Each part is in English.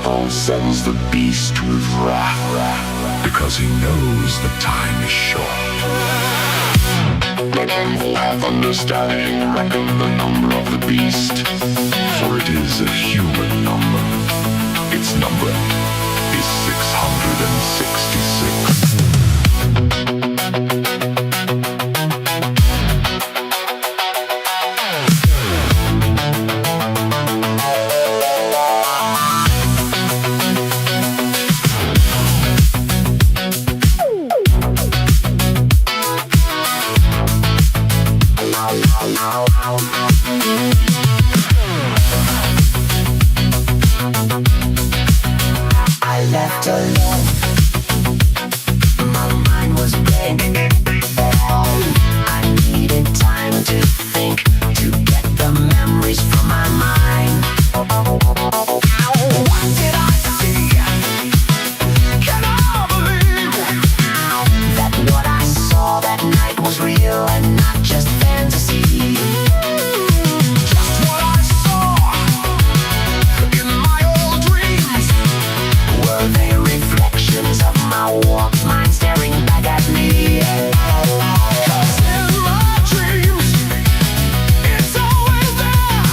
devil sends the beast with wrath, because he knows the time is short. Let him who hath understanding reckon the number of the beast, for it is a human number. Its number is 666. I left alone. My mind was blank. I needed time to think, to get the memories from my mind. What did I see? Can I believe that what I saw that night was real and not just fantasy? Just what I saw in my old dreams. Were they reflections of my warped mind staring back at me? 'Cause in my dreams, it's always there,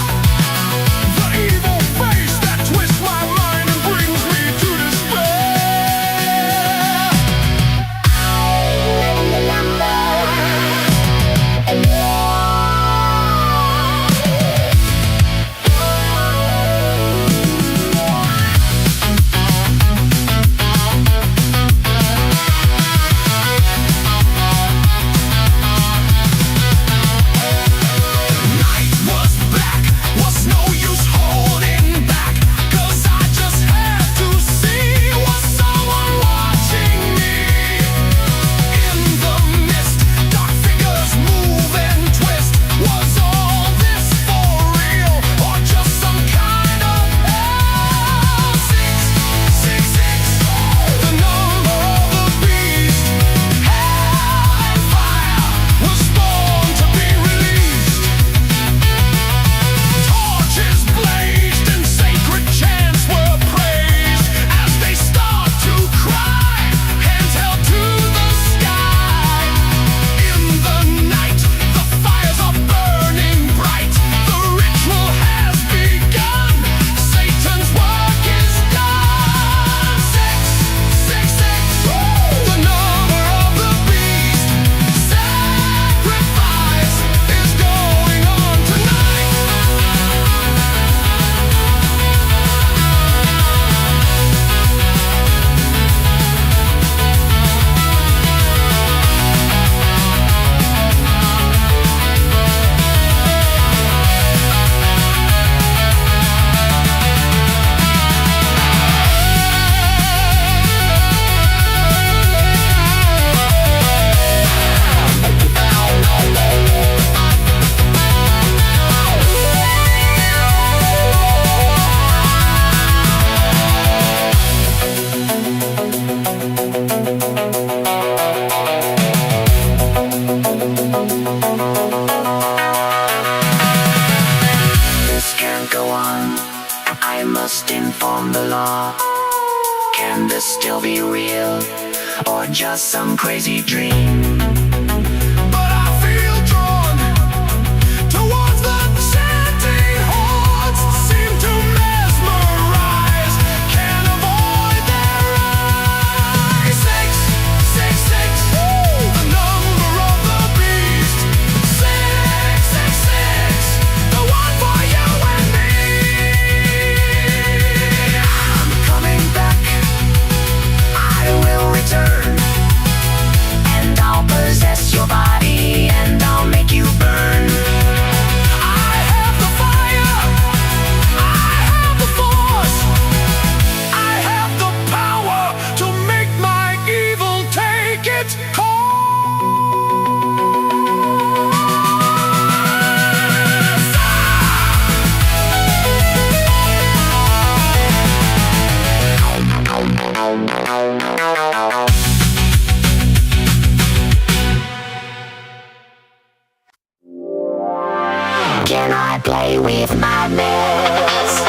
the evil face that twists my mind and brings me to despair. I remember. Night was black, was no use holding back, 'cause I just had to see, was someone watching me? In the mist, dark figures move and twist. Was all this for real, or just some kind of hell? 666, the number of the beast. Hell and fire was born to be released. Torches blazed and sacred chants were praised as they start to cry, hands held to the sky. In the night, the fires are burning bright. The ritual has begun. Satan's work is done. 666, the number of the beast. Sacrifice is going on tonight. This can't go on. I must inform the law. Can this still be real, or just some crazy dream? But I feel drawn towards the chanting hordes. Seem to mesmerize, can't avoid their eyes. 666, the number of the beast. 666, the one for you and me. I'm coming back. I will return, and I'll possess your body, and I'll make you burn. I have the fire, I have the force, I have the power to make my evil take its course. Can I play with madness?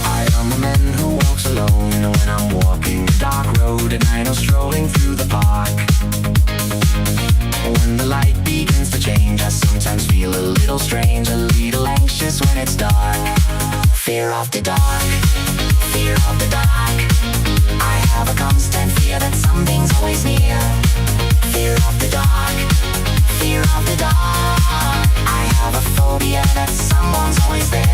I am a man who walks alone when I'm walking a dark road at night or strolling through the park. When the light begins to change, I sometimes feel a little strange, a little anxious when it's dark. Fear of the dark, fear of the dark. I have a constant fear that something's always near. Fear of the dark, fear of the dark. I have a phobia that someone's always there.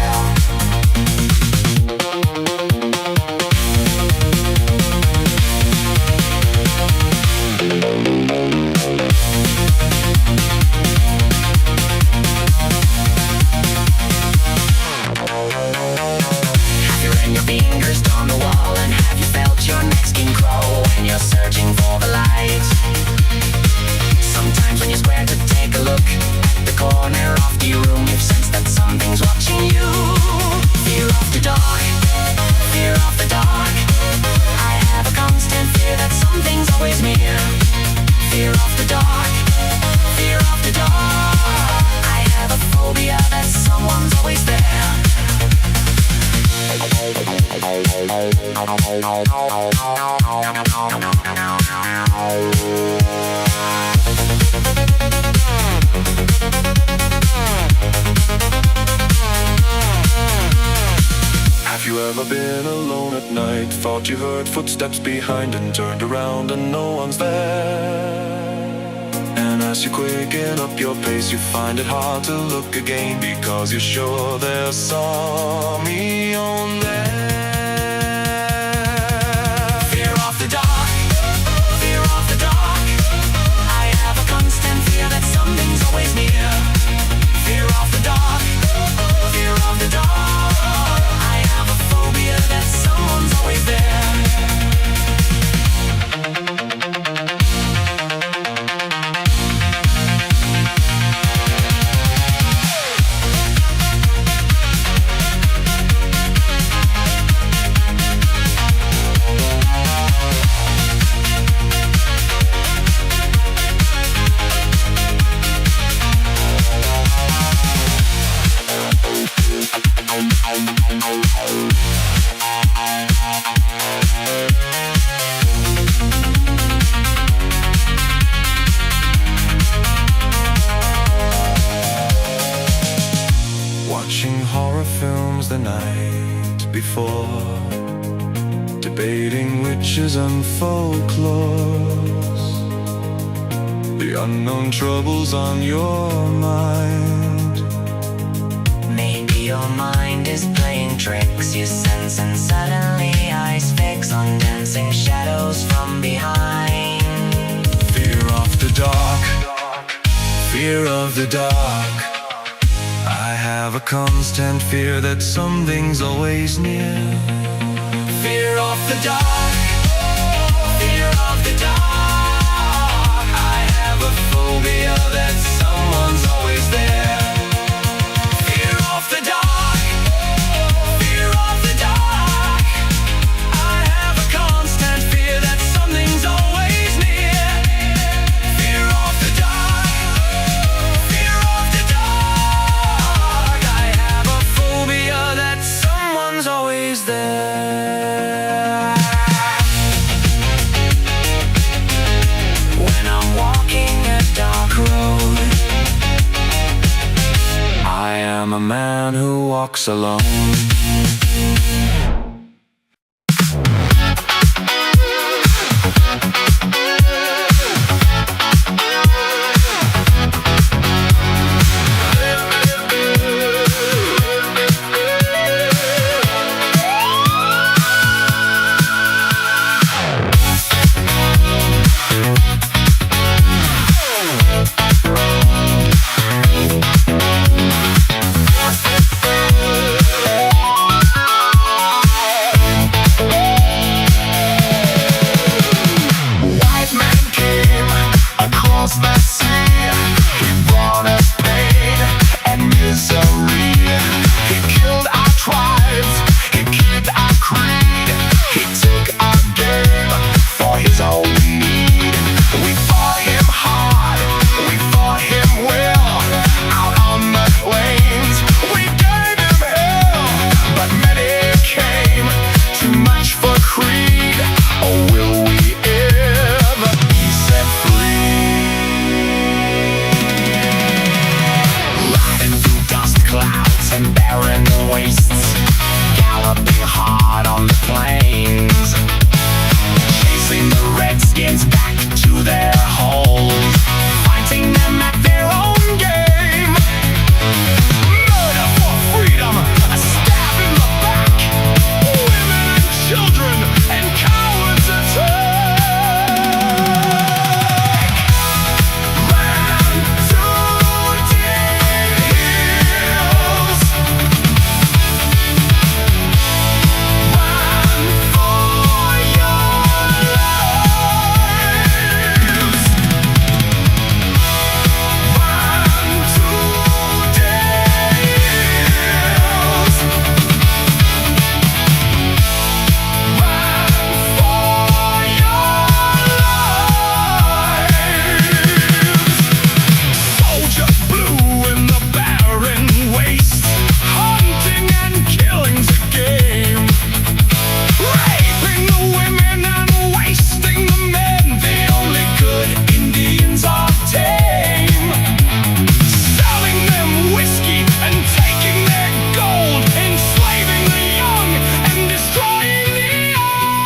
Have you ran your fingers down the wall and have you felt your neck skin crawl when you're searching for the light? Sometimes when you're square to take a look at the corner of the room, you've sensed that something's watching you. Fear of the dark, fear of the dark. I have a constant fear that something's always near. Fear of the dark, fear of the dark. I have a phobia that someone's always there. Have you ever been alone at night? Thought you heard footsteps behind and turned around and no one's there. And as you quicken up your pace, you find it hard to look again, because you're sure there's somebody on there. Fear of the dark, fear of the dark. I have a constant fear that something's always near. Fear of the dark, fear of the dark. I have a phobia that someone's always there. Watching horror films the night before, debating witches and folklores. The unknown troubles on your mind. Maybe your mind is playing tricks. You sense and suddenly eyes fix on dancing shadows from behind. Fear of the dark, fear of the dark. I have a constant fear that something's always near. Fear of the dark, fear of the dark. I have a phobia that someone's always there. Fear of the dark, fear of the dark. I have a constant fear that something's always near. Fear of the dark, fear of the dark. I have a phobia that someone's always there. When I'm walking a dark road, I am a man who walks alone. across the sea. He brought us pain and misery. He killed our tribes, he killed our creed. He took our game for his own need. We fought him hard, we fought him well. Out on the plains, we gave him hell. But many came, too much for creed. Or will we ever be set free? Riding through dust clouds and barren wastes, galloping hard on the plains, chasing the redskins back to their holes, fighting them at their own game. Murder for freedom, a stab in the back, women and children and cowards attack. Ran to deep hills, ran for your lives. Ran to deep hills, ran for your lives. Soldier blue in the barren waste, hunting and killing's a game. Raping the women and wasting the men, the only good Indians are tame. Selling them whiskey and taking their gold, enslaving the young and destroying the old.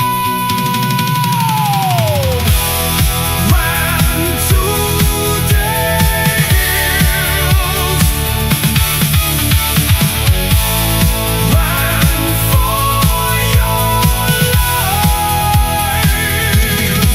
Ran to deep hills, ran for your lives. Ran to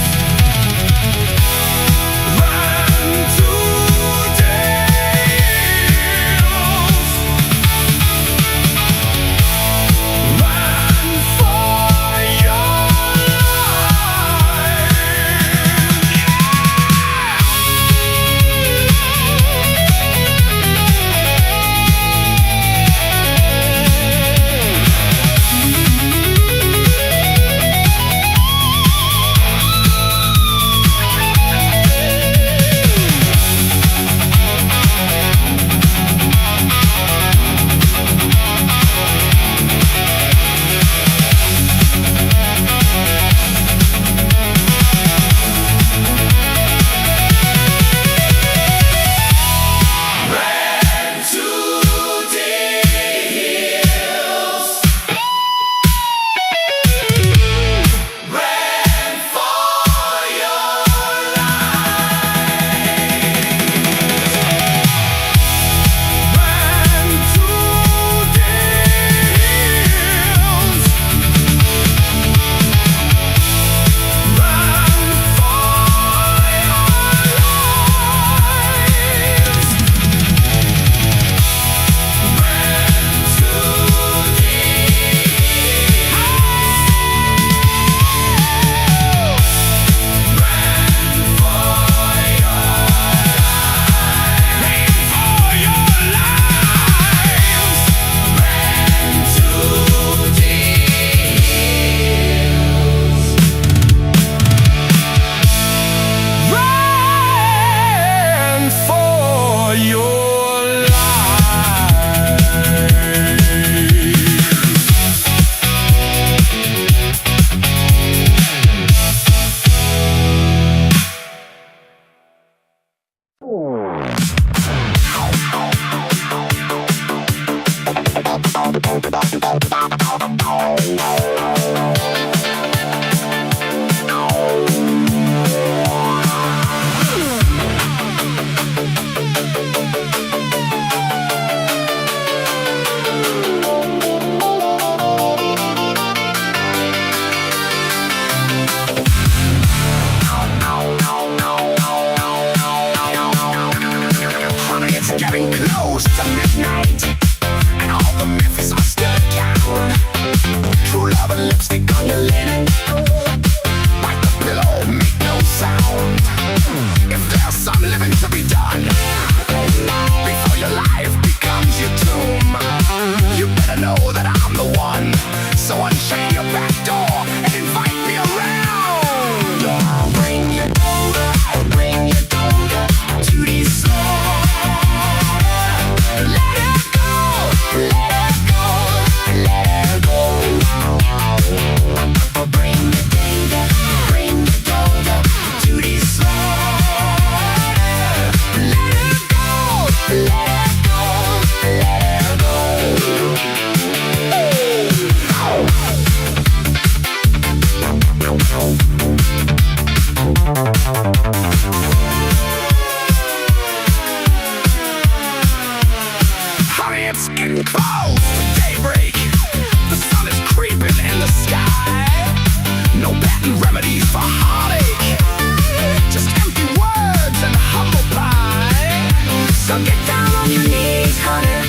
So get down on your knees, honey.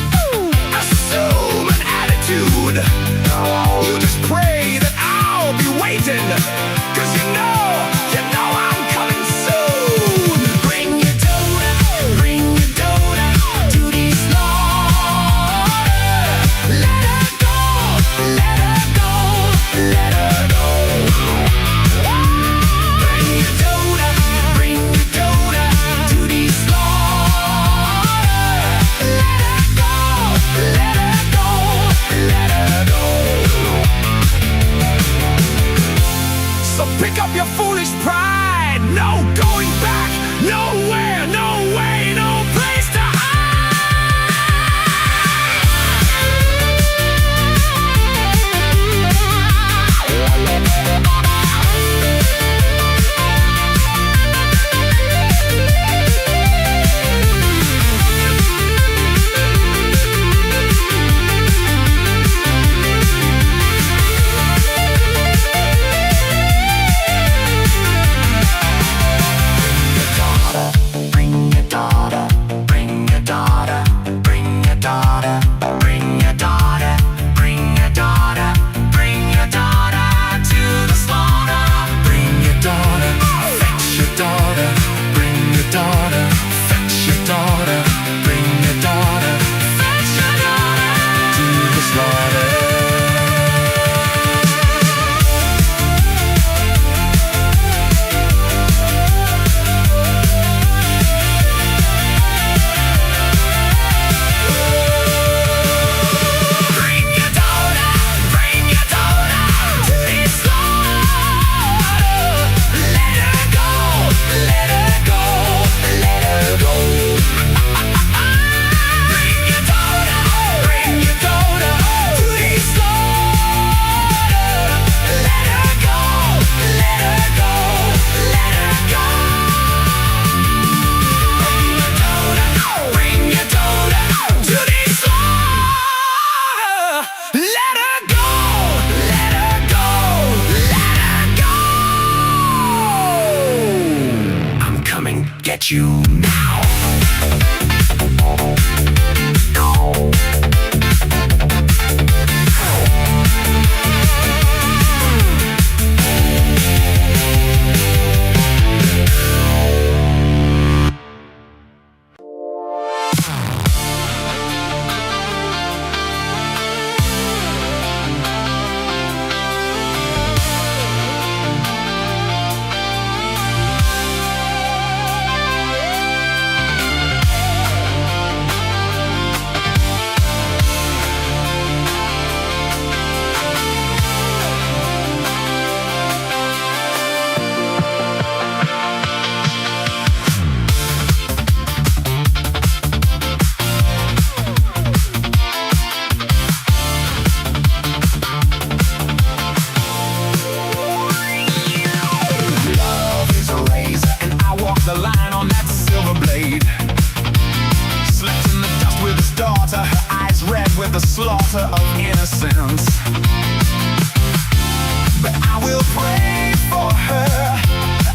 Assume an attitude. You just pray that I'll be waiting, 'cause you know I'm coming soon. Bring your daughter to these slaughter. Let her go, let her go, let her go. Bring your daughter to these slaughter. Let her go, let her go, let her go. So pick up your foolish pride. No going back, nowhere, no way, no place to Bring your daughter, bring your daughter, bring your daughter, bring your daughter, bring your daughter, bring your daughter to the slaughter. bring your daughter, fetch your daughter, bring your daughter, fetch your daughter, bring your daughter, Fetch your daughter to the slaughter. Bring your daughter to this slaughter. Let her go, let her go, let her go. Bring your daughter to this slaughter. Let her go, let her go, let her go. Bring your daughter to this slaughter. Let her go, let her go, let her go. I'm coming, get you now. Love is a razor, and I walk the line on that silver blade. Slept in the dust with his daughter, her eyes red with the slaughter of innocence. But I will pray for her,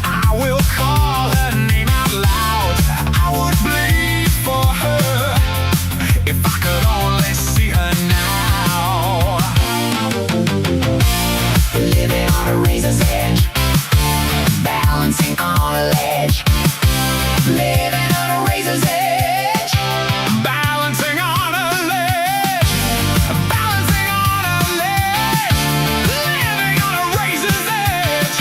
I will call her name out loud. I would bleed for her, if I could only see her now. Living on a razor's edge, balancing on a ledge. Living on a razor's edge, Balancing on a ledge, balancing on a ledge, living on a razor's edge,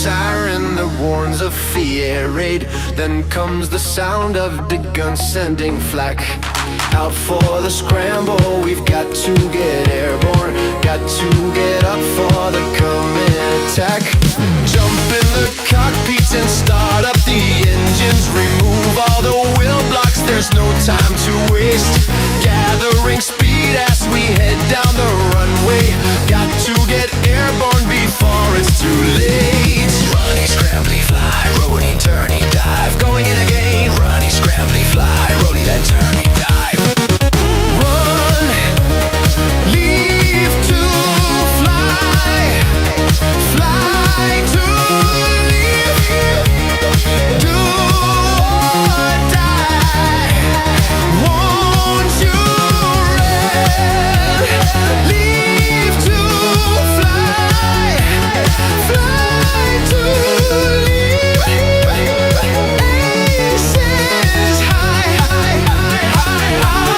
siren that warns of fear raid. Then comes the sound of the gun sending flak. Out for the scramble, we've got to get airborne. Got to get up for the coming attack. Jump in the cockpits and start up the engines. Remove all the wheel blocks, there's no time to waste. Gathering speed as we head down the runway. Got to get airborne before it's too late. Running, scrambly, fly, rolling, turning, dive. Going in again. Running, scrambly, fly, rolling, then turning, dive. Run, leave to fly, fly to leave. Do or die. Won't you run? Leave to fly, fly to leave. Aces high, high, high, high,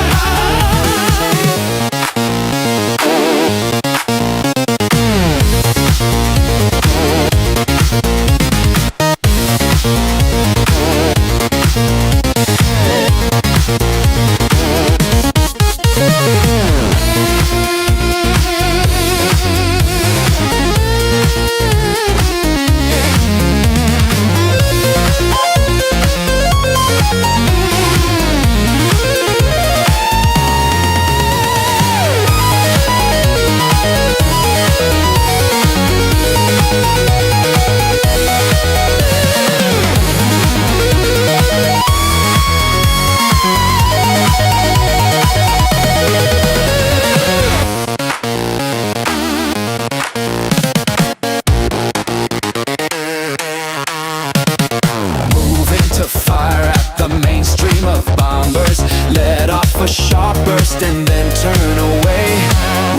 a sharp burst and then turn away.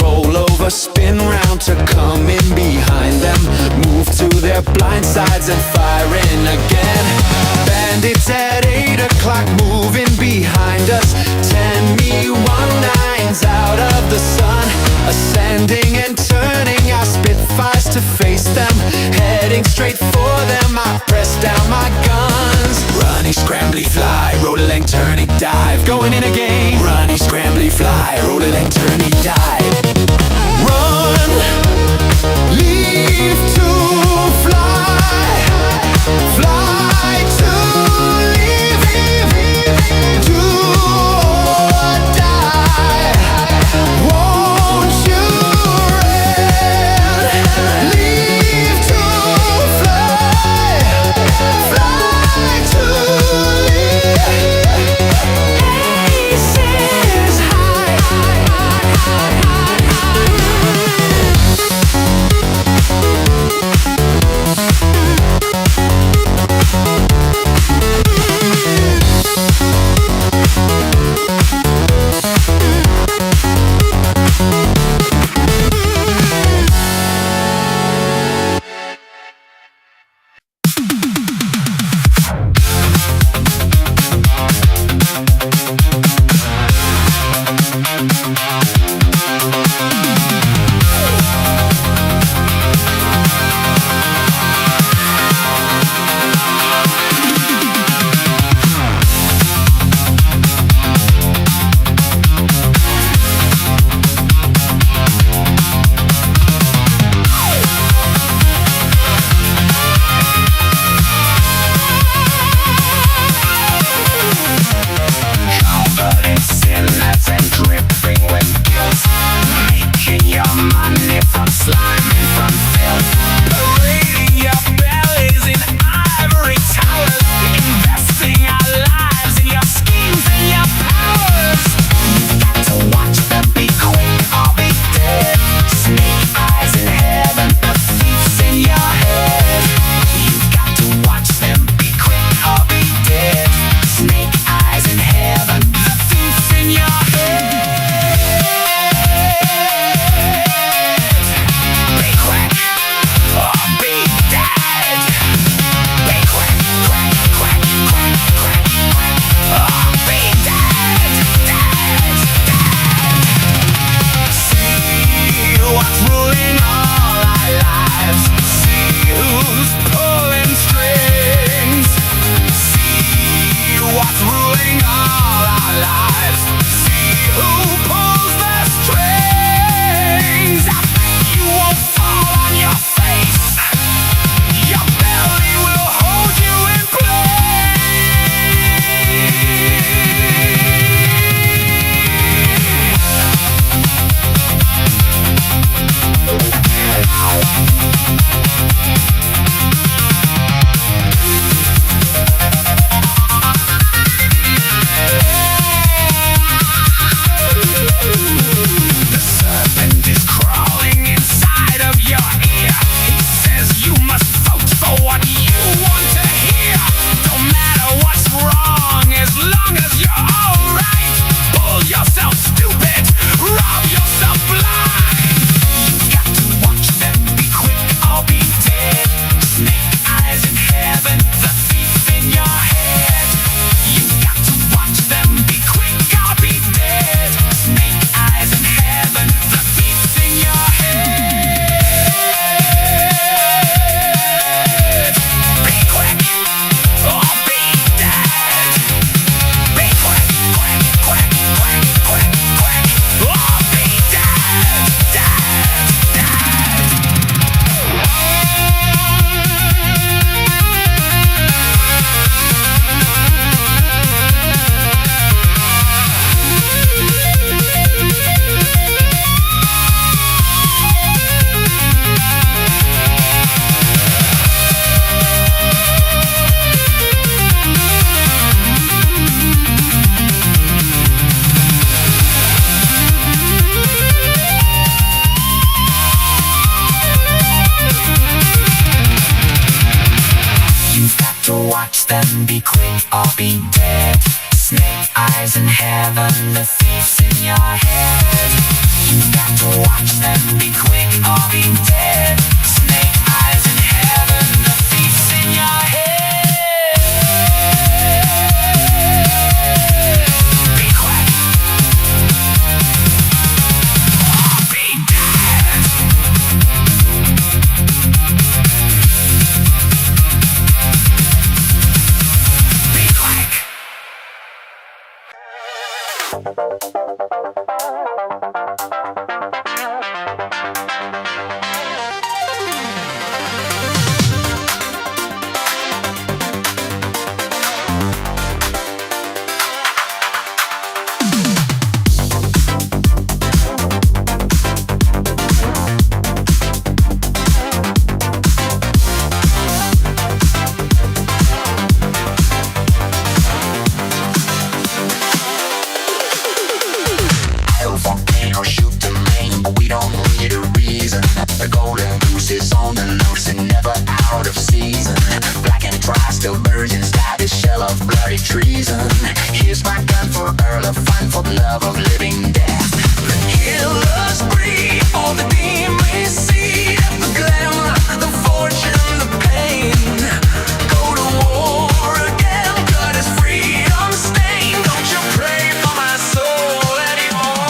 Roll over, spin round to come in behind them. Move to their blind sides and fire in again. Bandits at 8 o'clock moving behind us. 10 Me-109s out of the sun. Ascending and turning our Spitfires to face them. Heading straight for them, I press down my guns. Running, scrambly, fly, rolling, turning, dive. Going in again. Running, scrambly, fly, rolling, turning, dive. Run, leave to fly, fly to leave. Do or die. Won't you run? Leave to fly, fly to leave. Aces high, high, high, high, high. watch them be quick or be dead. Snake eyes in heaven, the thieves in your head. You got to watch them be quick or be dead. Snake eyes in heaven, the thieves in your head. Be quick or be dead. Be quick. Volcano shoot the main, but we don't need a reason. The golden goose is on the loose and never out of season. Black and dry, still virgins, that is shell of bloody treason. Here's my gun for Earl of Fun, for the love of living death. The killer's spree, all the demons see. The glamour, the fortune, the pain. Go to war again, blood is freedom stained. Don't you pray for my soul anymore.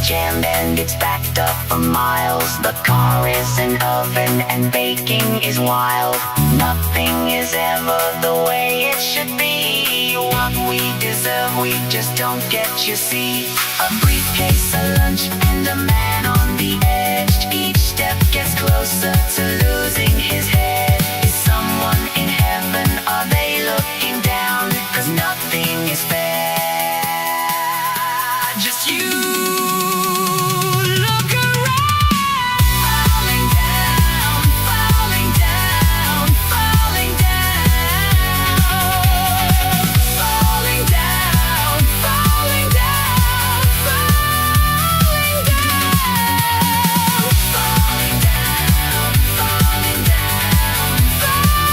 jammed and it's backed up for miles. The car is an oven and baking is wild. Nothing is ever the way it should be. What we deserve we just don't get, you see. A briefcase, a lunch, and a man on the edge. Each step gets closer to losing his head. Is someone in heaven? Are they looking down? 'Cause nothing is fair. Just you look around. Falling down, falling down, falling down. Falling down, falling down, falling down. Falling down, falling down, falling down. Falling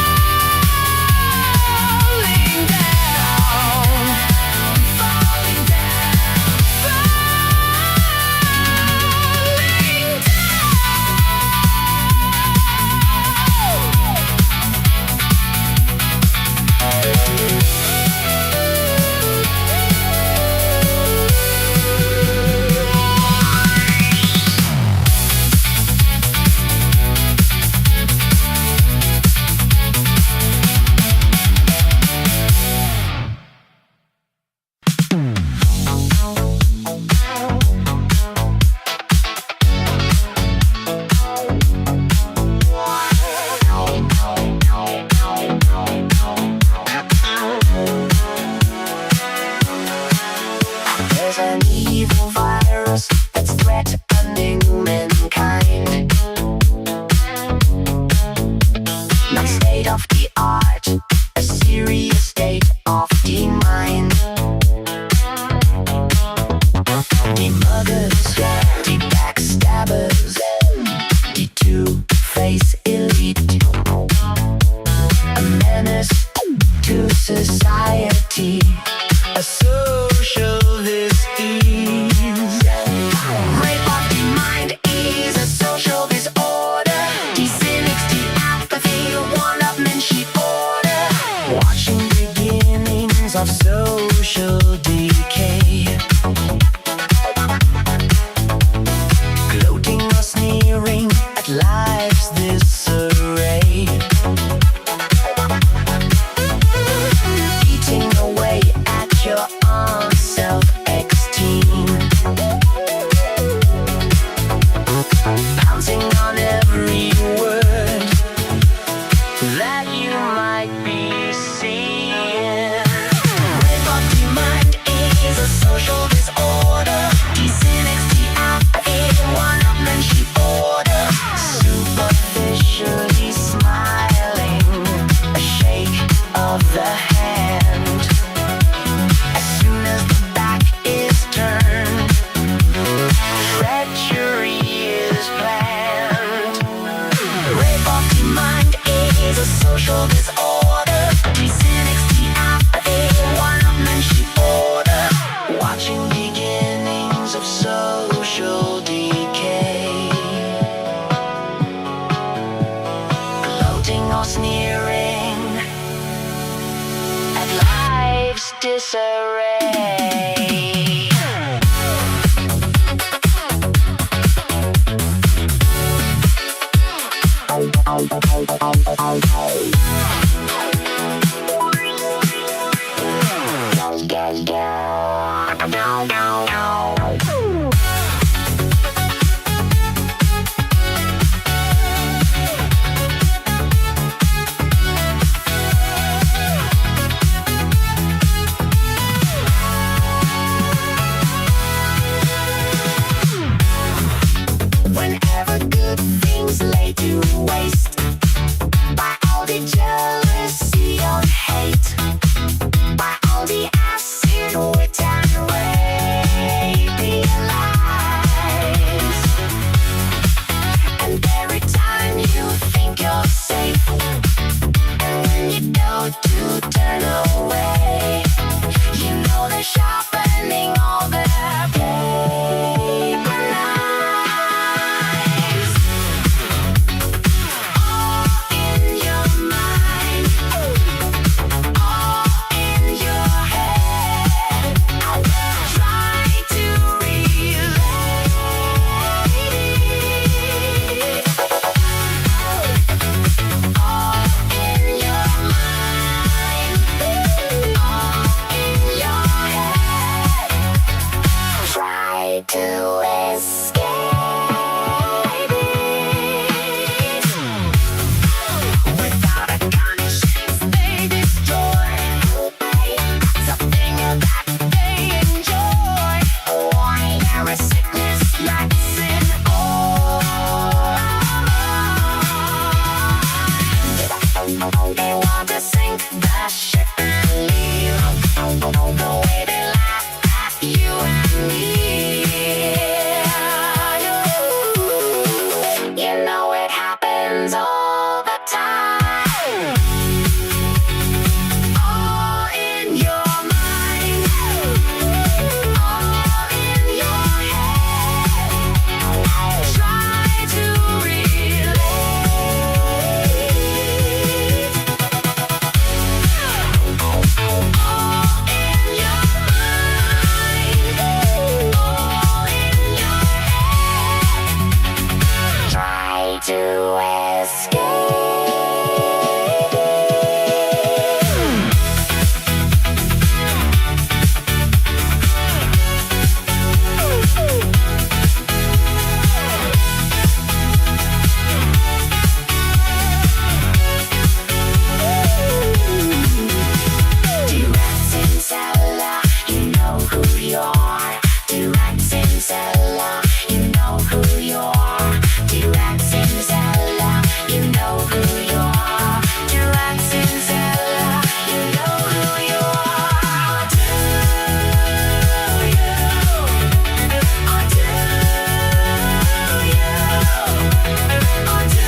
There's an evil virus that's threatening mankind. Not state of the art, a serious state of the mind. The muggers, the backstabbers, the two-face elite. A menace to society, a social disease. Rape of the mind is a social disorder. D-cynics, the apathy, one-upmanship order. Watching beginnings of social decay. Gloating or sneering at life's disarray. Eating away at your own self-esteem. Pouncing on every word that you might be seeing. Rape of the mind is a social disorder. D-cynics, the apathy, one-upmanship order. Superficially smiling, a shake of the hand. As soon as the back is turned, treachery is planned. Rape of the mind is a social disorder. D-cynics, the apathy, one-upmanship order. Watching beginnings of social decay. Gloating or sneering at life's disarray. Whenever good things lay to waste by all the jealousy and hate, by all the acid, wit and rape, the to escape it. Without a conscience, they destroy something that they enjoy. Why there is sickness that's in all. They want to sink the ship and leave. The way they laugh at you and me. You know it happens all the time. All in your mind. All in your head. Try to relate. All in your mind. All in your head. Try to escape. Direct in cellar, you know who you are. Direct in cellar, you know who you are. Direct in cellar, you know who you are. Direct in cellar, you know who you are. Do you? Or do you? Or do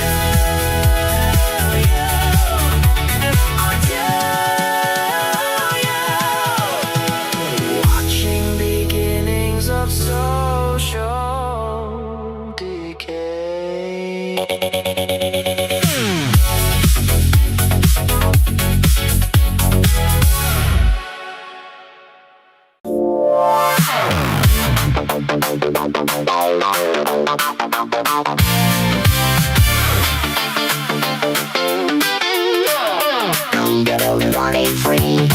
you? Or do you? Watching beginnings of social decay. Come get everybody free.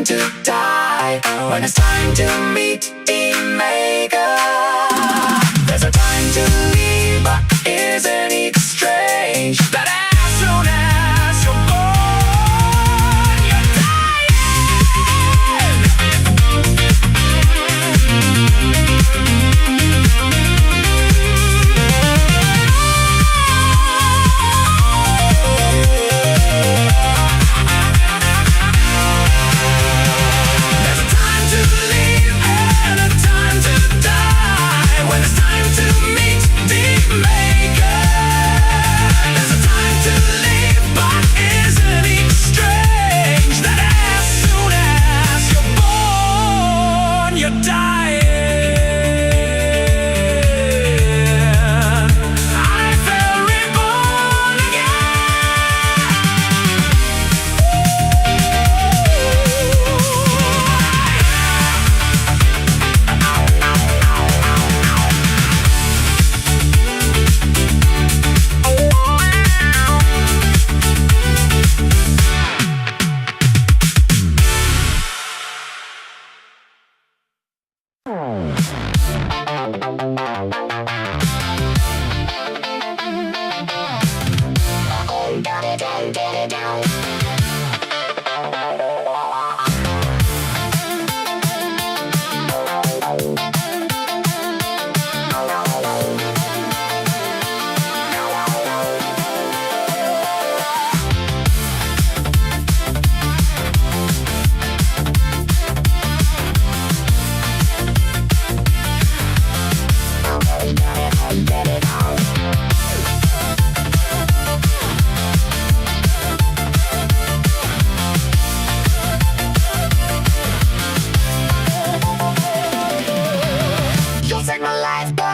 time to die, when it's time to meet the maker. There's a time to leave, but isn't it strange that as soon as you're born, you're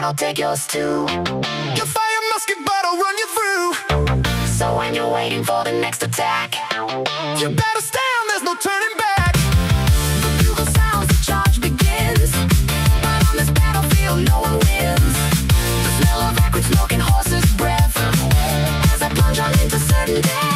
I'll take yours too. You'll fire a musket, but I'll run you through. So when you're waiting for the next attack, you better stand, there's no turning back. the bugle sounds, the charge begins. But on this battlefield, no one wins. The smell of acrid smoke and horse's breath as I plunge on into certain death.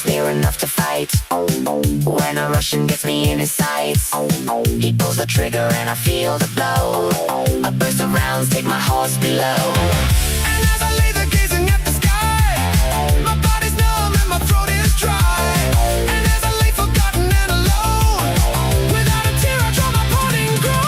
Near enough to fight. When a Russian gets me in his sights, he pulls the trigger and I feel the blow. A burst of rounds take my horse below. And as I lay there gazing at the sky, my body's numb and my throat is dry. And as I lay forgotten and alone, without a tear I draw my parting groan.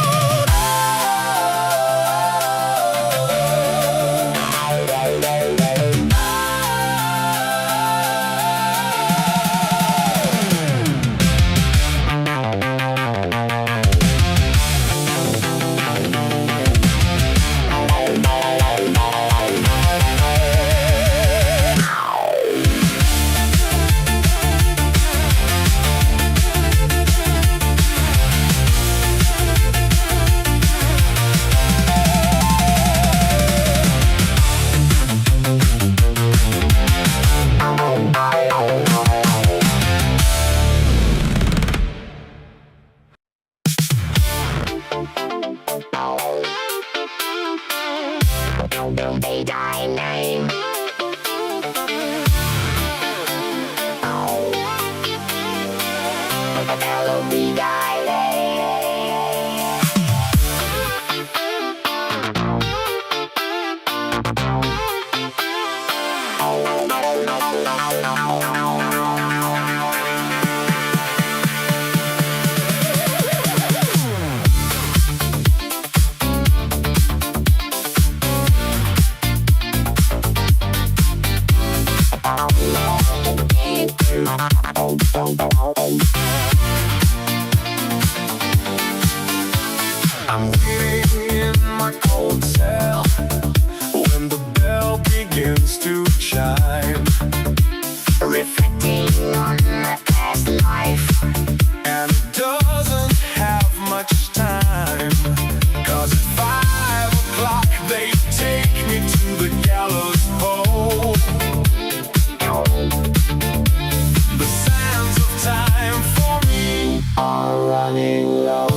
will be thy name. Hallowed be thy name. I'm waiting in my cold cell when the bell begins to chime, Reflecting on my past life. and it doesn't have much time, 'cause at 5 o'clock they take me to the gallows pole. The sands of time for me Are running low.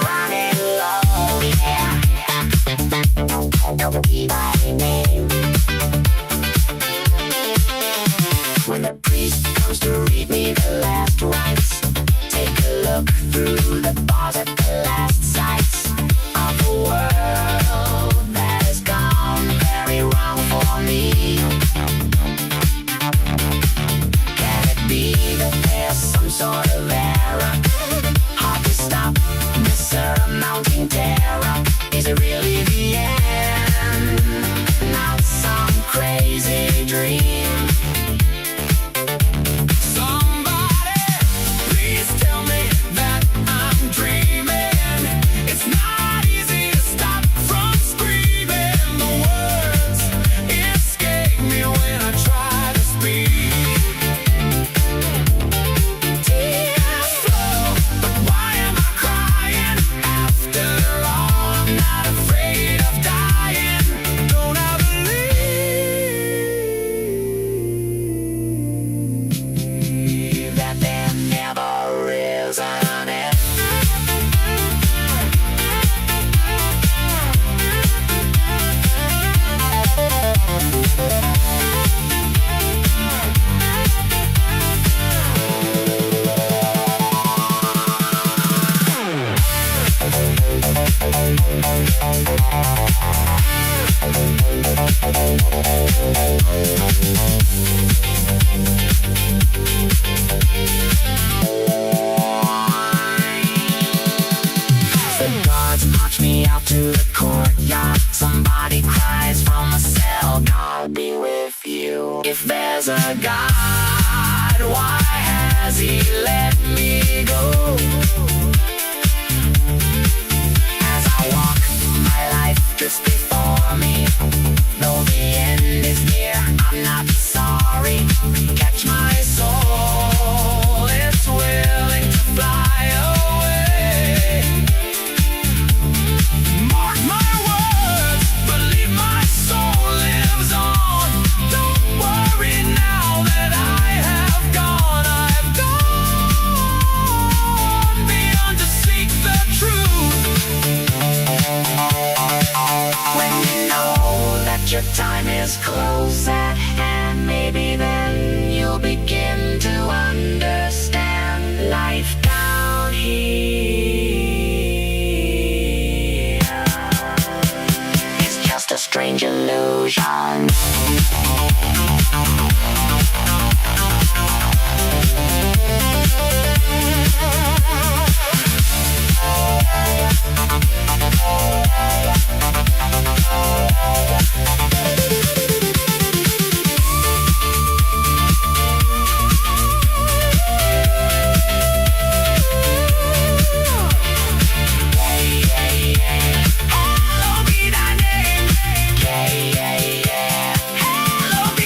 Running low, yeah. Hallowed be thy name. When the priest comes to read me the last rites, take a look through the bars at the last sights of a world that has gone very wrong for me. Can it be that there's some sort of error? Hard to stop the surmounting terror. Is it really the end? Not some crazy dream. somebody. Please tell me that I'm dreaming. It's not easy to stop from screaming. The words escape me when I try to speak. Tears flow, but why am I crying? After all, I'm not afraid of dying. Don't I believe That there never is an end. The guards march me out to the courtyard. Somebody cries from a cell, God be with you. If there's a God, why has he let me go? As I walk, my life drifts before me. Though the end is near, I'm not sorry. Catch my soul, it's willing to fly away. mark my words, believe my soul lives on. Don't worry now that I have gone. I've gone beyond to seek the truth. When you know that your time is close at hand, maybe then you'll begin to understand life down here is just a strange illusion. Hallowed be thy name. Yeah, yeah, yeah. Hallowed be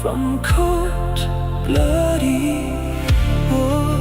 from cold bloody war.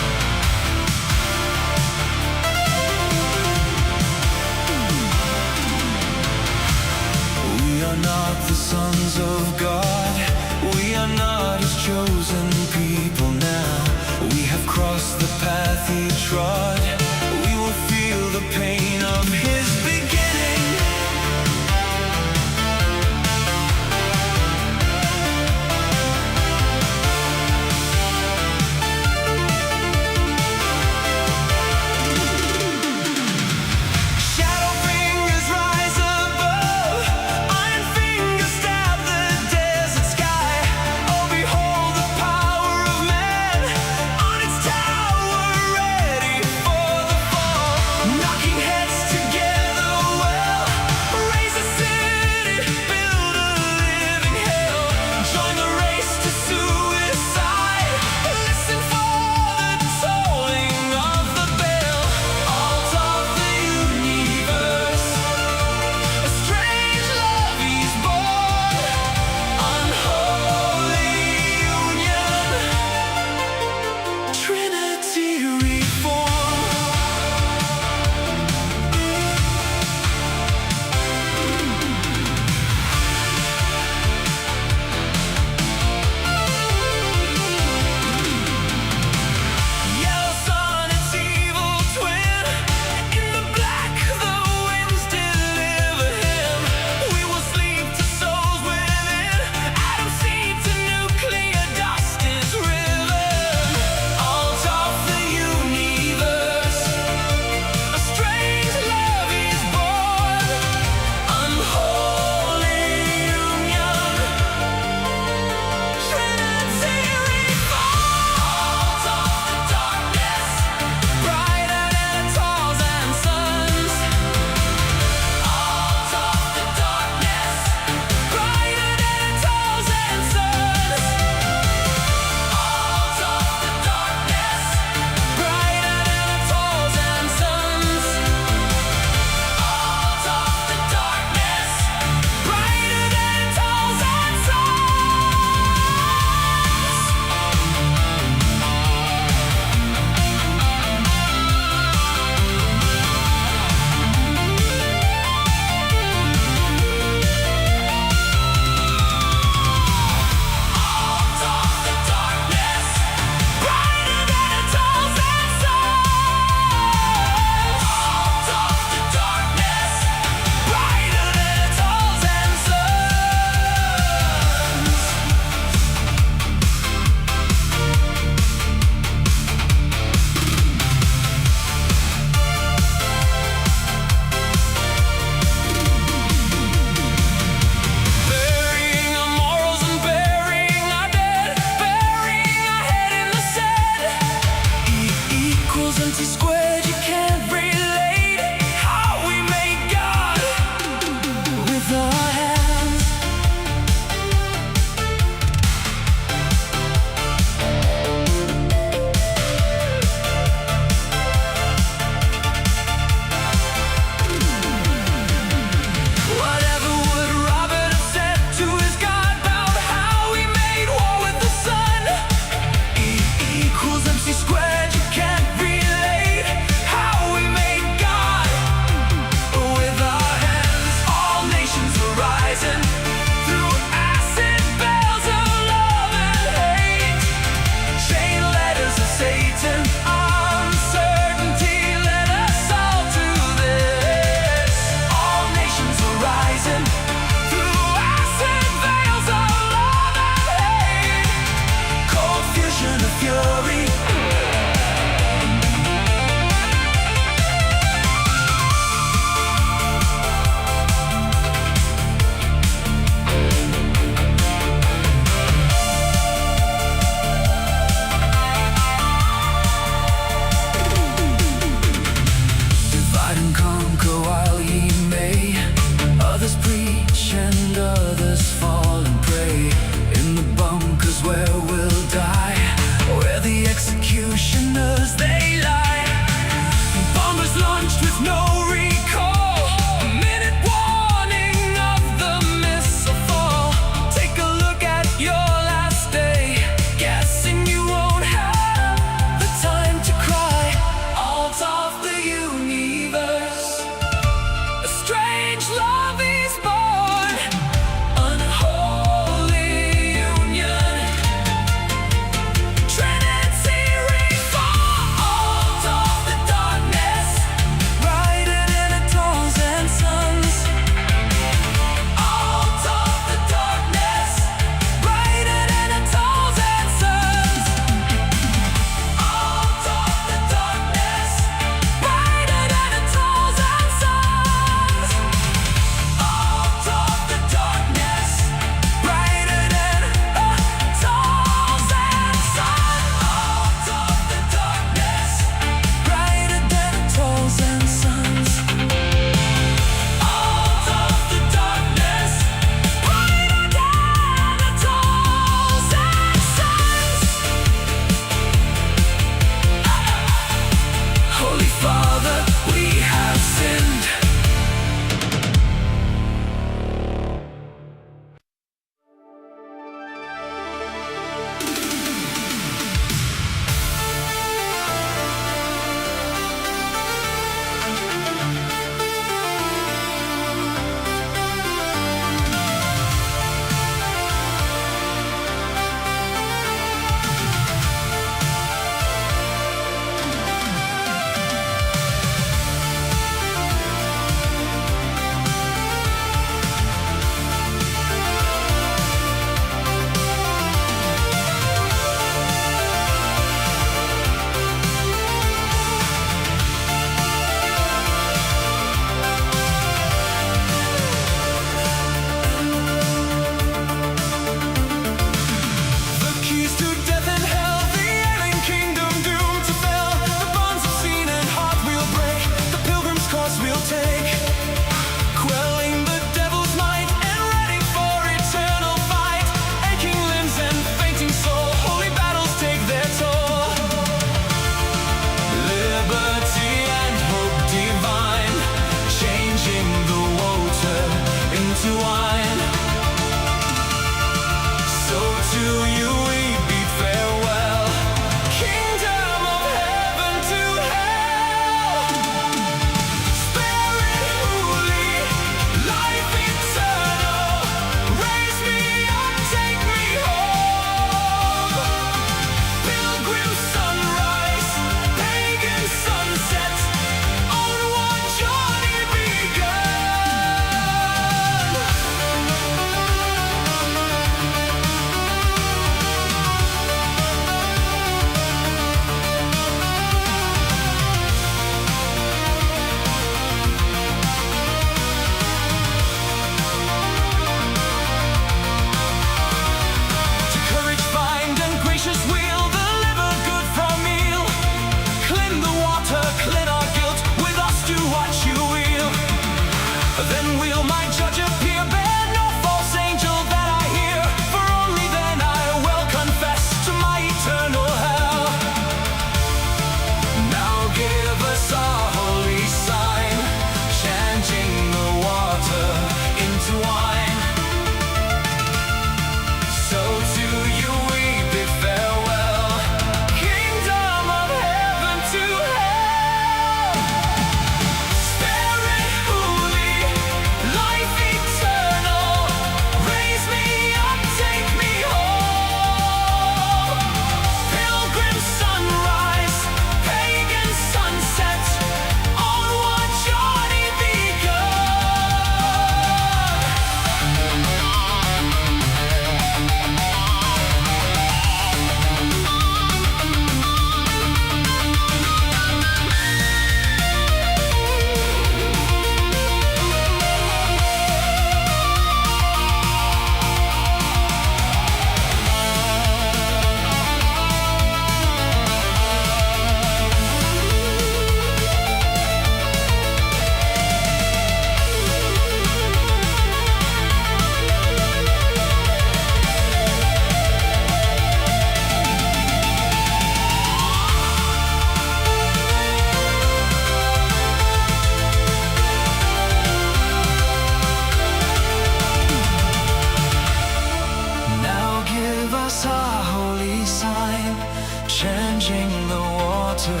changing the water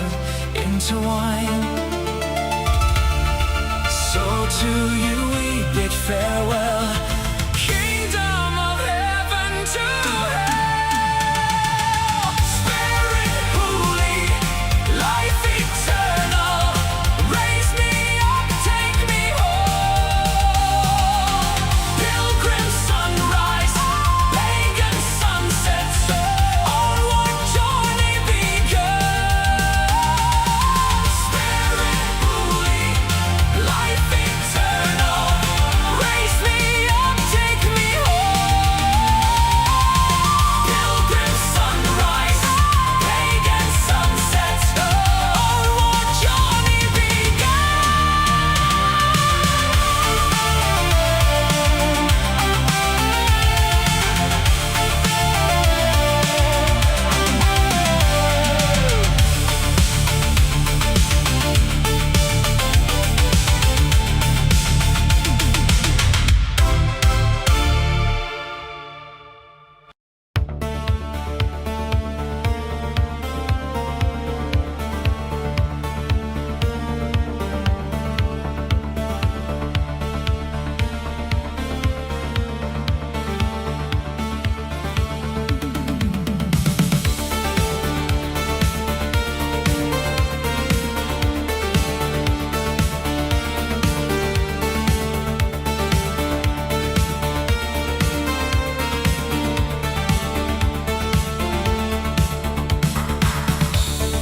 into wine. So to you we bid farewell, kingdom of heaven to hell. Spirit holy, life eternal, raise me up, take me home. Pilgrim sunrise, pagan sunsets, onward journey begun. Spirit holy, life eternal, raise me up, take me home. Pilgrim sunrise, pagan sunsets, onward journey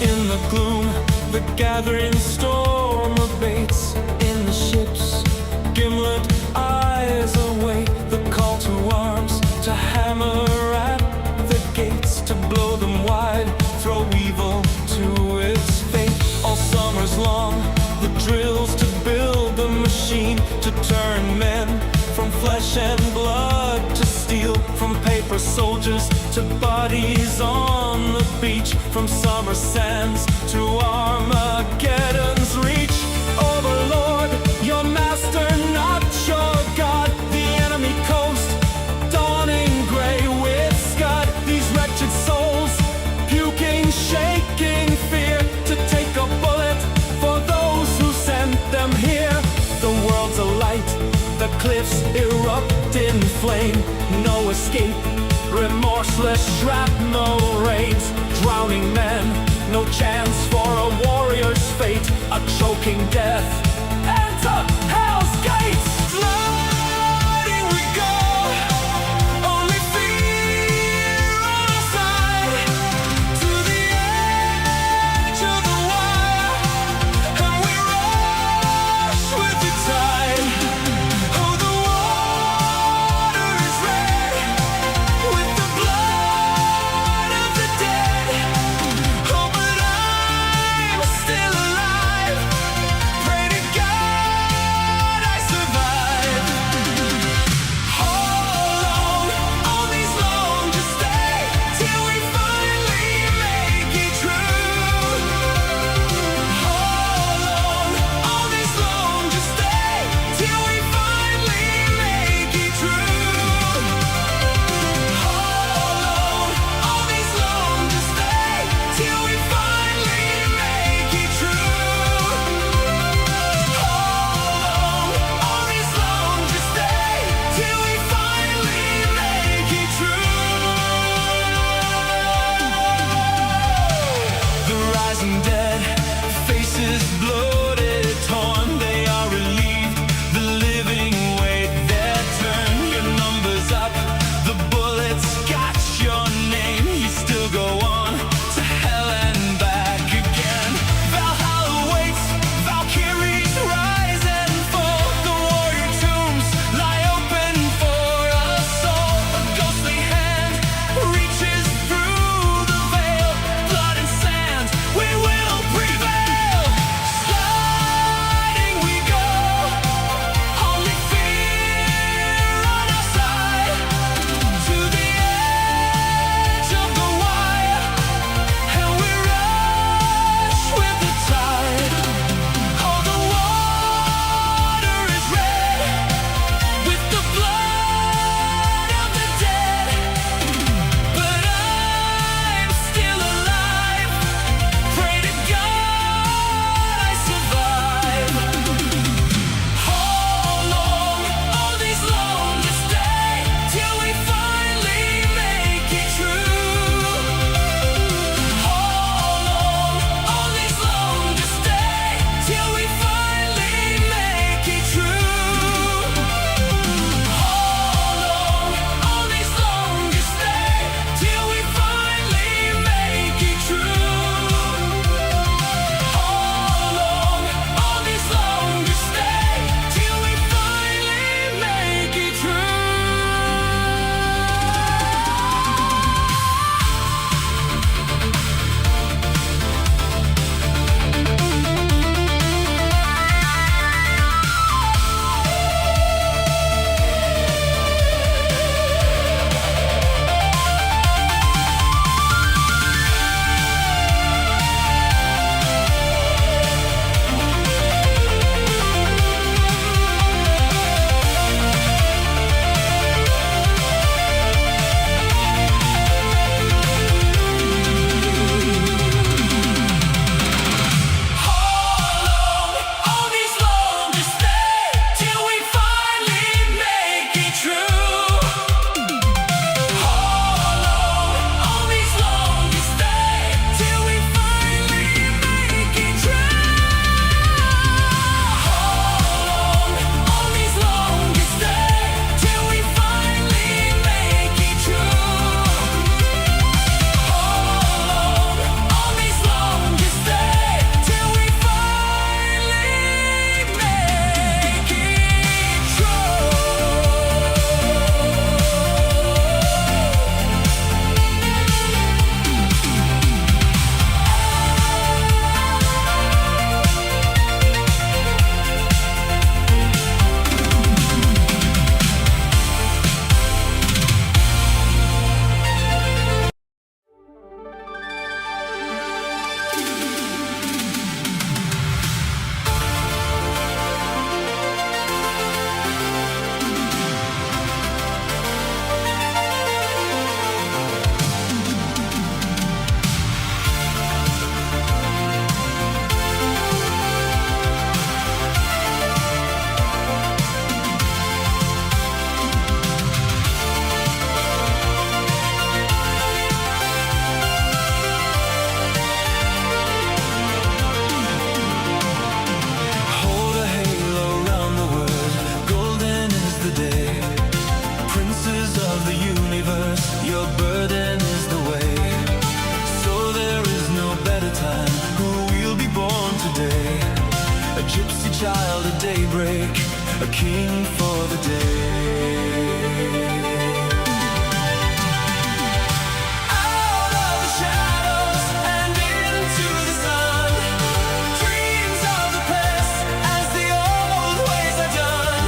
in the gloom, the gathering storm abates. In the ships, gimlet eyes await the call to arms, to hammer at the gates, to blow them wide, throw evil to its fate. All summers long, the drills to build the machine, to turn men from flesh and blood to steel, from paper soldiers to bodies on the beach, from summer sands to Armageddon's reach. Overlord, your master, not your God. The enemy coast, dawning gray with scud. These wretched souls, puking, shaking fear, to take a bullet for those who sent them here. The world's alight, the cliffs erupt in flame. No escape, remorseless shrapnel rains. Drowning men, no chance for a warrior's fate. A choking death, enter hell's gates. Flooding we go, only fear on our side. To the edge of the wire, and we rush with the tide. Oh, the water is red with the blood of the dead. Oh, but I'm still alive, child at daybreak, a king for the day. Out of the shadows and into the sun, dreams of the past as the old ways are done.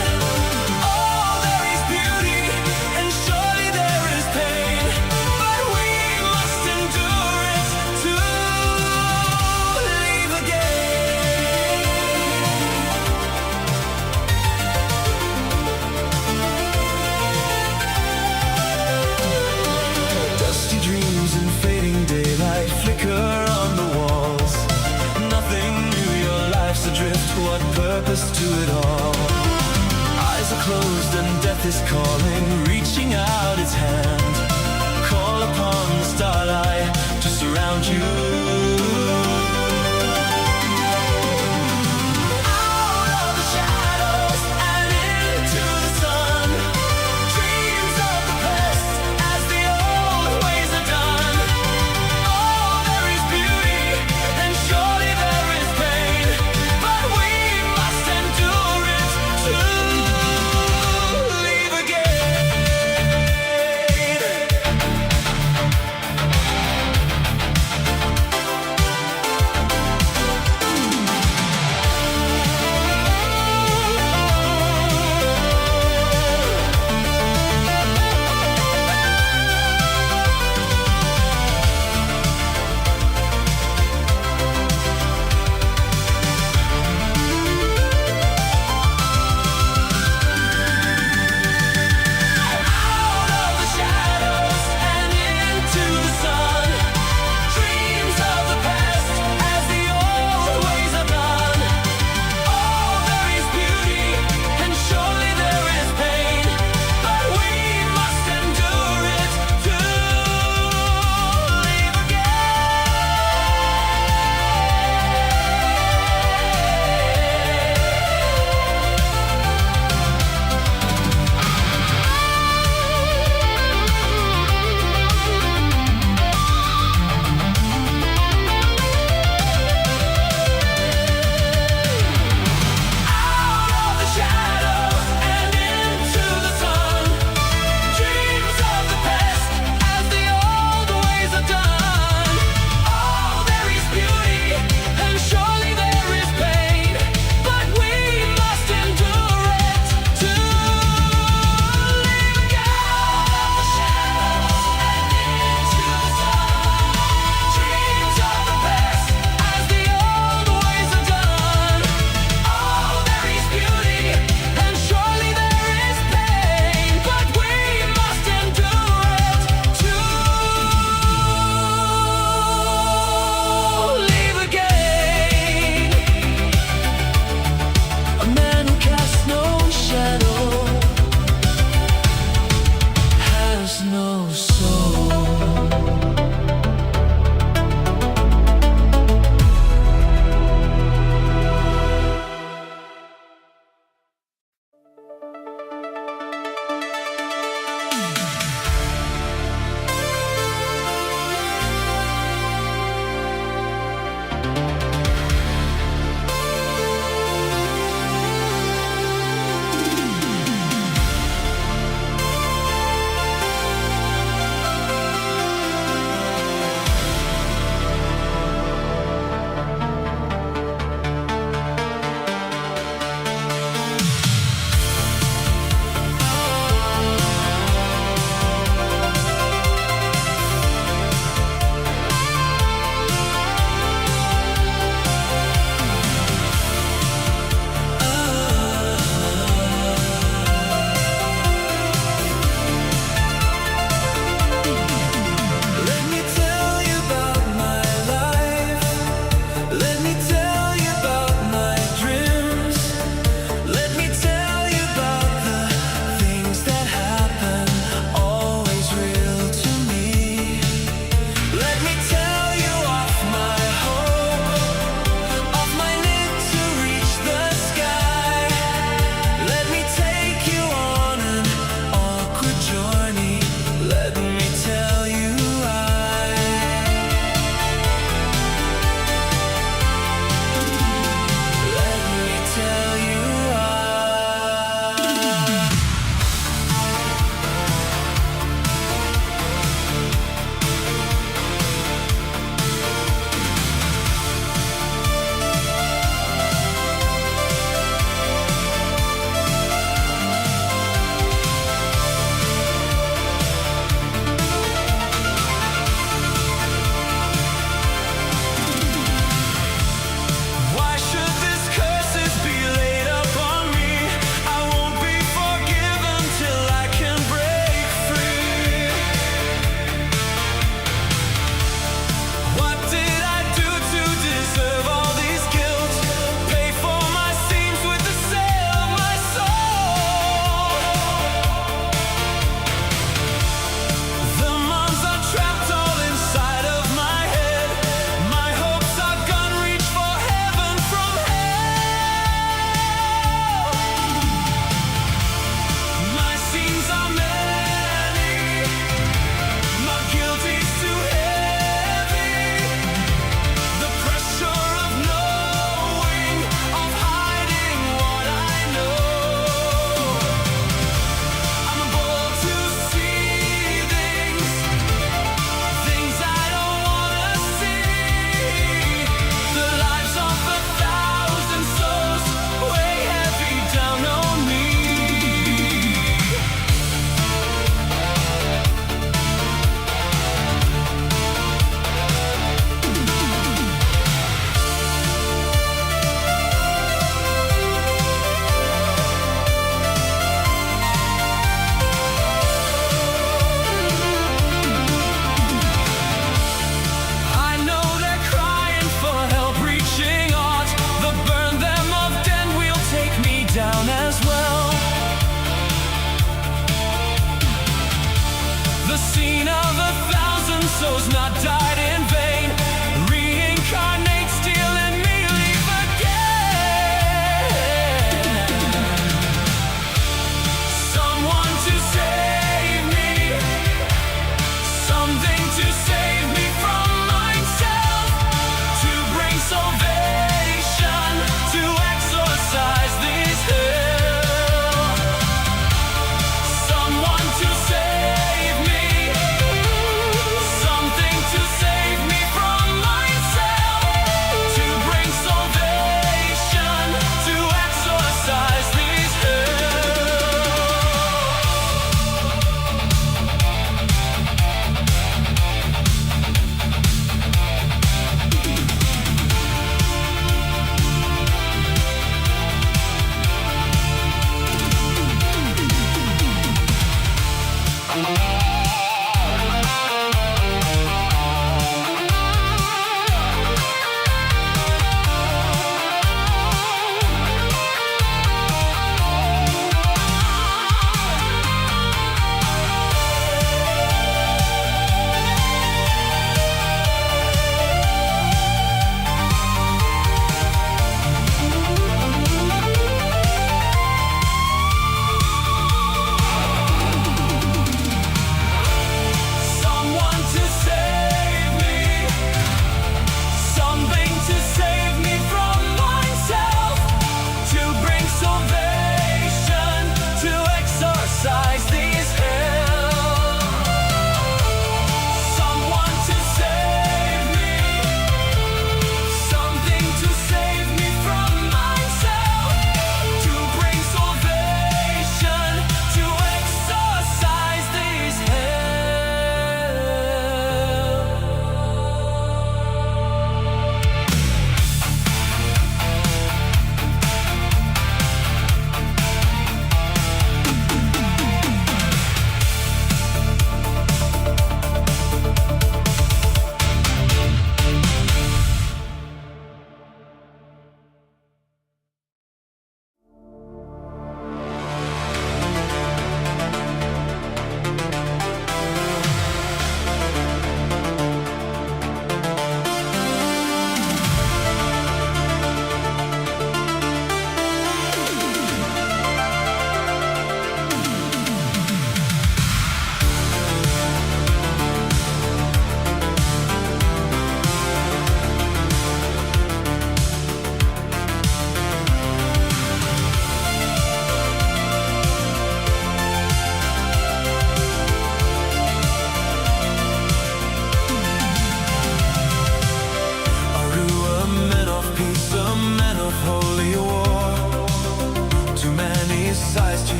Oh, there is beauty and surely there is pain, but we must endure it to leave again. Dusty dreams and fading daylight flicker on the walls. Nothing new, your life's adrift, what purpose to it all? Eyes are closed and death is calling, reaching out its hand. Call upon the starlight to surround you. Out of the shadows and into the sun, dreams of the past as the old ways are done. Oh, there is beauty and surely there is pain, but we must endure it to leave again.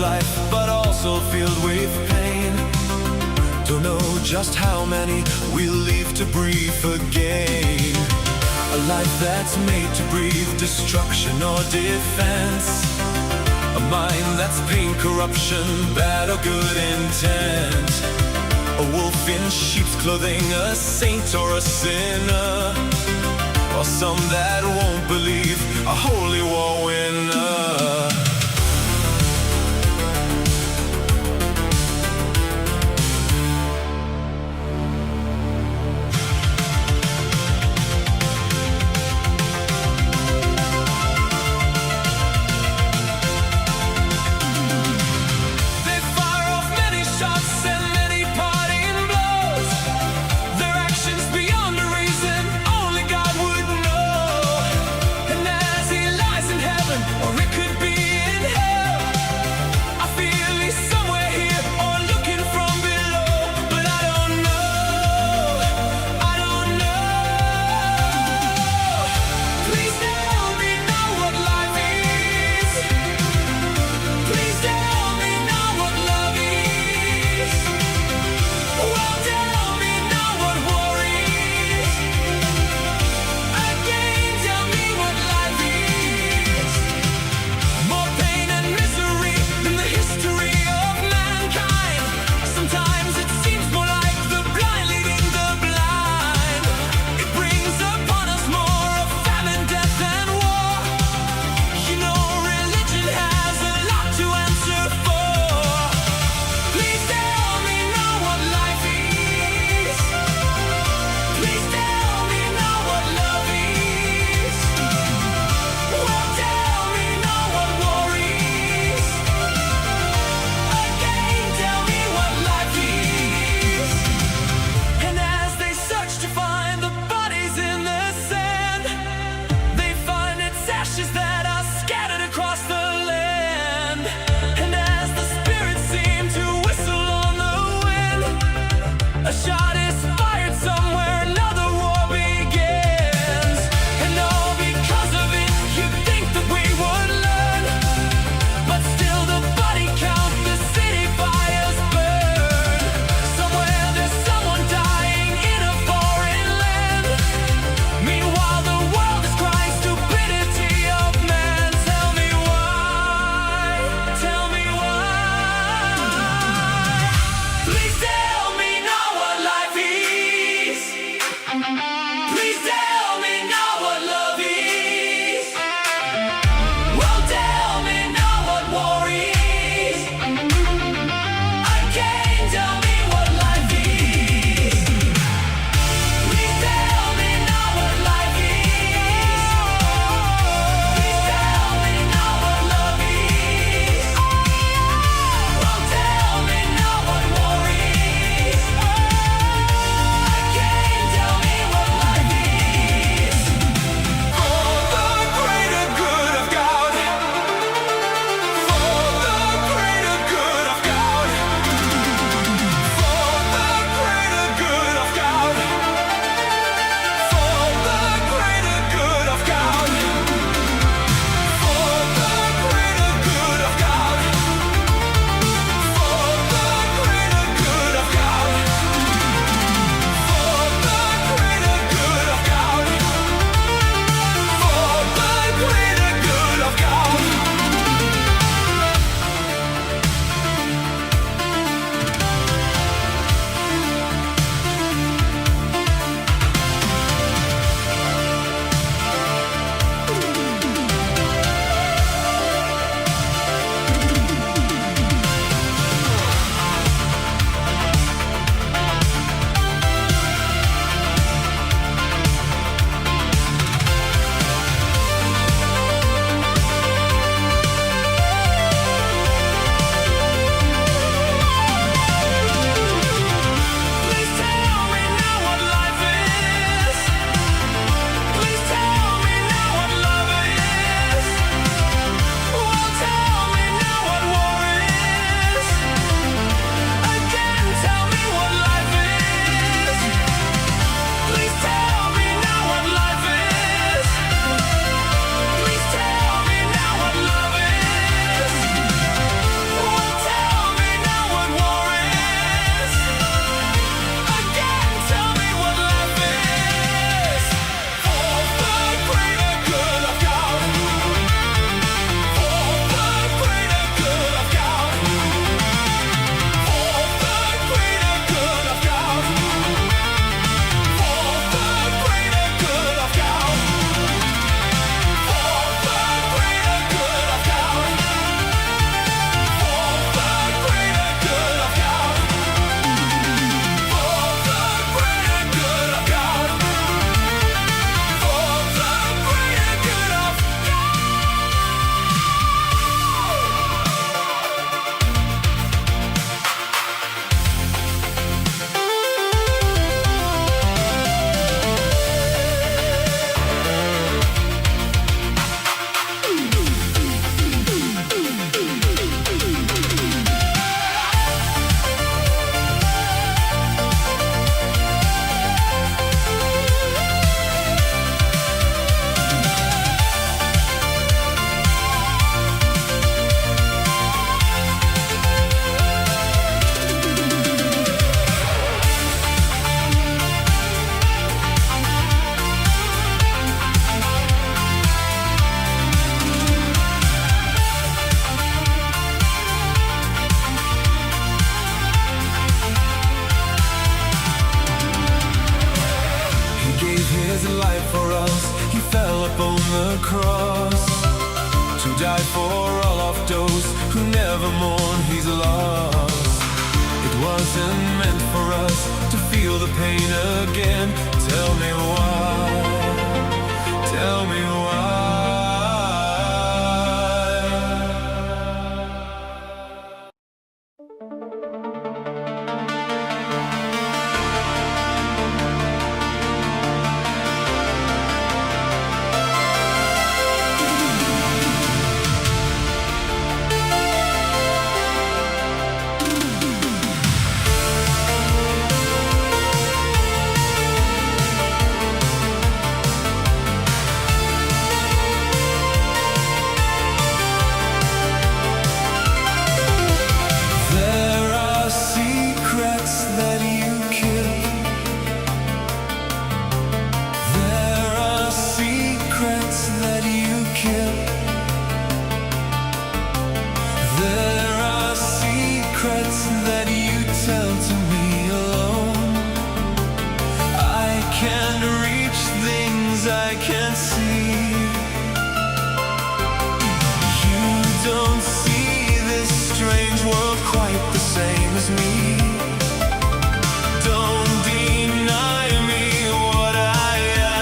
life, but also filled with pain. Don't know just how many we'll leave to breathe again. A life that's made to breathe destruction or defense. A mind that's pain, corruption, bad or good intent. A wolf in sheep's clothing, a saint or a sinner, or some that won't believe, a holy war winner. Or it could be for us, he fell upon the cross to die for all of those who never mourn his loss. It wasn't meant for us to feel the pain again. Tell me why, tell me why. That you tell to me alone. I can't reach things I can't see. You don't see this strange world quite the same as me. Don't deny me what I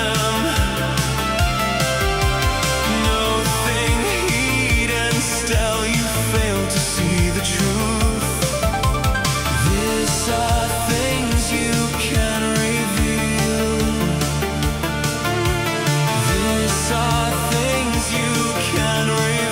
am. Nothing heed and still you fail to see the truth. These are things you can reveal. These are things you can reveal.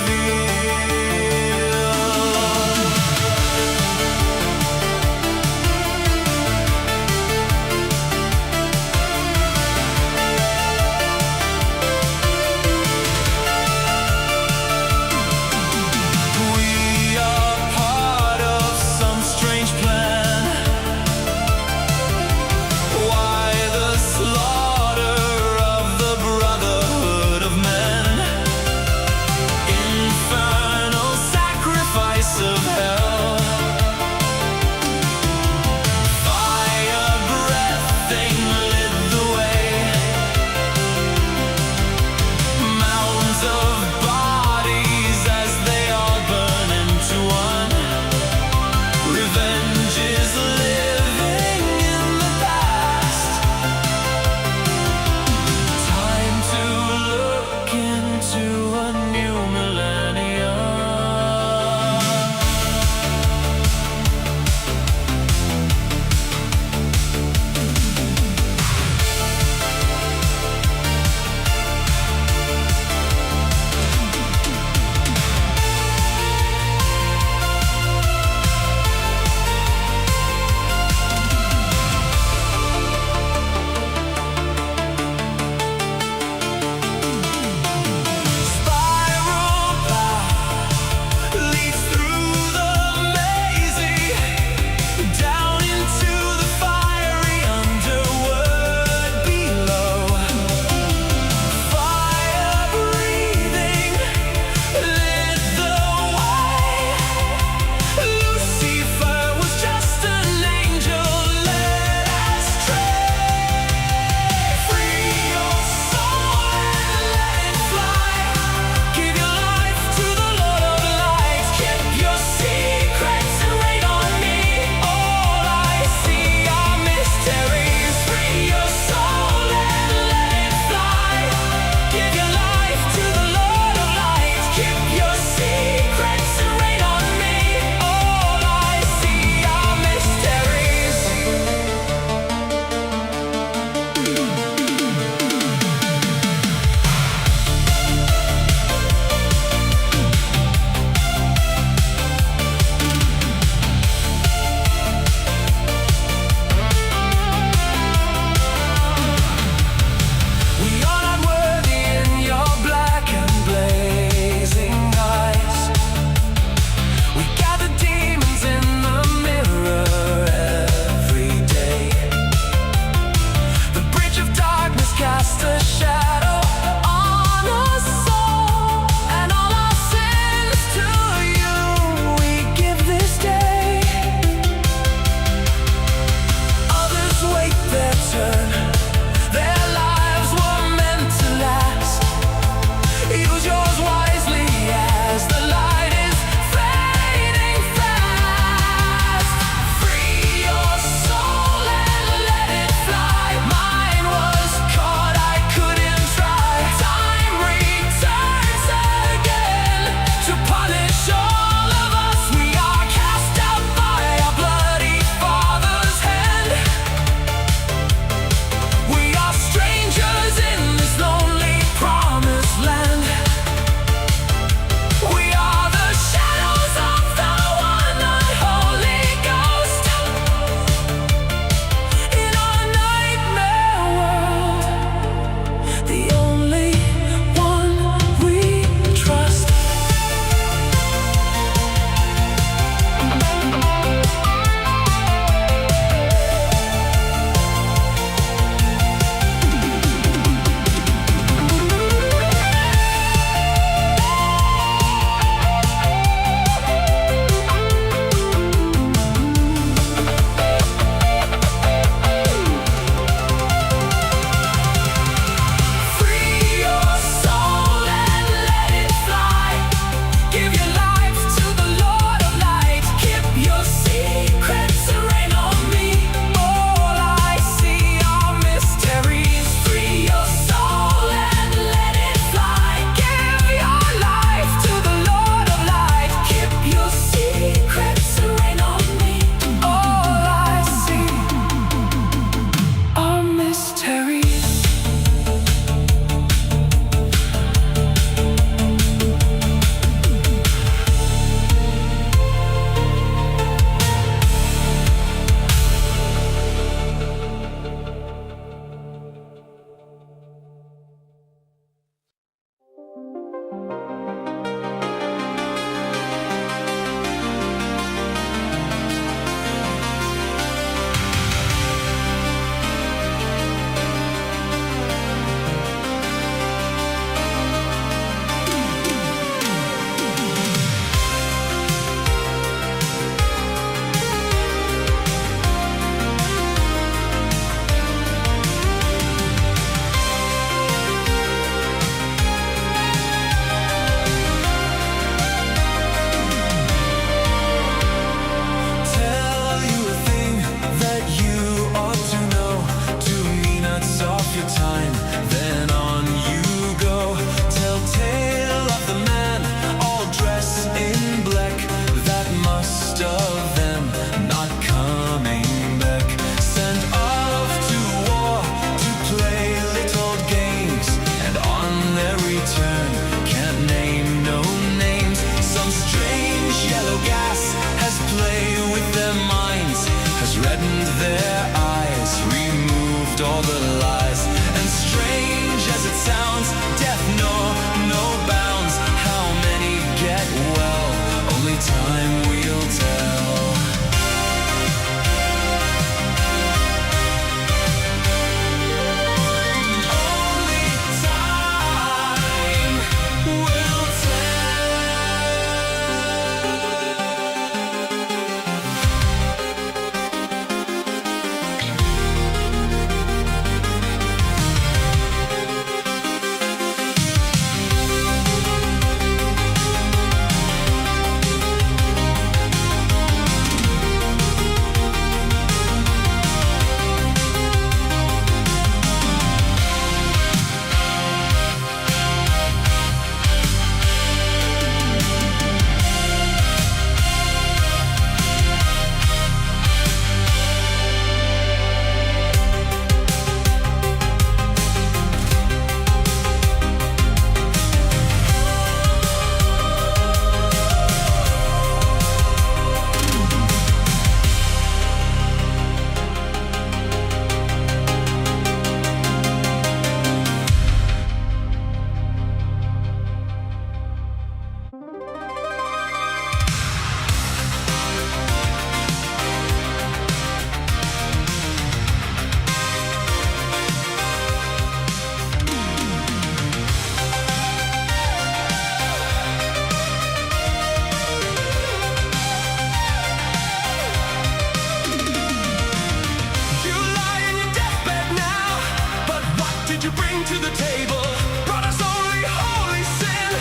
did you bring to the table? Brought us only holy sin.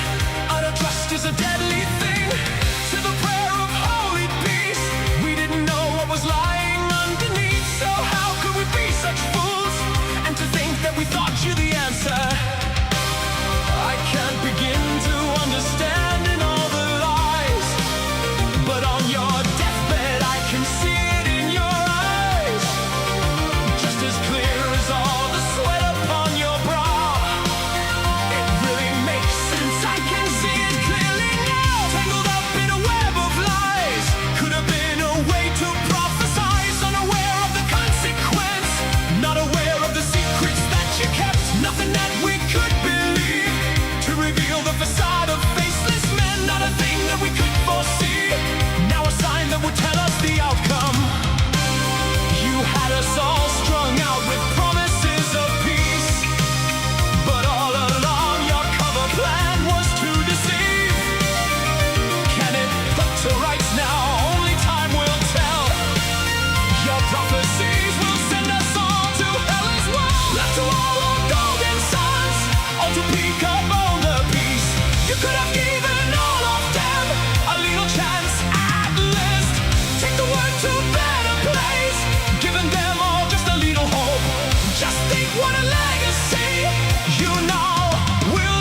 Utter trust is a deadly thing. To the prayer of holy peace, we didn't know what was lying underneath. So how could we be such fools? And to think that we thought you the answer. I can't begin to understand in all the lies, but on your deathbed I can see it in your eyes, just as clear as all the sweat upon your brow. It really makes sense, I can see it clearly now. Tangled up in a web of lies, could have been a way to prophesize, unaware of the consequence, not aware of the secrets that you kept. Nothing that we could believe to reveal the facade of faceless men, not a thing that we could foresee. Now a sign that would tell us the outcome. You had us all strung out with promises of peace, but all along your cover plan was to deceive. Can it put to rights now? Only time will tell. Your prophecies will send us all to hell as well. Left to our golden sons, all to pick up on the peace. You could have given all of them a little chance at least. Take the word to a better place, giving them all just a little hope. Just think what a legacy you now will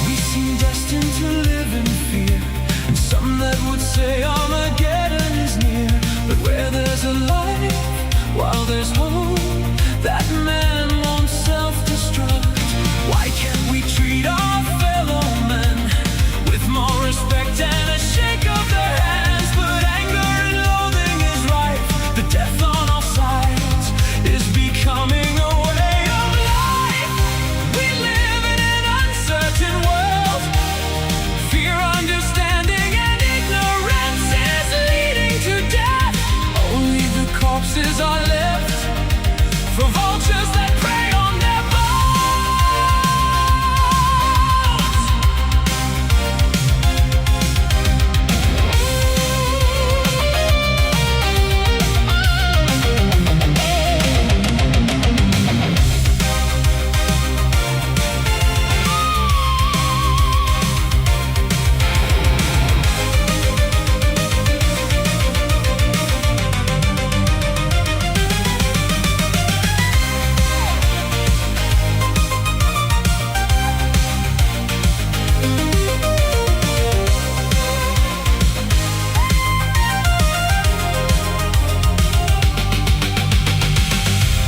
We seem destined to live in fear, and some that would say Armageddon is near. But where there's a life, while there's hope, that man won't self-destruct. Why can't we treat our fellow men with more respect and a shake of their hands? But anger and loathing is rife. The death on all sides is becoming a way of life. We live in an uncertain world. Fear, understanding, and ignorance is leading to death. Only the corpses are left for vultures that prey on their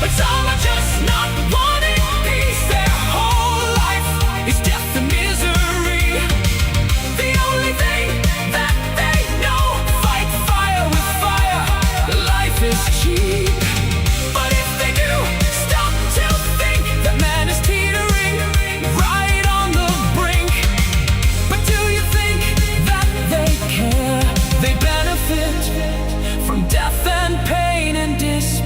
But some are just not wanting peace. Their whole life is death and misery. The only thing that they know, fight fire with fire. Life is cheap. But if they do stop to think that man is teetering right on the brink, but do you think that they care? They benefit from death and pain and despair.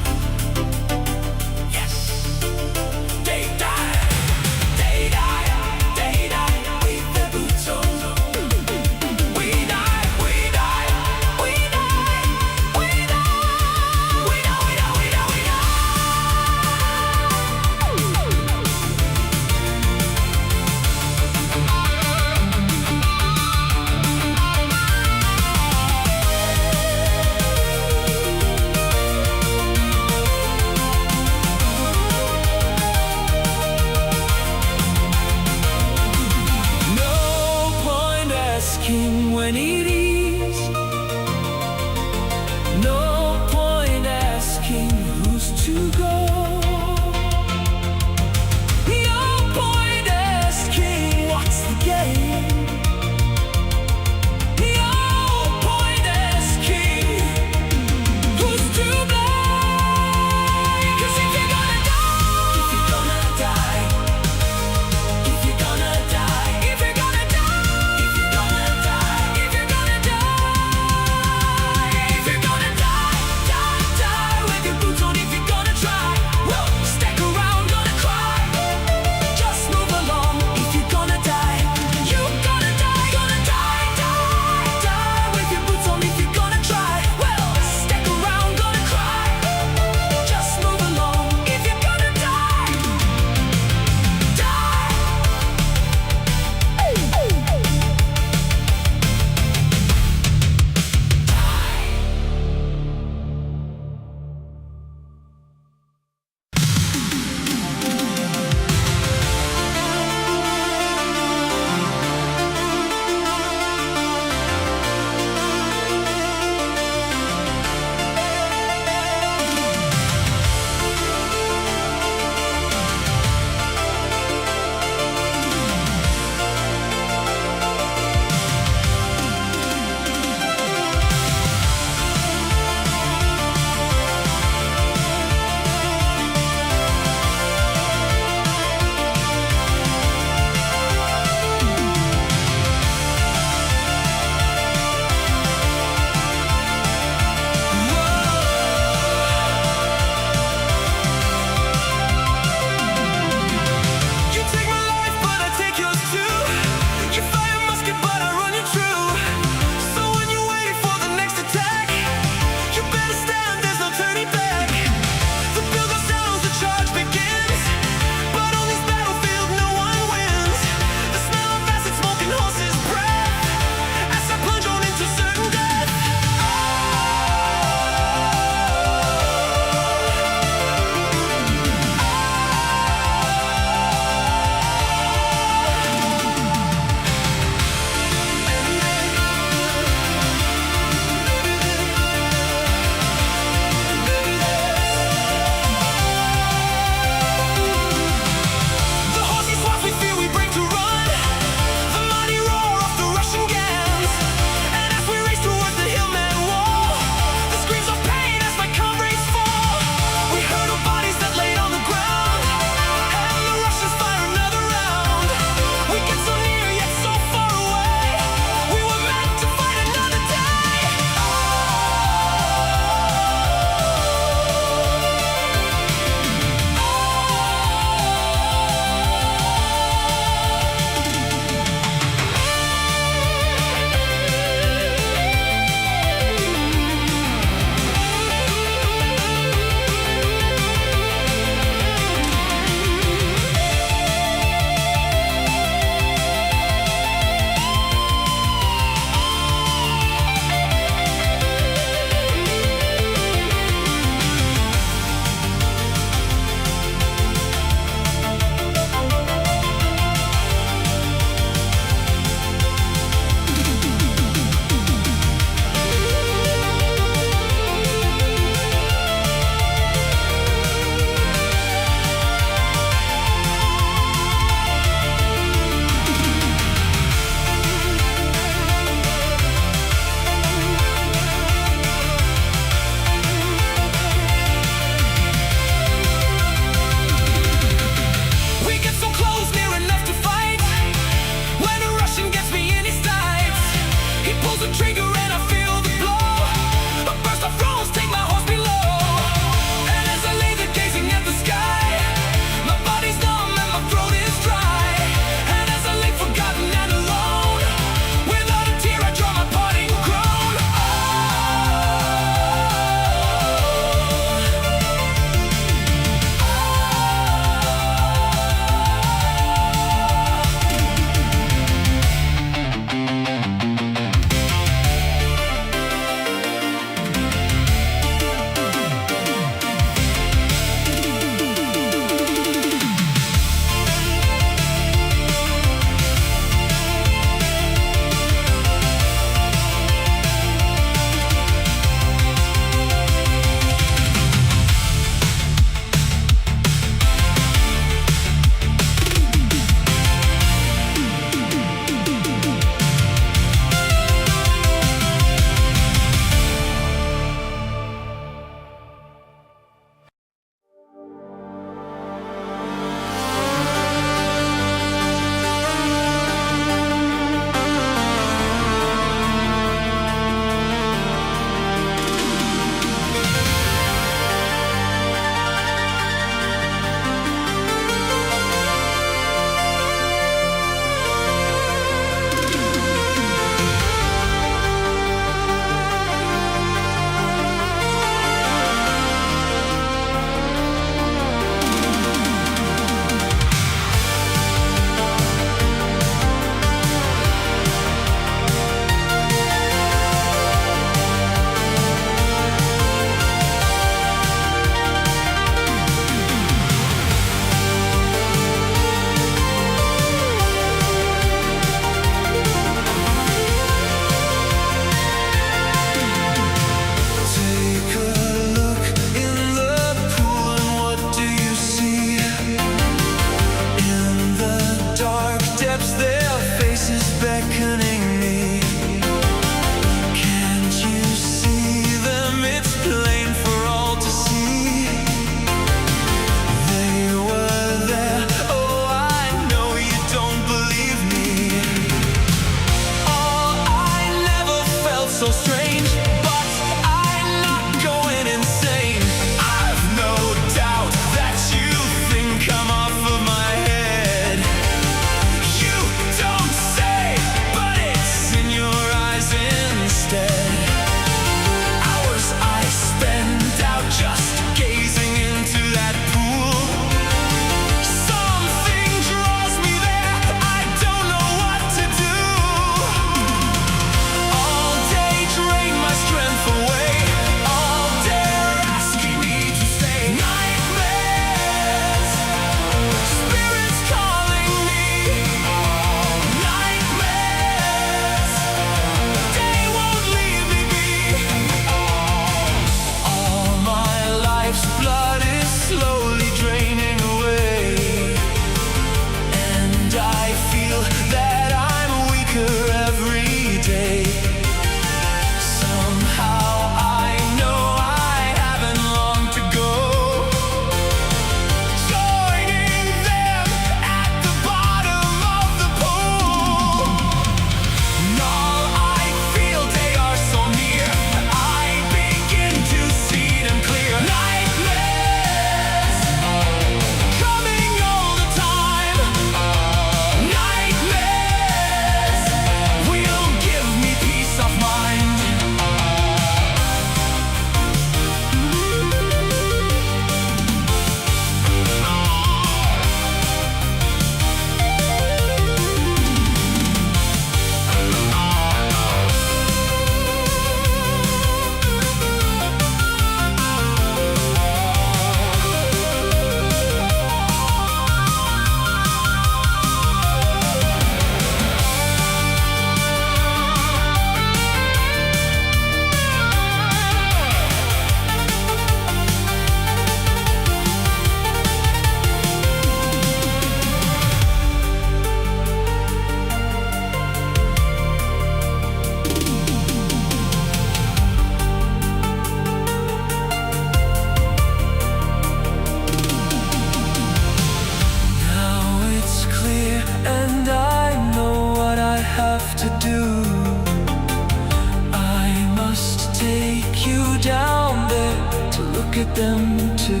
at them too.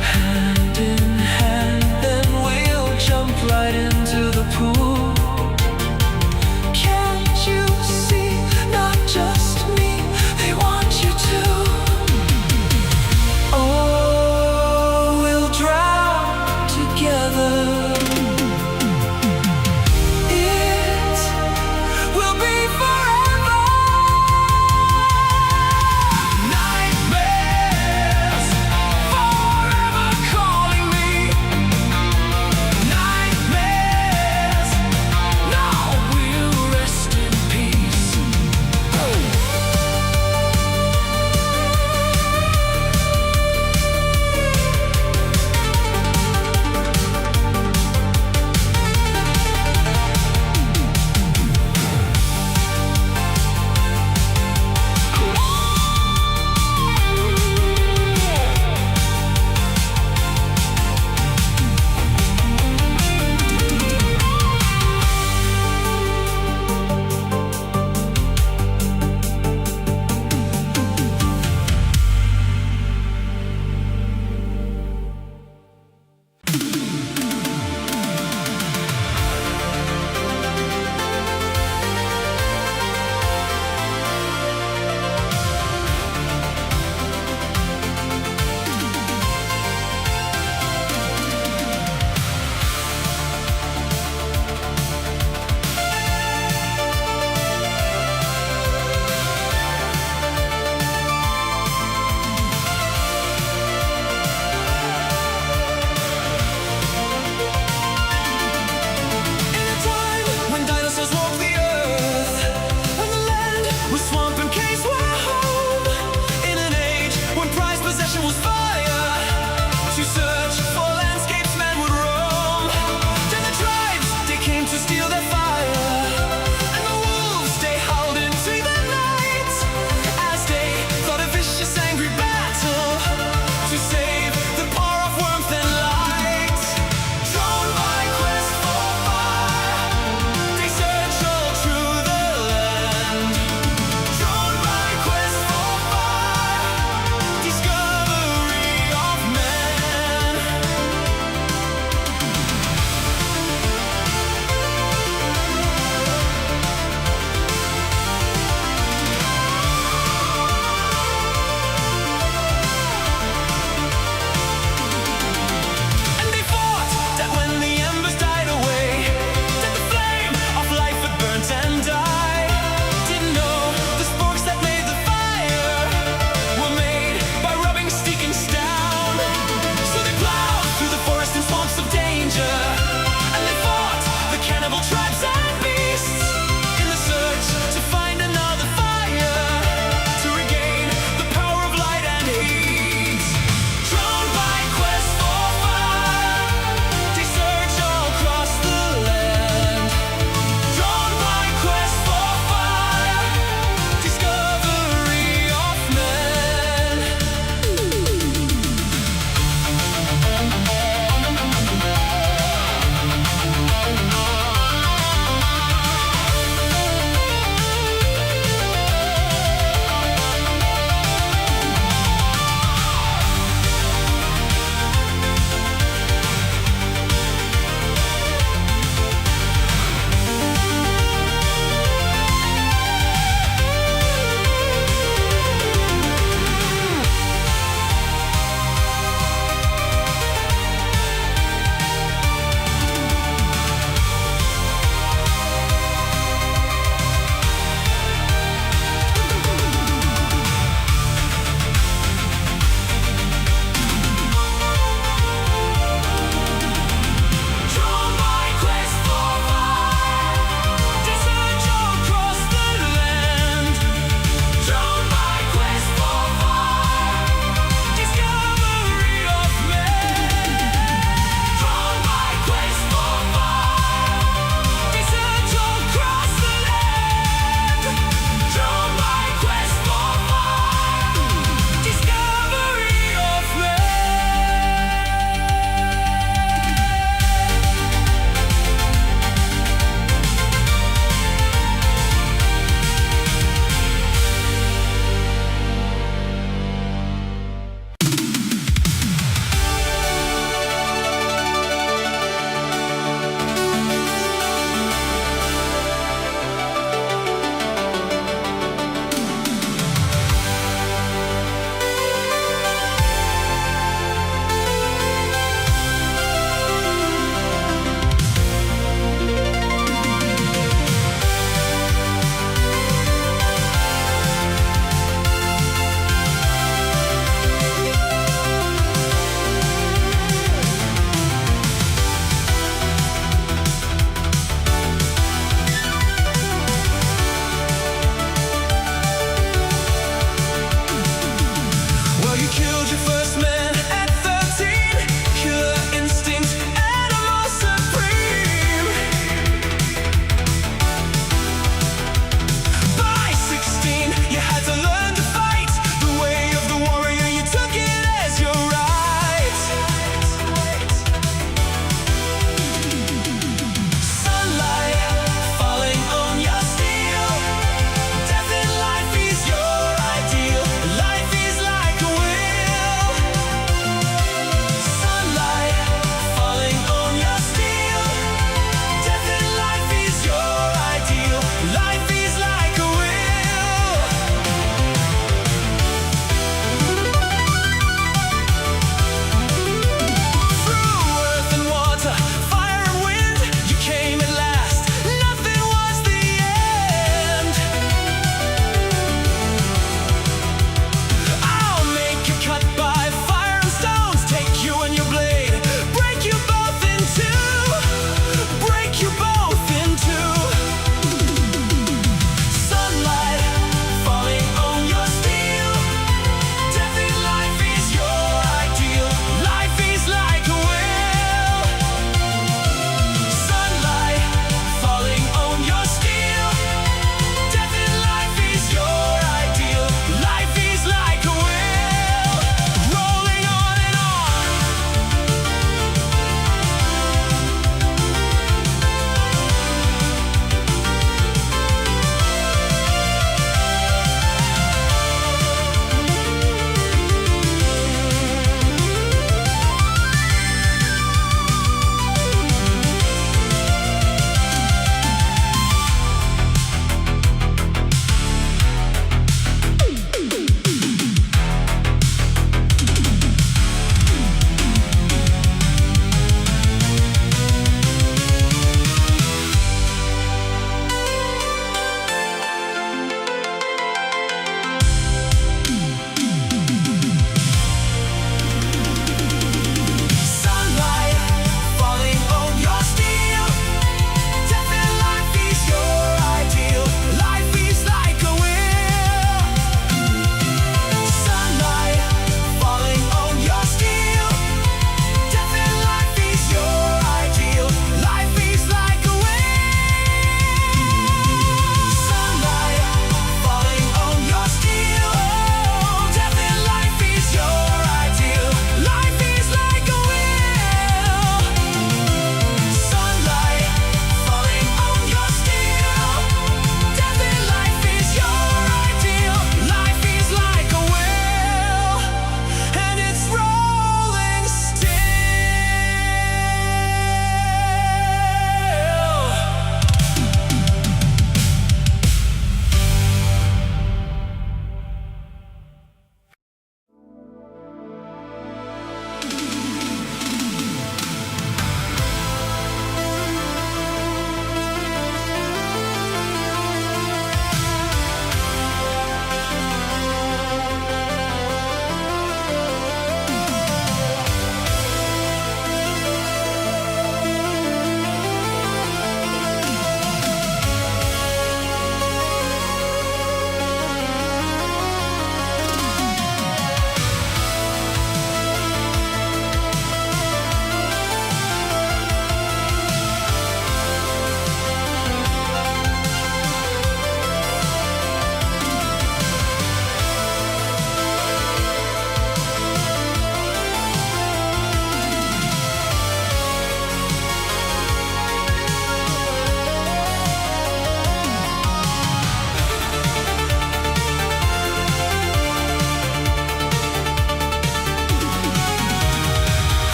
Hand in hand, then we'll jump right into the pool. Can't you see, not just me, they want you to. Oh, we'll drown together. It will be forever. Nightmare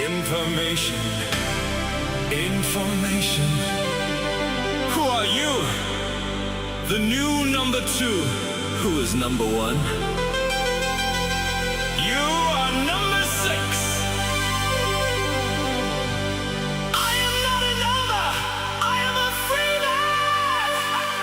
Information, information. Who are you? The new number two. Who is number one? You are number six. I am not a number. I am a free man.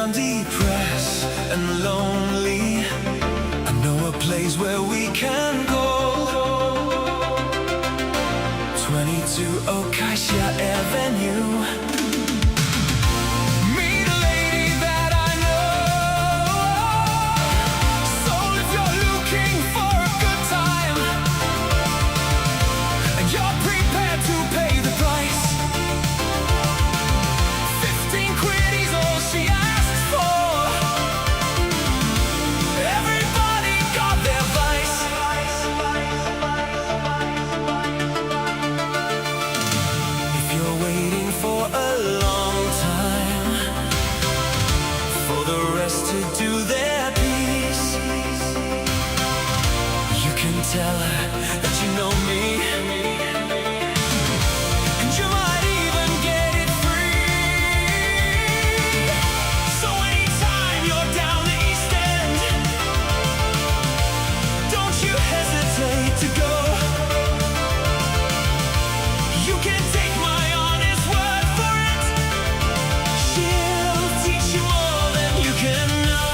down depressed and lonely, I know a place where we can go. 22 Acacia Avenue. Meet a lady that I know. So if you're looking for a good time and you're prepared to pay the price, 15 quid is all she asks for. Everybody got their vice. If you're waiting for a long time for the rest to do their piece, you can tell her that you know me, and you might even get it free. So anytime you're down the East End, don't you hesitate to go. You can take my honest word for it. She'll teach you more than you can know.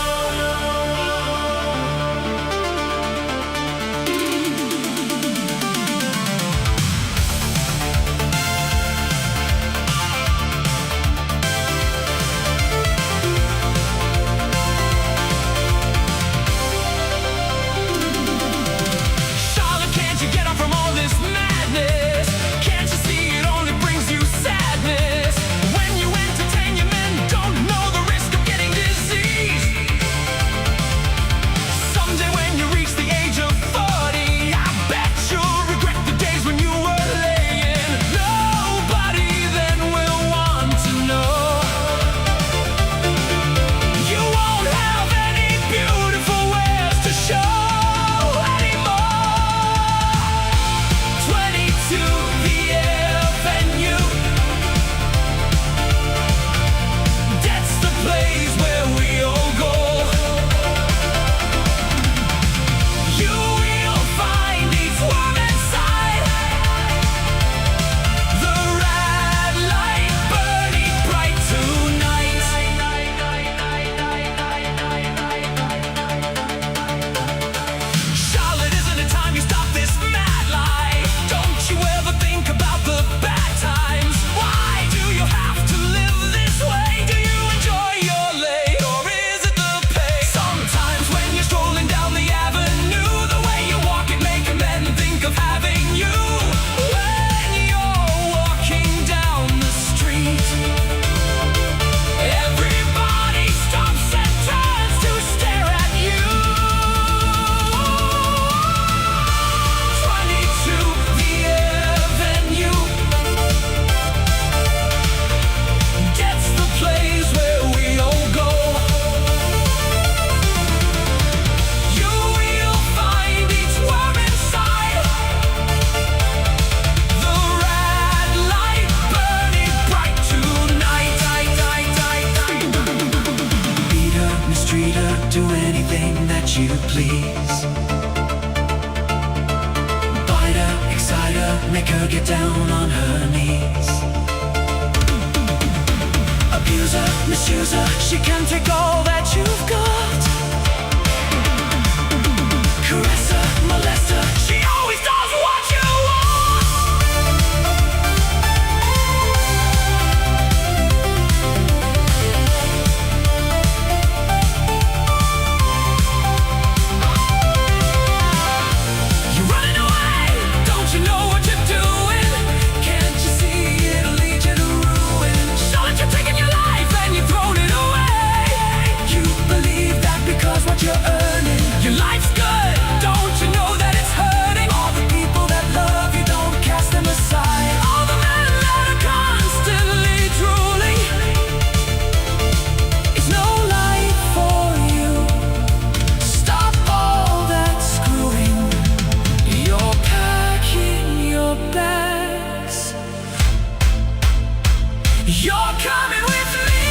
Charlotte, can't you get up from all this madness? Can't you see it only brings you sadness? When you entertain your men, don't know the risk of getting disease. Someday when you reach the age of 40, I bet you'll regret the days when you were laying. Nobody then will want to know. You won't have any beautiful wares to show anymore. 22 the Avenue. That's the place where we all go. You will find each warm inside. The red light burning bright tonight. Charlotte, isn't it time you stop this mad life? Don't you ever think about the bad times? Why do you have to live this way? Do you enjoy your lay, or is it the pay? Sometimes when you're strolling down the avenue, the way you walk it make men think of having you. When you're walking down the street, everybody stops and turns to stare at you. 22 the Avenue. That's the place where we all go. You will find each warm inside. The red light burning bright tonight. Beat her, mistreat her, do anything that you please. Bite her, excite her, make her get down on her knees. Abuse her, misuse her, she can take all that you've got. Caress her, molest her, she always does what you want. You're running away, don't you know what you're doing? Can't you see it'll lead you to ruin? Charlotte, you're taking your life and you're throwing it away. You believe that because what you're earning, your life's good. Don't you know that it's hurting? All the people that love you, don't cast them aside. All the men that are constantly drooling, it's no life for you. Stop all that screwing. You're packing your bags. You're coming with me.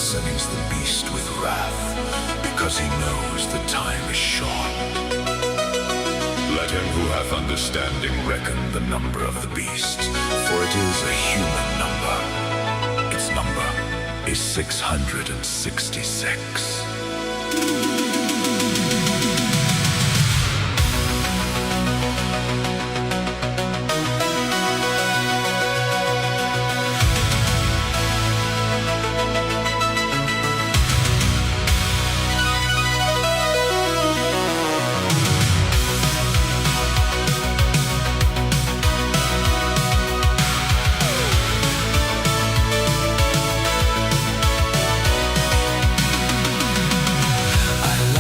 settings the beast with wrath, because he knows the time is short. Let him who hath understanding reckon the number of the beast, for it is a human number. Its number is 666. I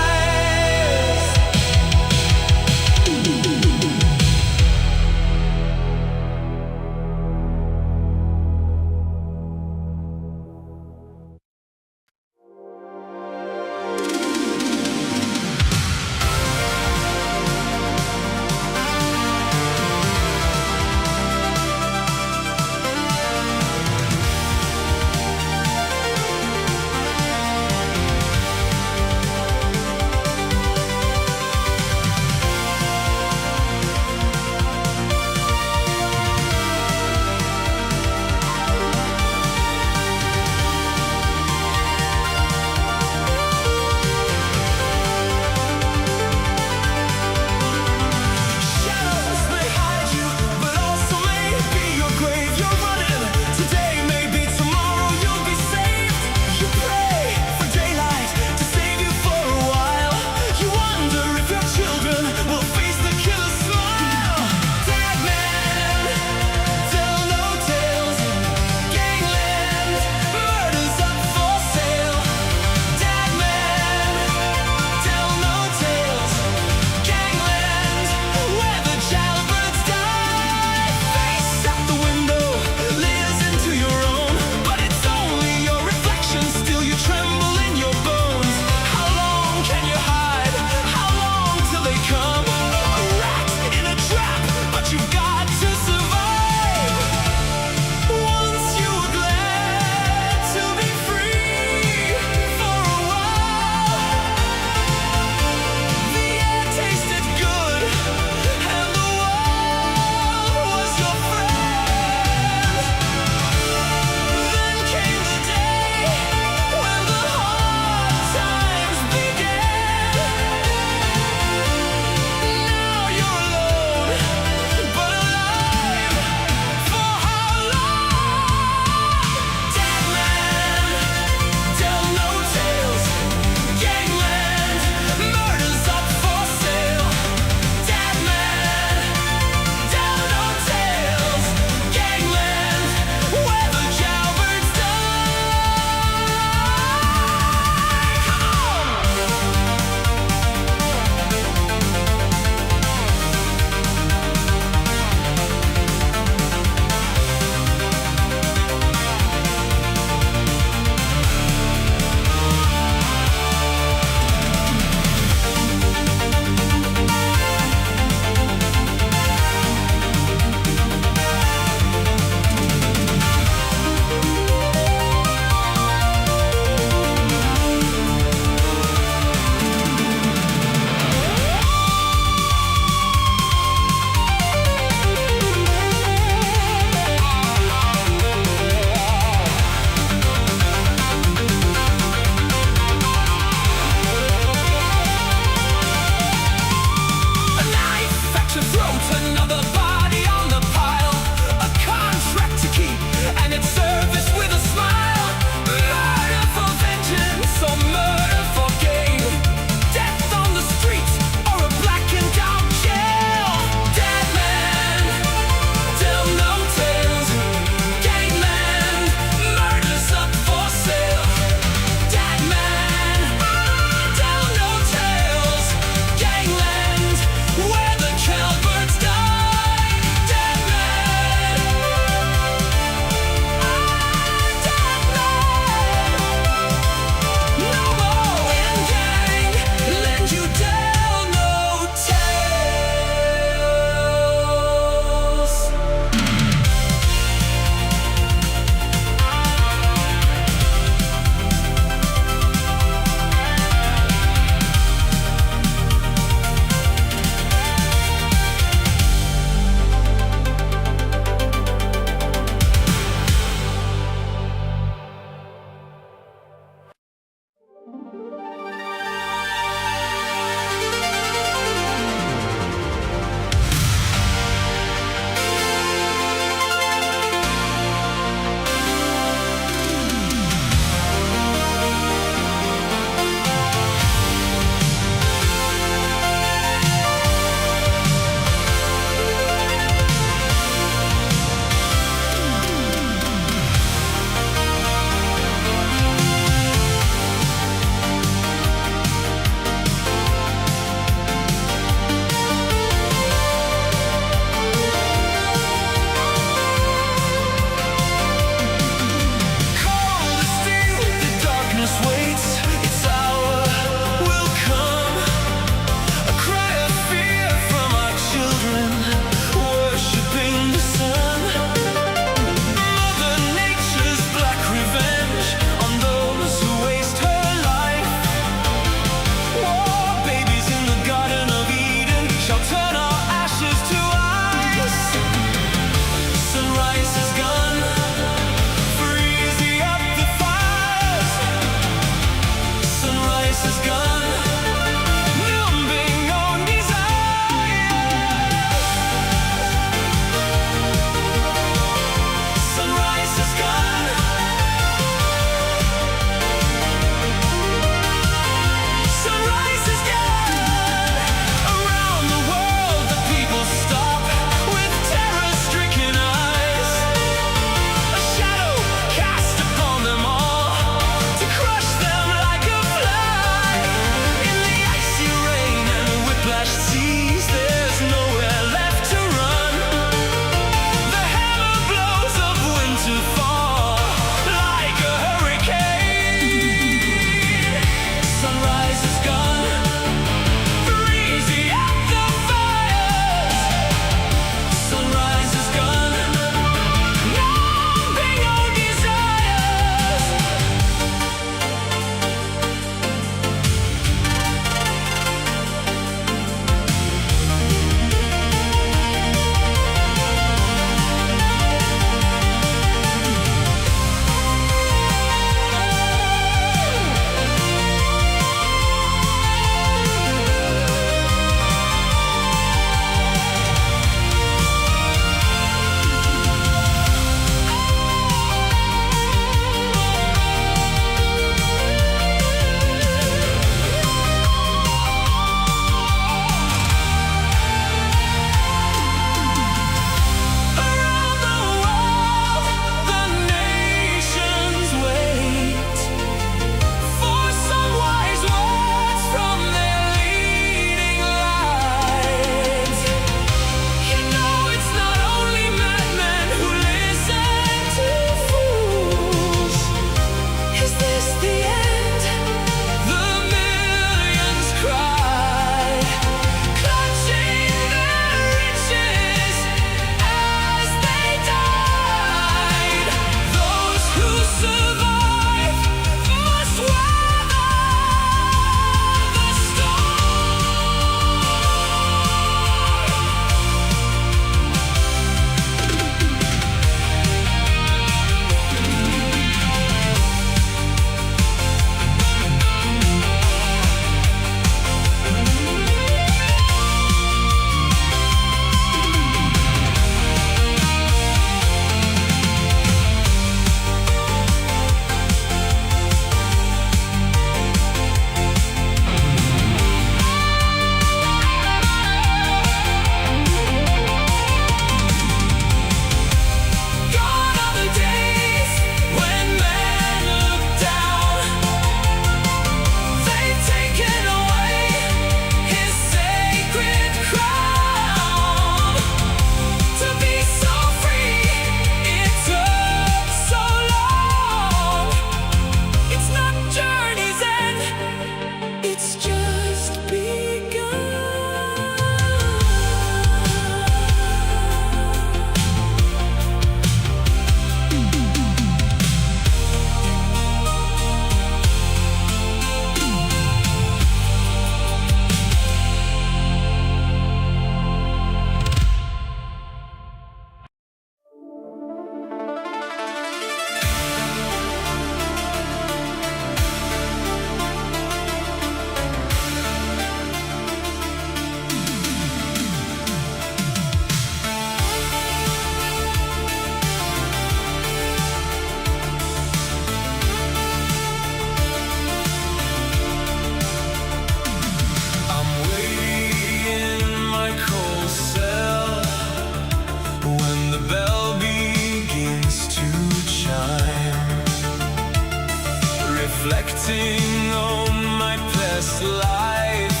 reflecting on my past life,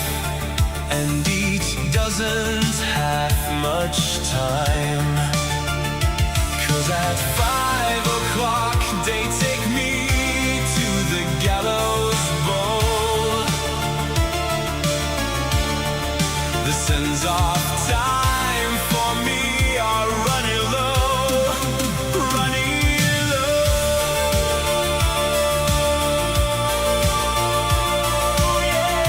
and each doesn't have much time. 'Cause at 5 o'clock they take me to the gallows bowl. The sands of time for me are running low, running low. Yeah.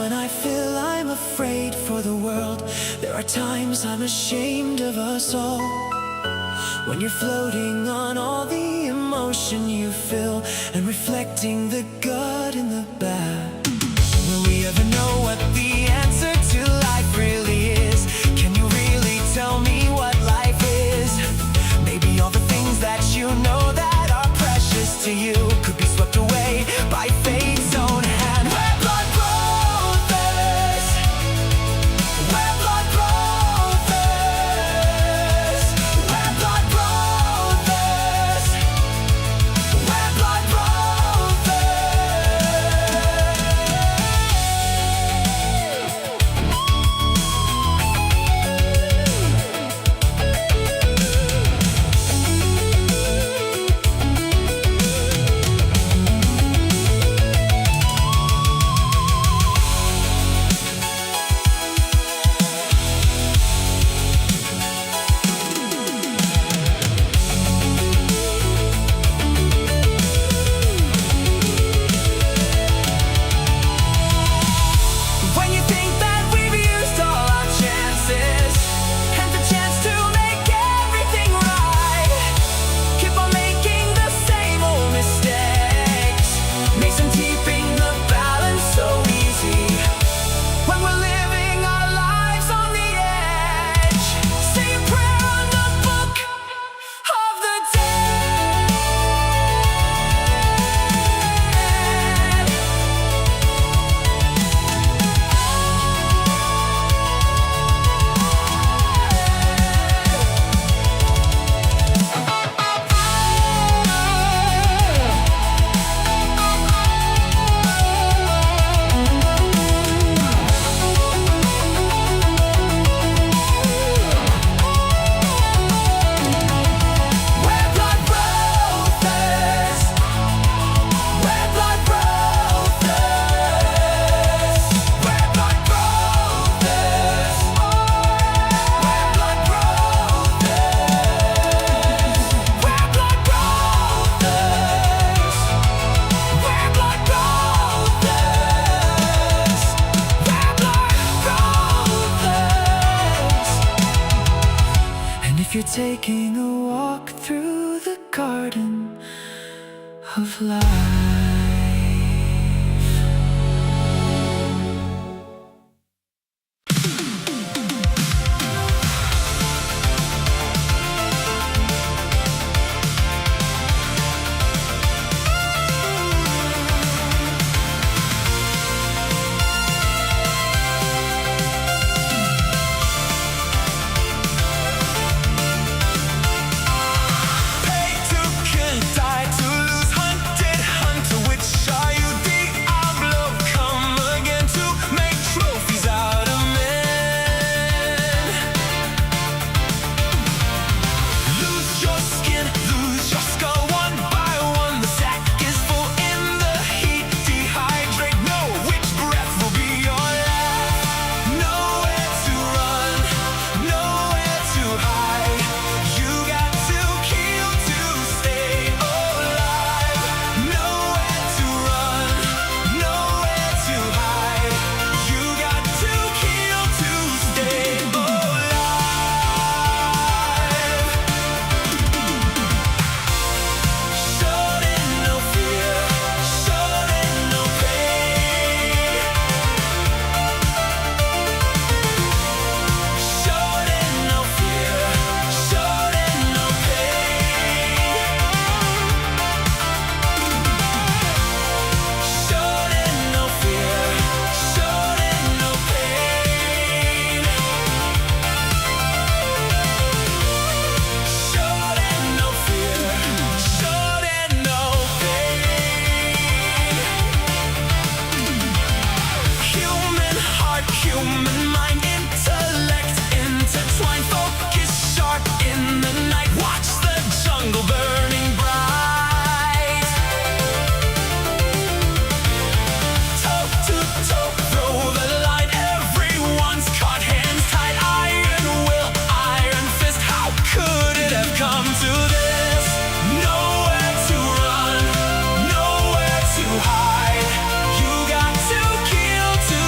when I feel I'm afraid for the world. There are times I'm ashamed of us all. When you're floating on all the emotion you feel and reflecting the good and the bad. Will we ever know what the answer to life really is? Can you really tell me what life is? Maybe all the things that you know that are precious to you could be swept away by fate's own hand. We're blood brothers. We're blood brothers. We're blood brothers. We're blood When you think that we've used all our chances and the chance to make everything right, keep on making the same old mistakes, makes them keeping the balance so easy. When we're living our lives on the edge, say a prayer on the book of the dead. We're blood brothers. We're blood brothers. We're blood brothers. We're blood brothers. We're blood brothers. We're blood brothers. We're blood brothers. And if you're taking a walk through the garden of life, pay to kill, die to lose, hunted, hunter, which are you? Diablo, come again to make trophies out of men. Lose your skin, lose your skull, one by one. The sack is full in the heat. Dehydrate, know which breath will be your last. Nowhere to run, nowhere to hide. You got to kill to stay alive. Nowhere to run, nowhere to hide. You got to kill to stay alive. Showed in no fear, showed in no pain. Showed in no fear, showed in no pain. Showed in no fear, showed in no pain. Showed in no fear, showed in no pain. Human heart, human mind, intellect intertwined, focus sharp in the night. Watch the jungle burning bright. Toe to toe, throw the line. Everyone's caught, hands tied. Iron will, iron fist. How could it have come to this? Nowhere to run, nowhere to hide. You got to kill to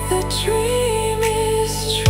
the dream is true.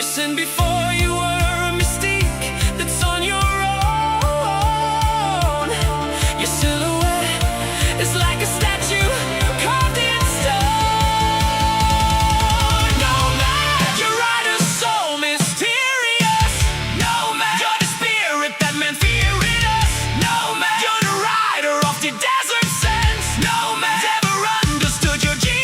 You sinned before you were a mystique that's on your own. Your silhouette is like a statue carved in stone. Nomad, your rider's so mysterious. Nomad, you're the spirit that men fear in us. Nomad, you're the rider of the desert sands. Nomad, never understood your genius.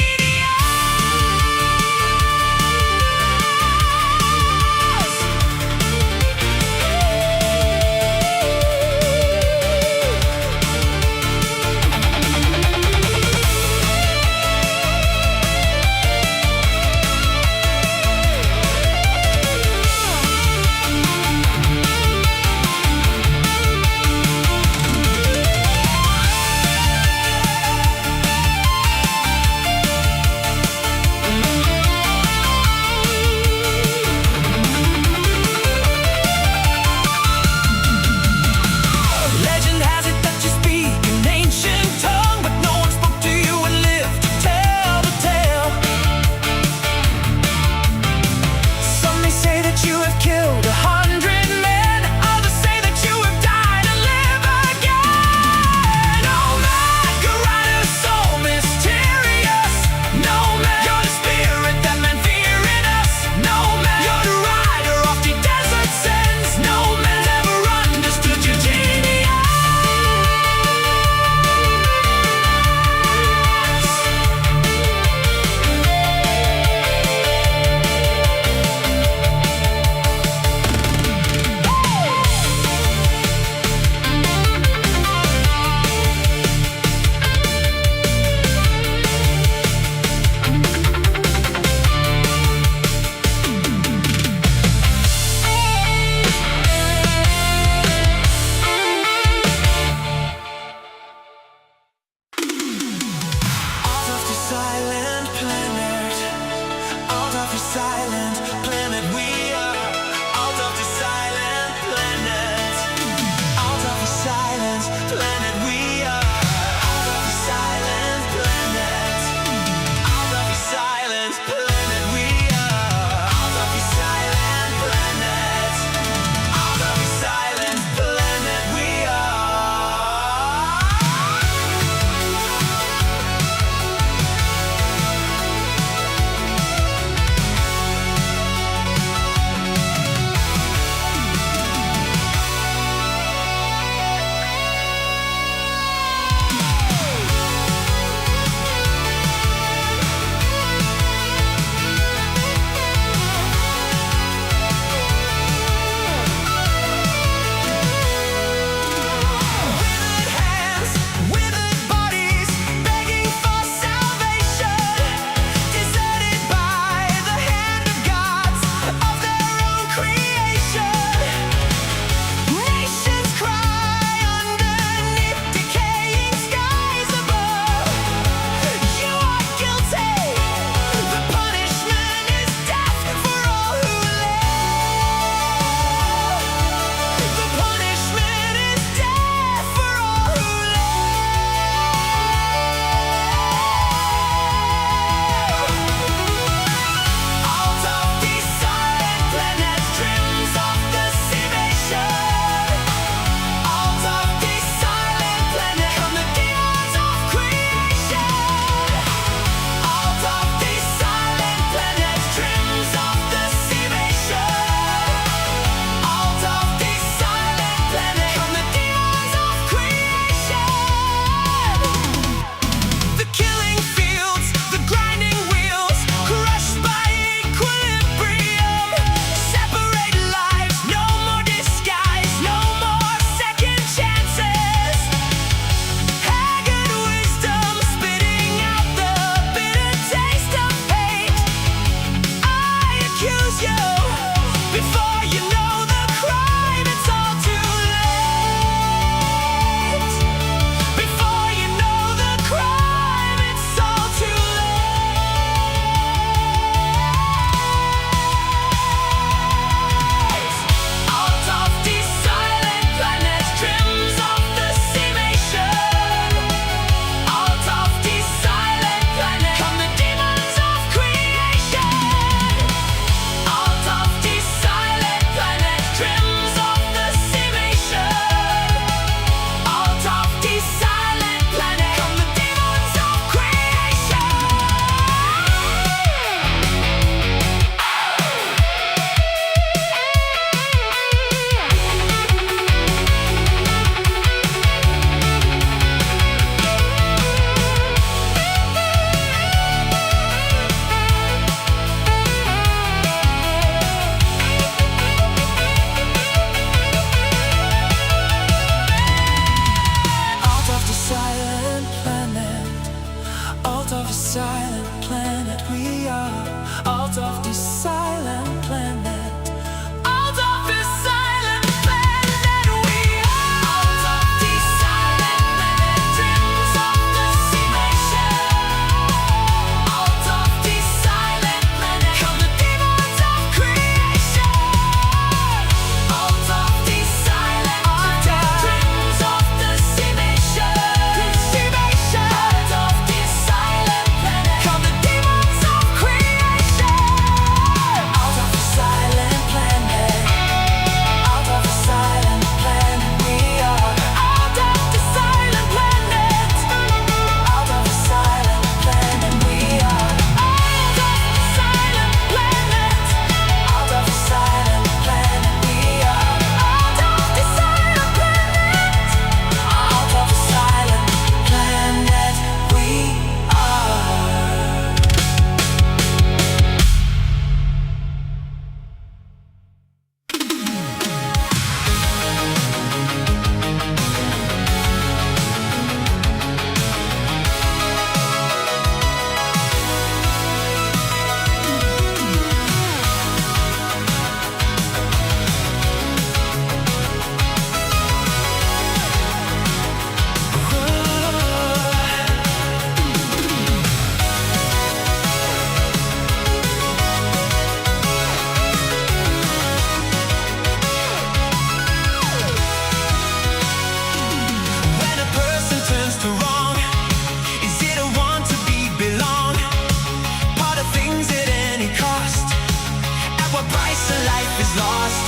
life is lost.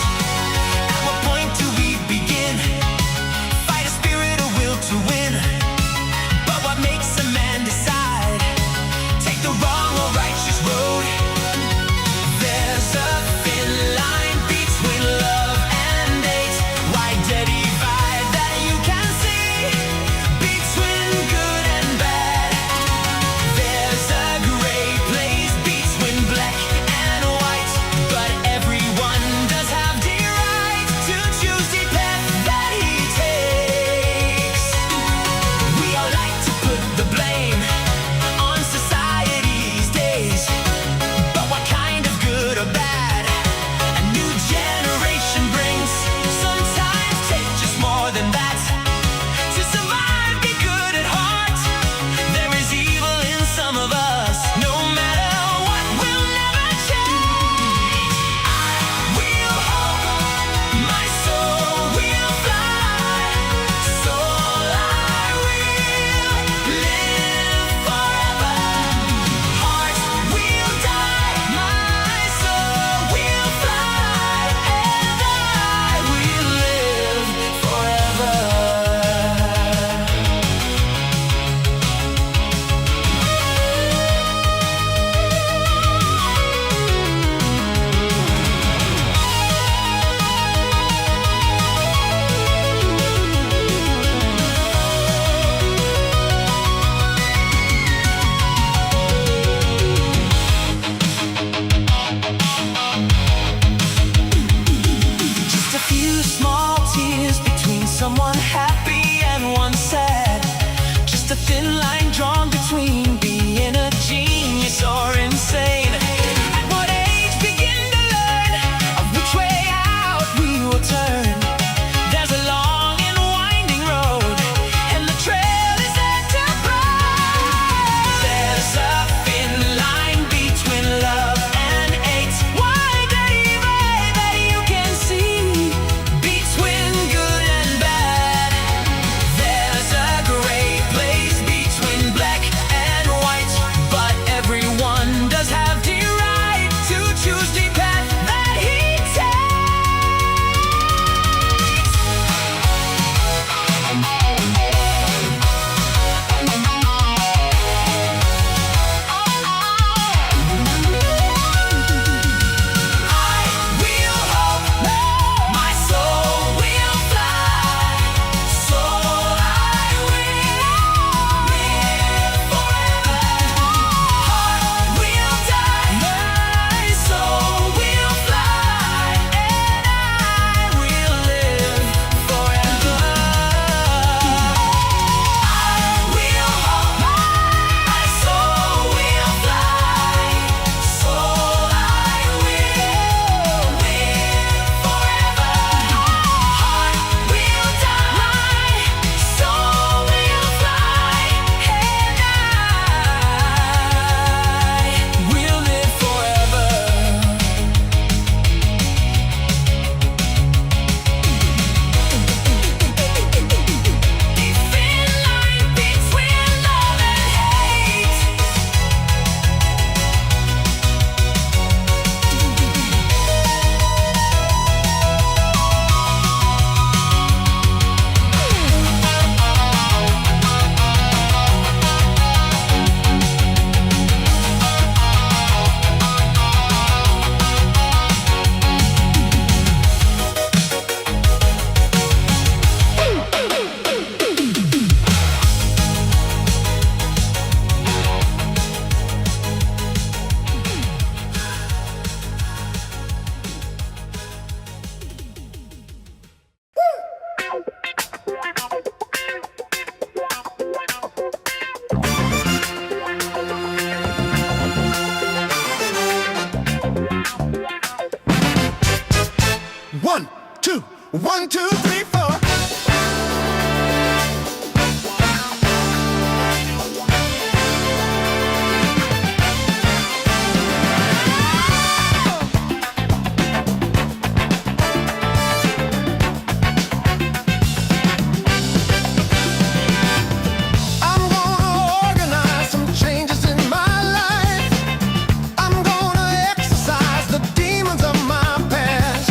At what point do we begin? Fight a spirit, a will to win. But what makes a man decide? Take the wrong or righteous road. There's a thin line between love and hate. Why the divide that you can see between good and bad? There's a gray place between black and white. But everyone does have the right to choose the path that he takes. We all like to put the blame on society these days. But what kind of good or bad a new generation brings? Sometimes take just more than that to survive, be good at heart. There is evil in some of us. No matter what, we'll never change. I will hope, my soul will fly. So I will live forever. Heart will die, my soul will fly, and I will live forever. Just a few small tears between someone happy and one sad. Just a thin line drawn between being a genius or insane. At what age begin to learn of which way out we will turn? There's a long and winding road, and the trail is yet to burn. There's a thin line between love and hate. Why the divide that you can see between good and bad? There's a gray place between black and white. But everyone does have the right to choose the path that he I will hope, my soul will fly. So I will live forever. Heart will die, my soul will fly, and I will live forever. I will hope, my soul will fly. So I will live forever. Heart will die, soul will fly, and I will live forever. The thin line between love and hate. One, two, 1, 2, 3, 4. I'm gonna organize some changes in my life. I'm gonna exercise the demons of my past.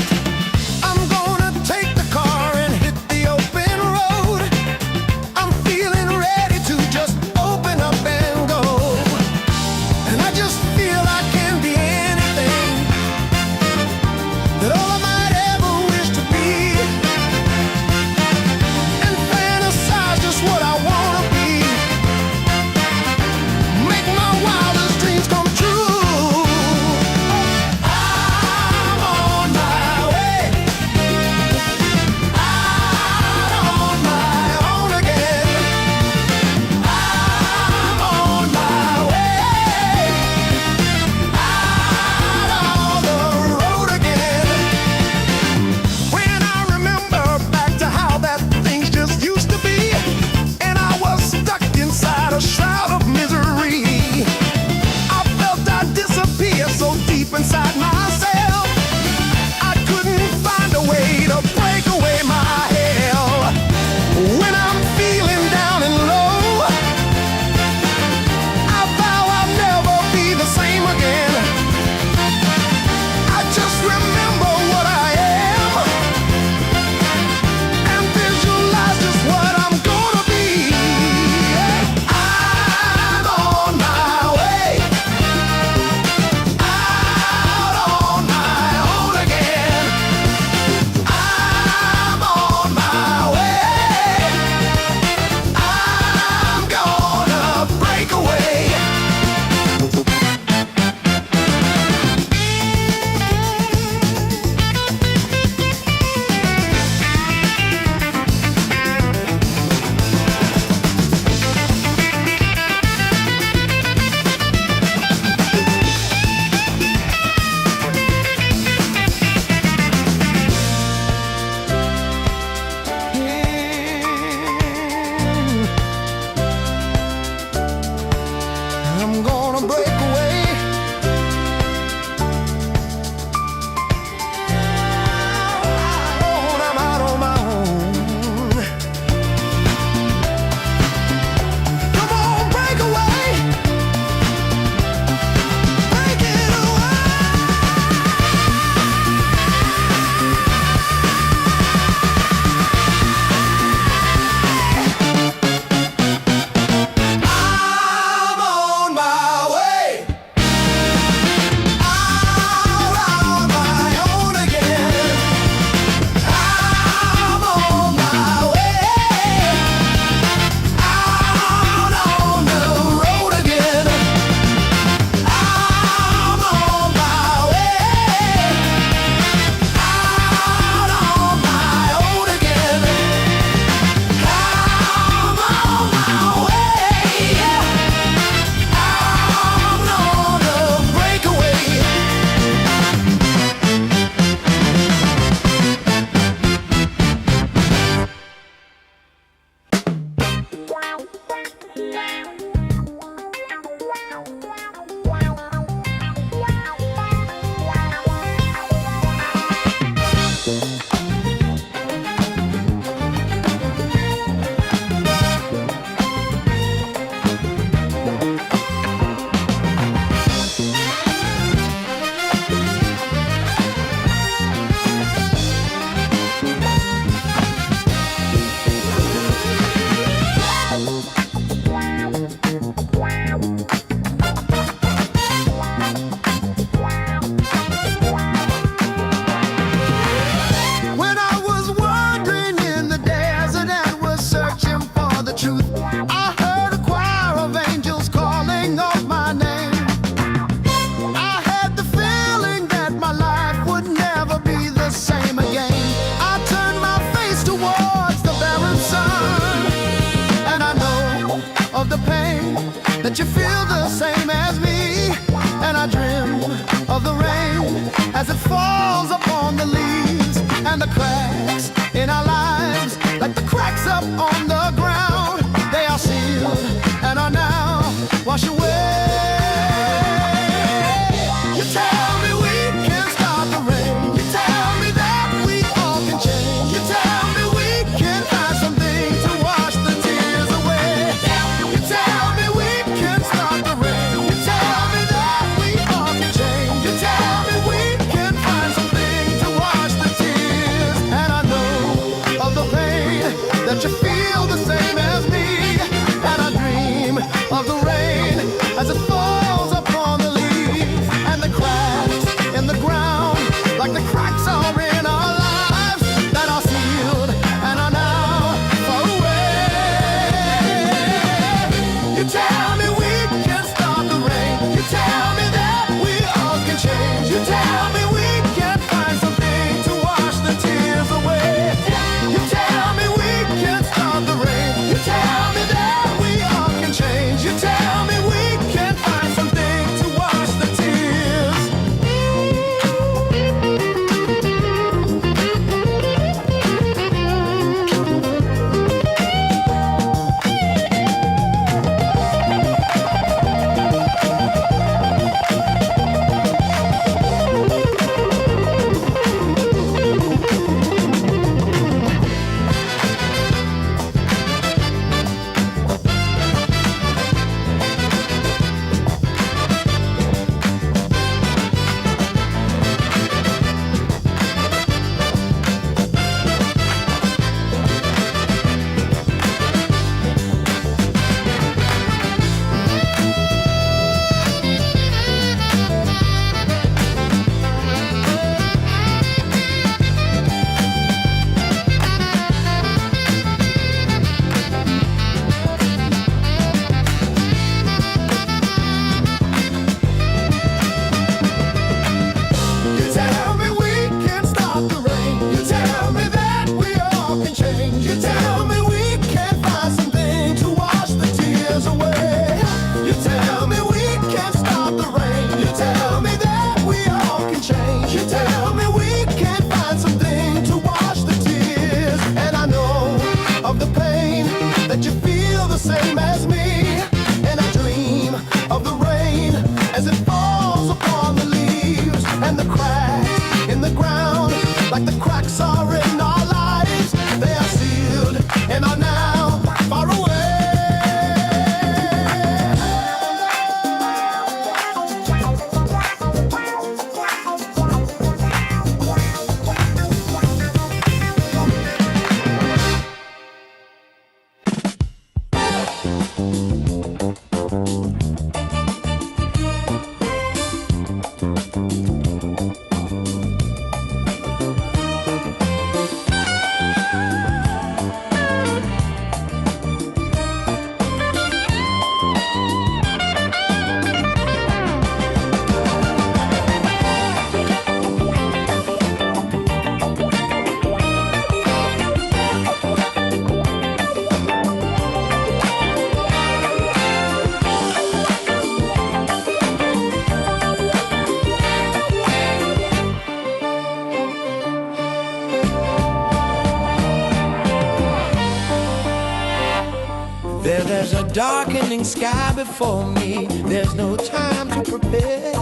There's a darkening sky before me. There's no time to prepare.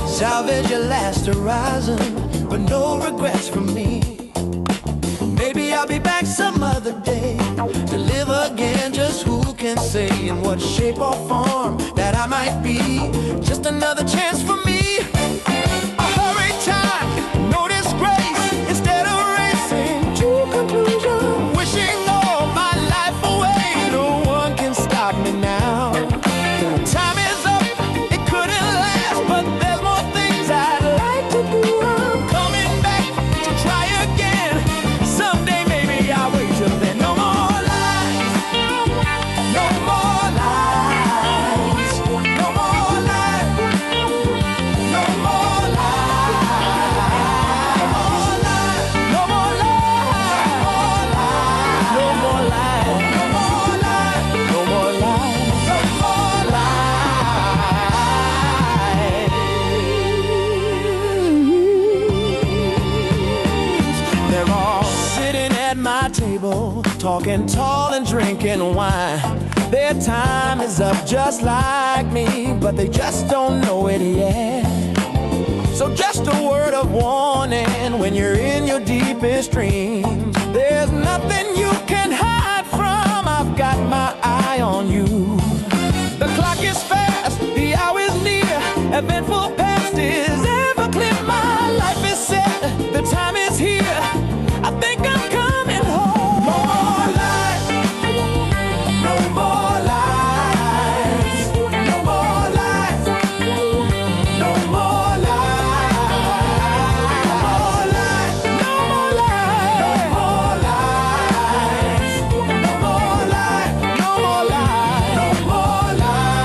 Salvage your last horizon, but no regrets from me. Maybe I'll be back some other day to live again. Just who can say in what shape or form that I might be? Just another chance for me. A hurry time, no disgrace. Instead of racing to conclusion, wishing all my life away. No one can stop me now. Time is up, it couldn't last, but there's more things I'd like to do. I'm coming back to try again. Someday maybe I'll wait till then. No more lies, no more lies, no more lies, no more lies, no more lies, no more lies, no more lies, no more lies, no more lies. They're all sitting at my table, talking tall and drinking wine. Their time is up just like me, but they just don't know it yet. So just a word of warning, when you're in your deepest dreams, there's nothing you can hide from. I've got my eye on you. The clock is fast, the hour is near. Eventful past is ever clear. My life is set, the time is here. I think I'm coming home. No more lies, no more lies, no more lies, no more lies, no more lies, no more lies, no more lies, no more lies, no more lies, no more lies.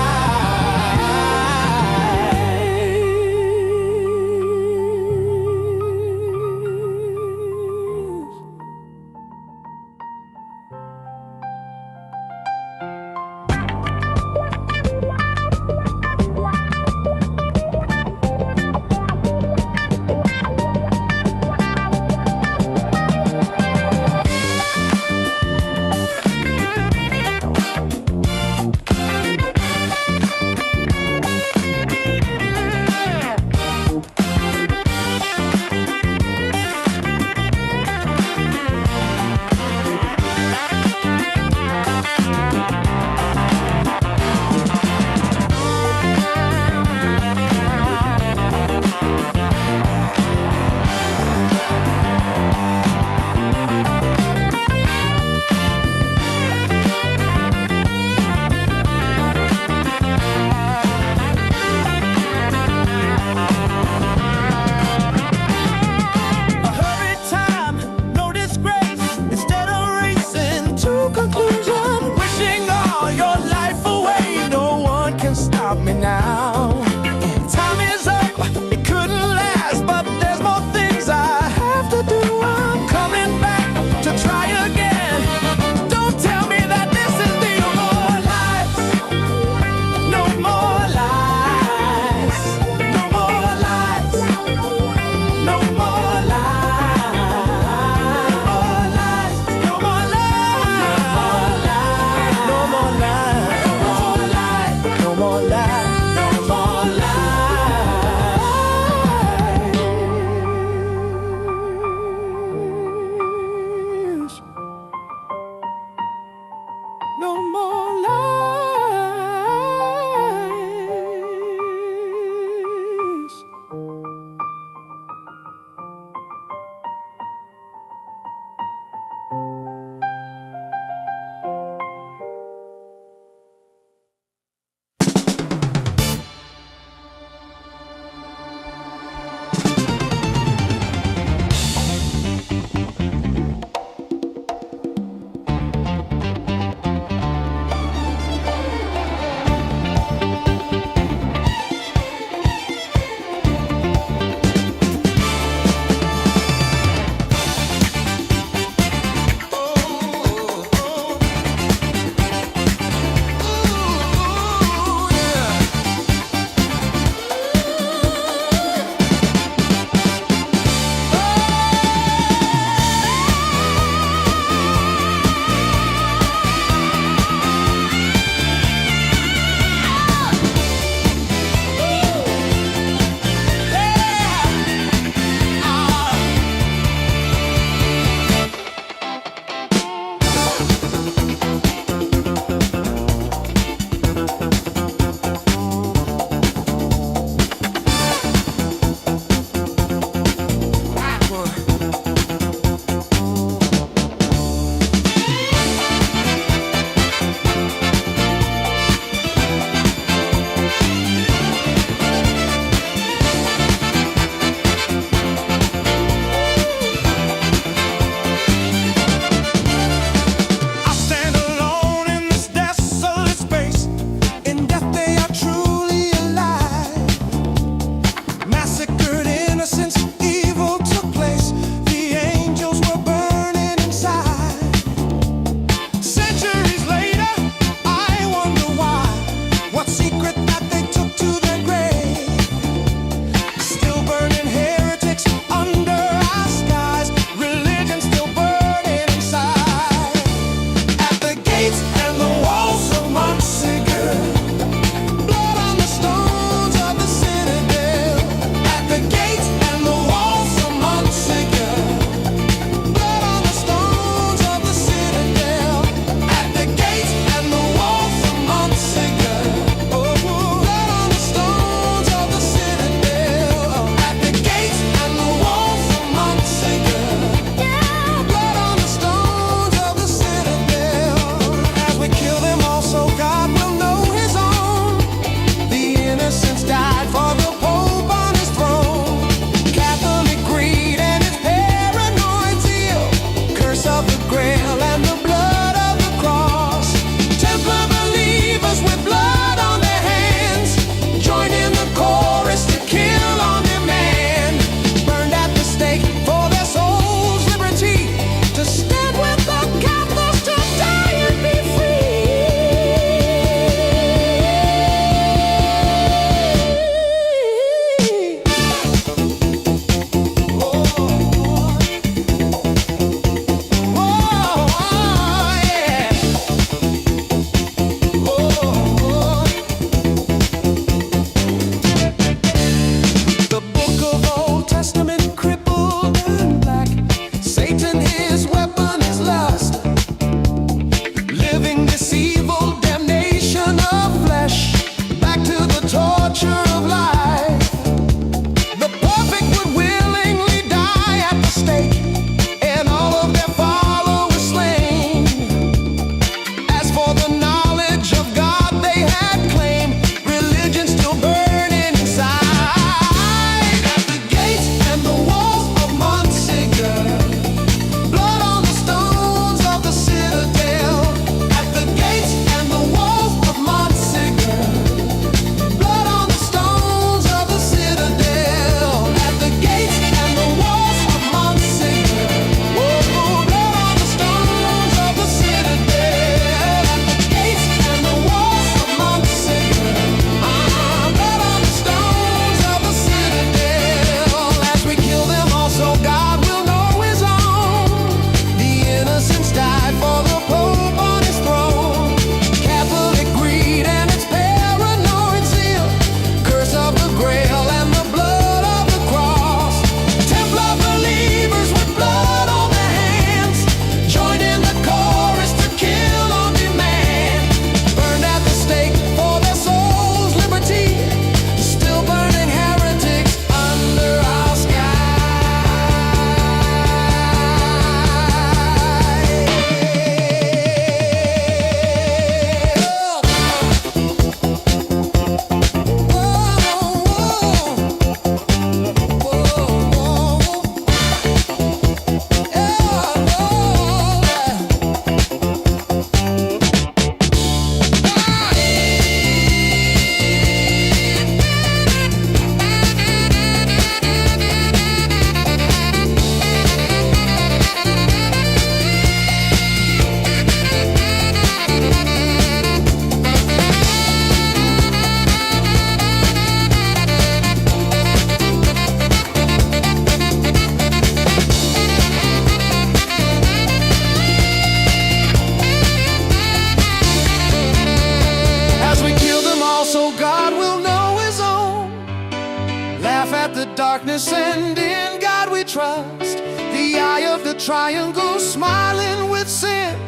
darkness, and in God we trust. The eye of the triangle smiling with sin.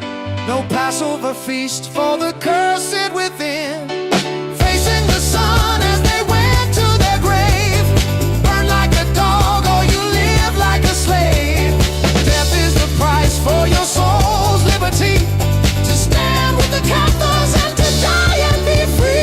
No Passover feast for the cursed within. Facing the sun as they went to their grave. Burn like a dog or you live like a slave. Death is the price for your soul's liberty. To stand with the captors and to die and be free.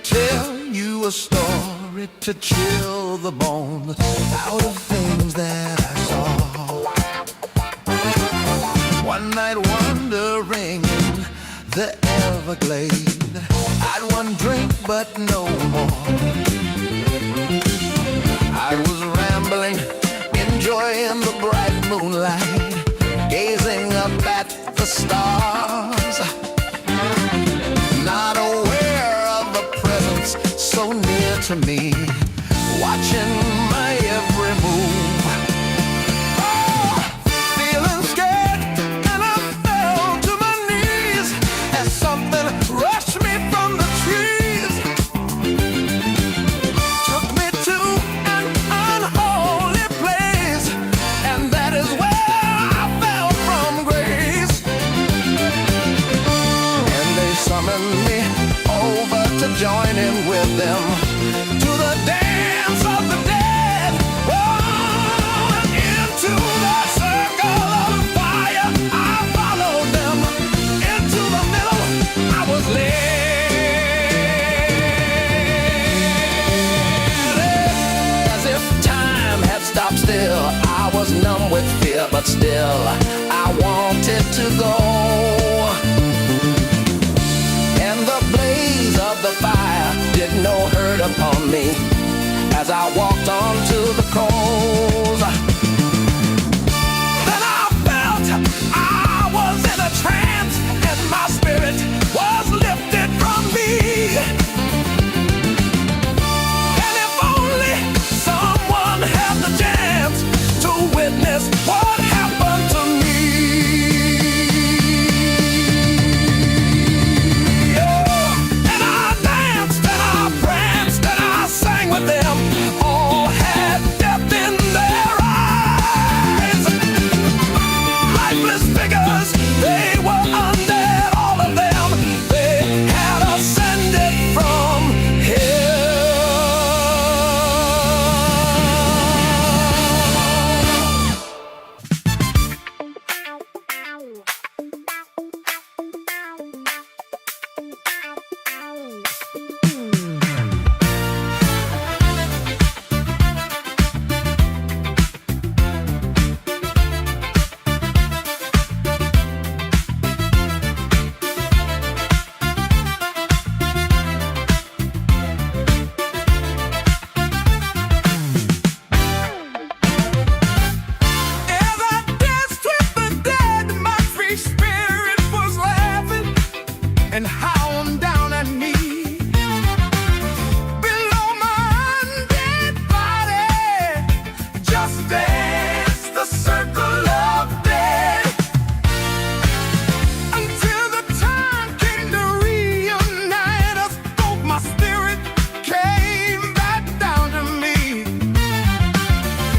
Tell you a story to chill the bone out of things that I saw. One night wandering in the Everglade, I'd one drink but no more. I was rambling, enjoying the bright moonlight, gazing up at the stars, not aware of a presence so near to me, watching my every move. Oh, feeling scared, and I fell to my knees as something rushed me from the trees. Took me to an unholy place, and that is where I fell from grace. And they summoned me over to join in with them to the dance of the dead. Oh, into the circle of fire I followed them. Into the middle I was led, as if time had stopped still. I was numb with fear, but still I wanted to go. And the blaze of the fire did no hurt upon me as I walked onto the coals. Then I felt I was in a trance, and my spirit was lifted from me. And if only someone had the chance to witness what happened to me. And how I'm down at knee below my undead body, just dance the circle of death until the time came to reunite us both. My spirit came back down to me.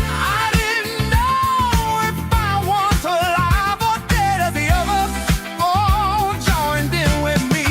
I didn't know if I was alive or dead, as the others all joined in with me.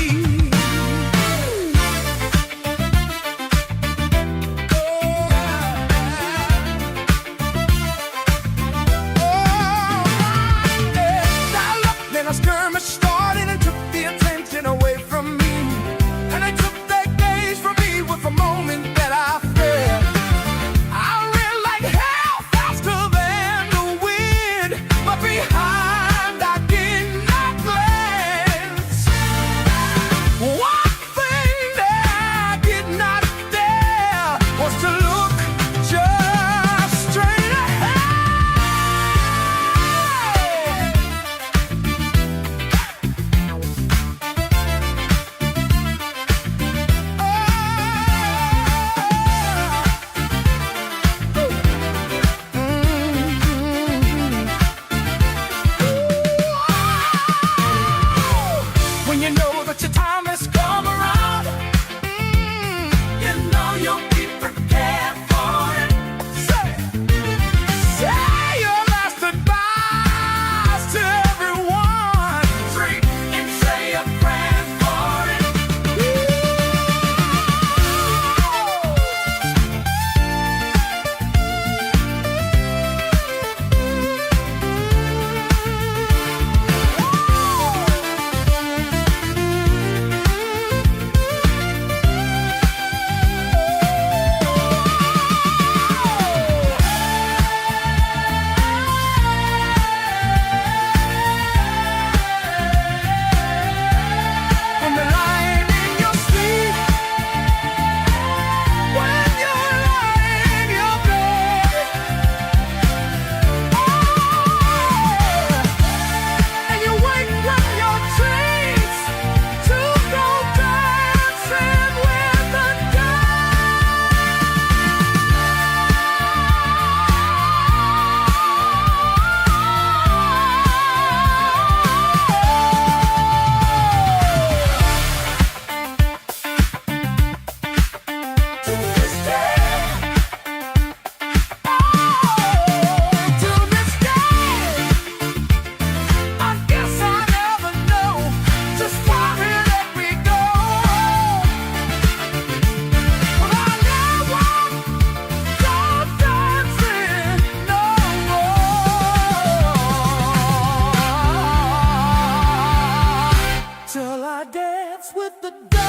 I dance with the dark.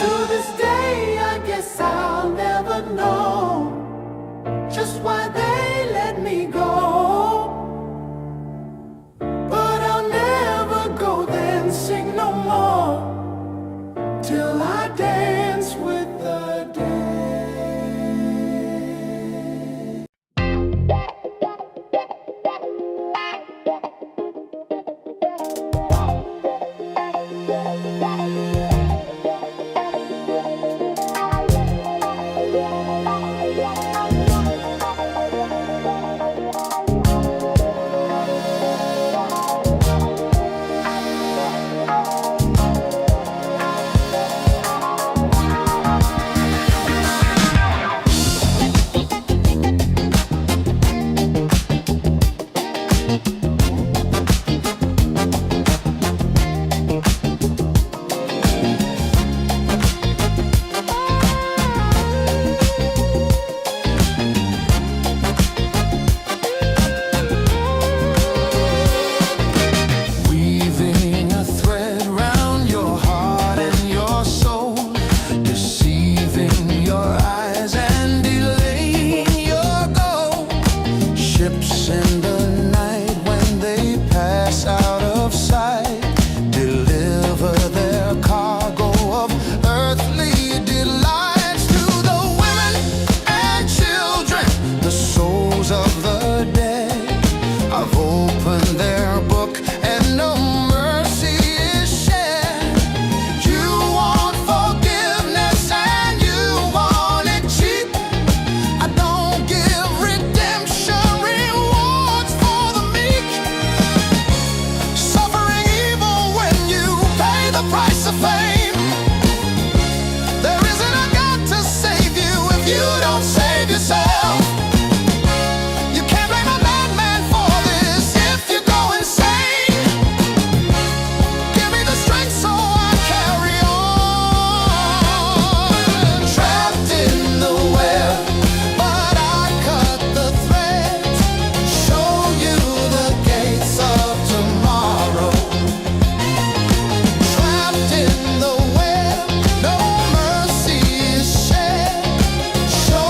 To this day, I guess I'll never know just why they let me go. But I'll never go dancing no more till I dance with the dead. Weaving a thread round your heart and your soul, deceiving your eyes and delaying your goal. Ships in the night when they pass out of sight deliver their cargo of earthly delights to the women and children, the souls of the dead. I've opened their book and no mercy is shared. You want forgiveness and you want it cheap. I don't give redemption rewards for the meek. Suffering evil when you pay the price of fame. There isn't a God to save you if you don't save yourself. You can't blame a madman for this if you go insane. Give me the strength so I carry on. Trapped in the web, but I cut the thread. Show you the gates of tomorrow. Trapped in the web, no mercy is shed. Show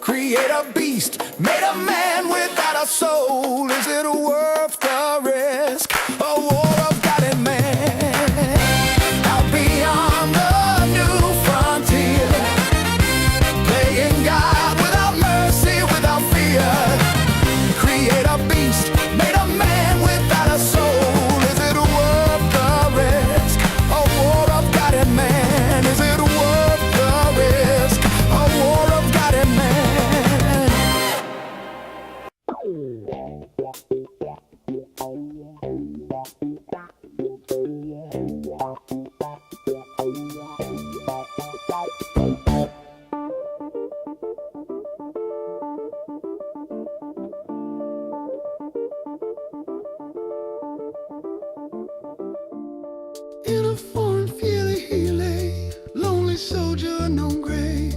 Create a beast, made a man without a soul. Is it worth the risk? A war of God and man. Out beyond the new frontier, playing God without mercy, without fear. Create a beast, made a man without a soul. Is it worth the risk? A war of God and man. Is it worth the risk? A war of God and man. In a foreign field he lay, lonely soldier, no grave.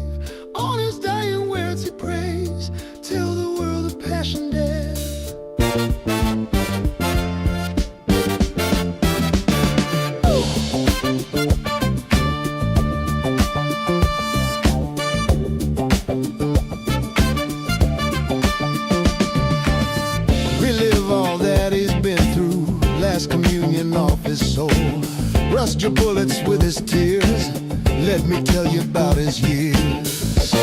On his dying words he prays, till the world of passion death. singing off his soul. Rust your bullets with his tears. Let me tell you about his years.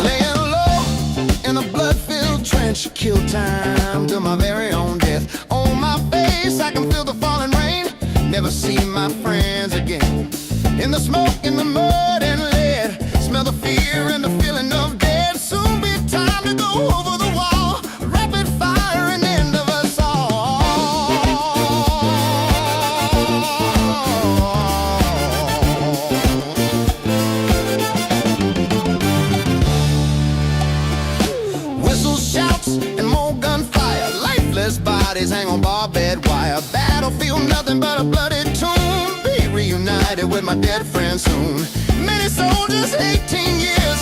Laying low in a blood-filled trench, kill time to my very own death. On my face I can feel the falling rain. Never see my friends again. In the smoke, in the mud and lead, smell the fear and the feeling of dead. Soon be time to go over the wall. Rapid fire and end of us all. Whistles, shouts, and more gunfire. Lifeless bodies hang on barbed wire. Battlefield, nothing but a bloody tomb. Be reunited with my dead friends soon. Many soldiers, 18 years,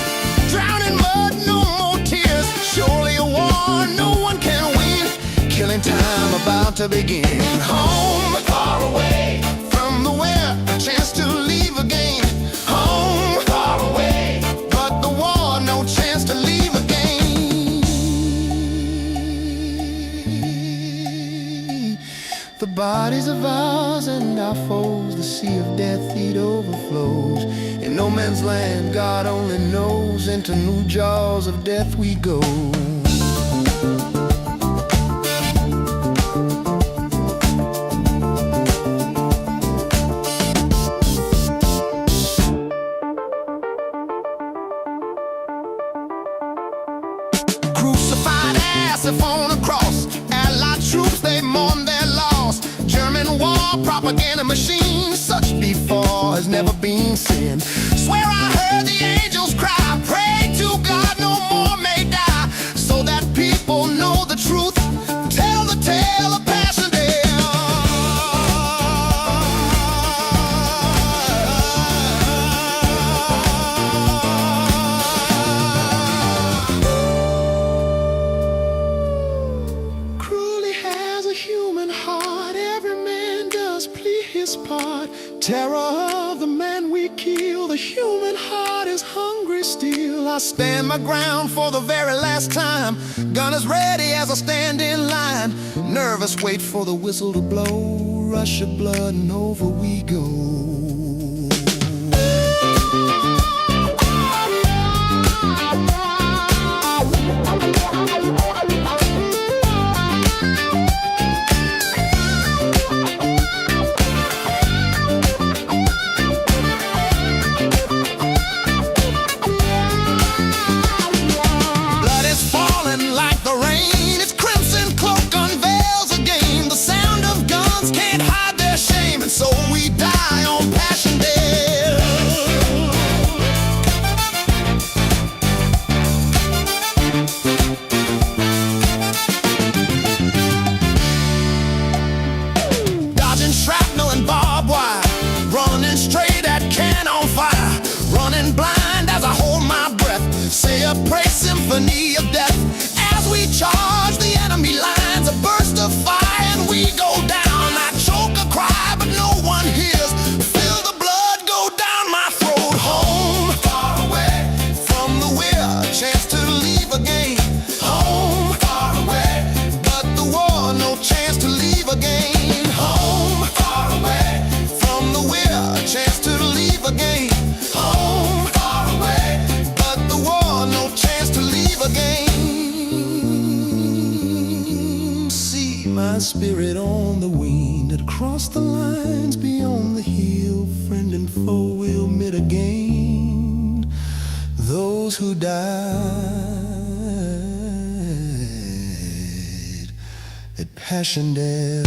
drown in mud, no more tears. Surely a war no one can win. Killing time about to begin. Home, far away from the where, a chance to leave again. Home, far away, but the war, no chance to leave again. The bodies of ours and our foes, the sea of death, it overflows. In no man's land, God only knows. Into new jaws of death we go. Crucified asif on a cross. Allied troops, they mourn their loss. German war propaganda machine, such before has never been seen. Swear I heard the angels cry, pray to God no more may die, so that people know the truth. Tell the tale of Passchendaele. Cruelly has a human heart. Every man does play his part. Terror of the man we kill. The human heart is hungry still. I stand my ground for the very last time. Gun is ready as I stand in line. Nervous, wait for the whistle to blow. Rush of blood and over we go. Blood is falling like the rain. Its crimson cloak unveils again. The sound of guns can't hide their shame, and so we die on Passchendaele. Dodging shrapnel and barbed wire, running straight at cannon fire, running blind as I hold my breath. Say a praise symphony of death as we charge the enemy lines. A burst of fire and we go down. I choke a cry but no one hears. Feel the blood go down my throat. Home, far away from the where, a chance to leave again. Home, far away, but the war, no chance to leave again. Home, far away from the where, a chance to leave again. Home, far away, but the war, no chance to leave again. See my spirit on the wing that crossed the lines beyond the hill. Friend and foe will meet again. Those who died at Passchendaele.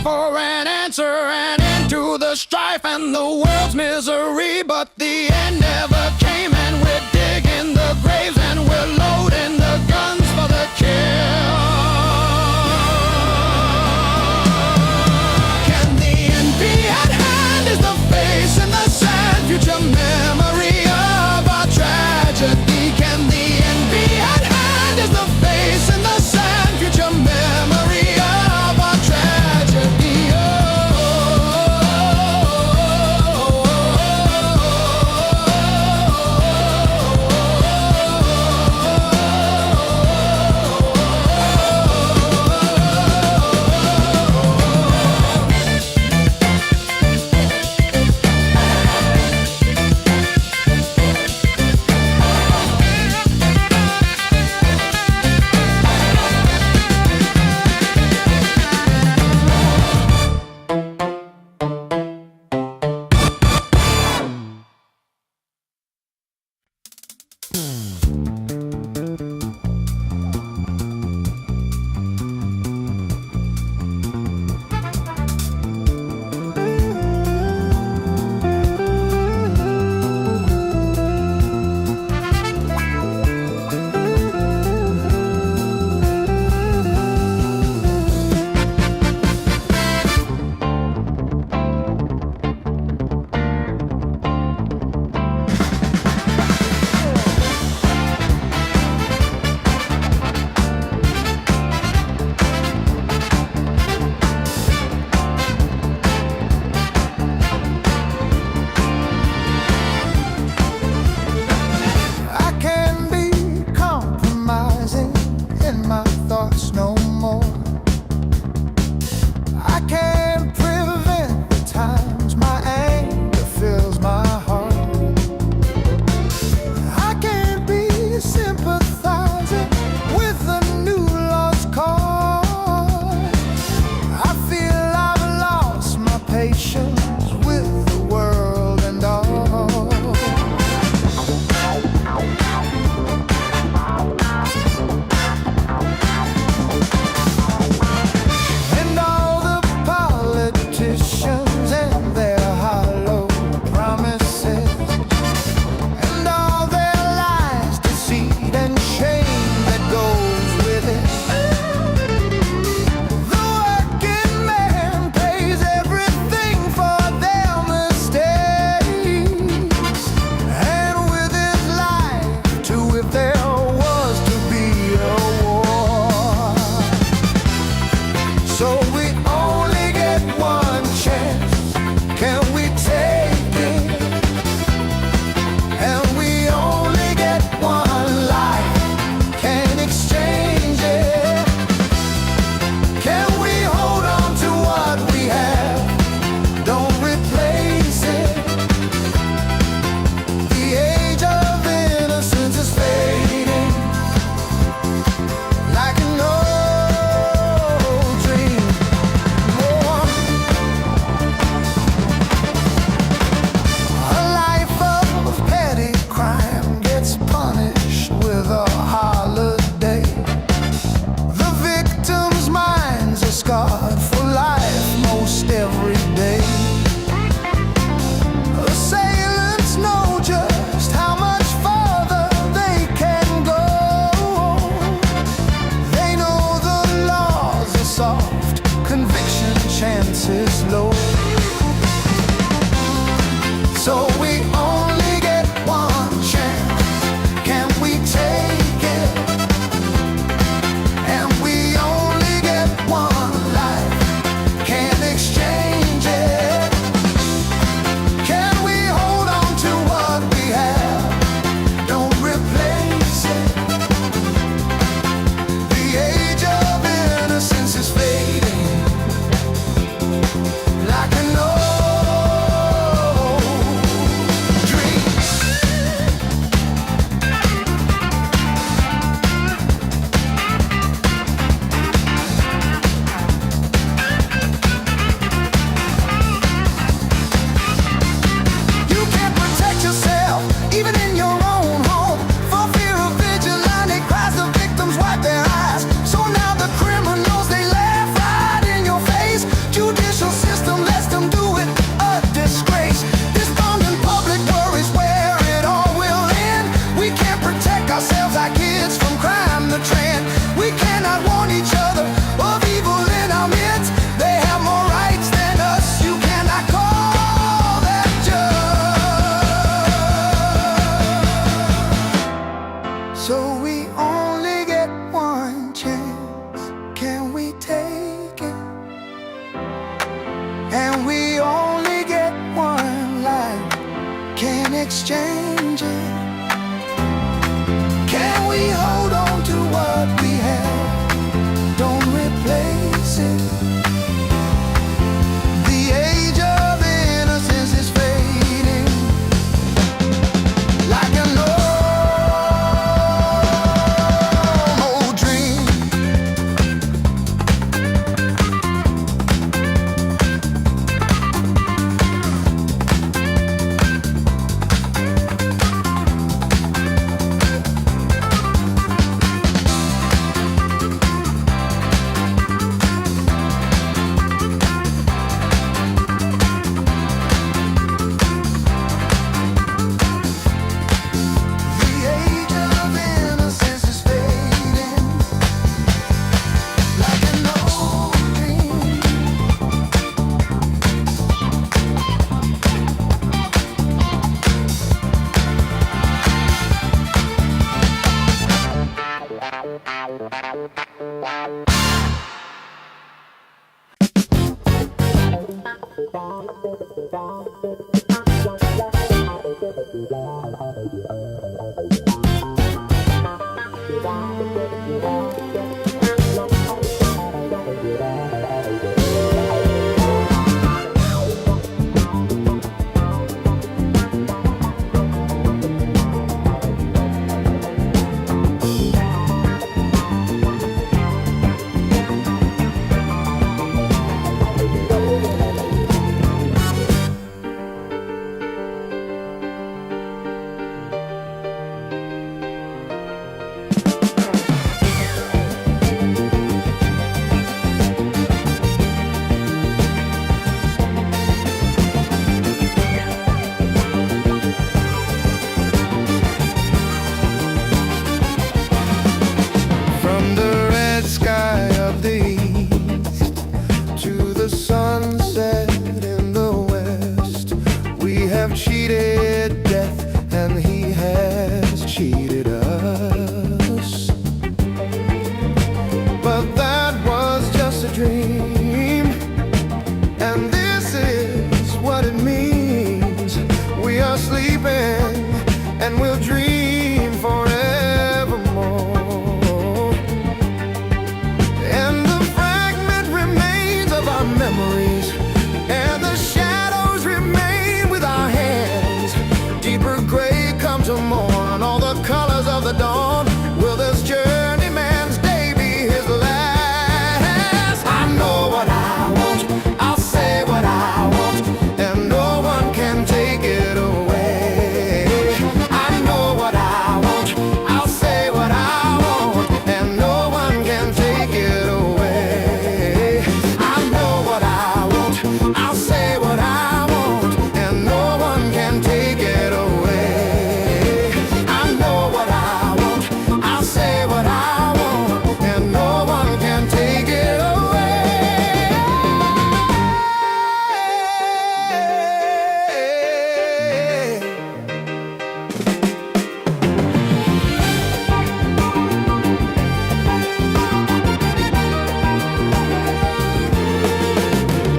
for an answer, an end to the strife and the world's misery. But the end never came, and we're digging the graves and we're loading the guns for the kill. Can the end be at hand? Is the face in the sand future memory of our tragedy? Can the end be at hand? Is the face in the sand future memory of our tragedy? You did and we only get one life. Can't exchange it. Can we hold on to what we have? Don't replace it. The age of innocence is fading like an old dream. Cheated death, and he has cheated us. But that was just a dream, and this is what it means. We are sleeping, and we'll dream forevermore. And the fragment remains of our memories, and the shadows remain with our hands. Deeper gray come to mourn all the colors of the dawn. Will this journeyman's day be his last? I know what I want, I'll say what I want, and no one can take it away. I know what I want, I'll say what I want, and no one can take it away. I know what I want, I'll say what I want, and no one can take it away. I know what I want, I'll say what I want, and no one can take it away.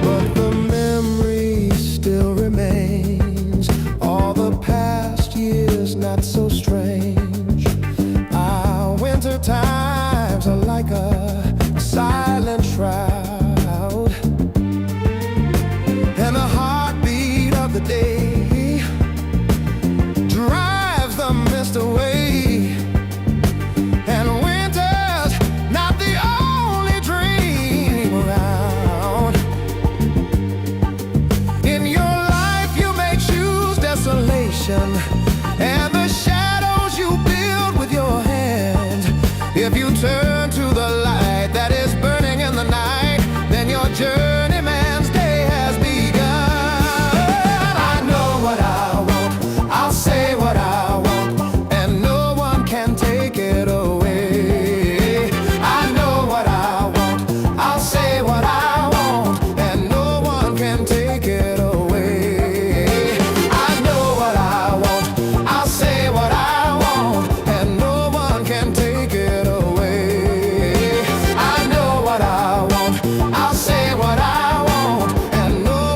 But the memory still remains. All the past years not so strange. Our winter times are like a silent shroud, and the heartbeat of the day drives the mist away. And winter's not the only dream around. In your life you may choose desolation, and the shadows you build with your hands. If you turn to the light that is burning in the night, then your journeyman's day has begun. I know what I want, I'll say what I want, and no one can take it away. I know what I want, I'll say what I want, and no one can take it away. I know what I want, I'll say what I want, and no one can take it away. I know what I want, I'll say what I want, and no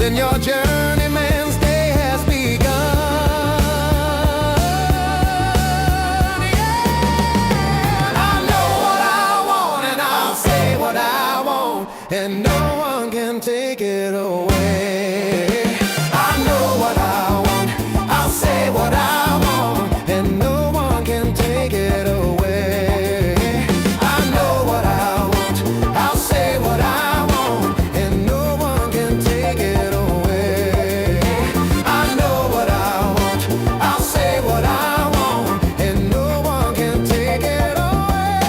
then your journeyman's day has begun. Yeah. I know what I want and I'll say what I want, and no one can take it away. I know what I want, I'll say what I want, and no one can take it away. I know what I want, I'll say what I want, and no one can take it away. I know what I want, I'll say what I want, and no one can take it away.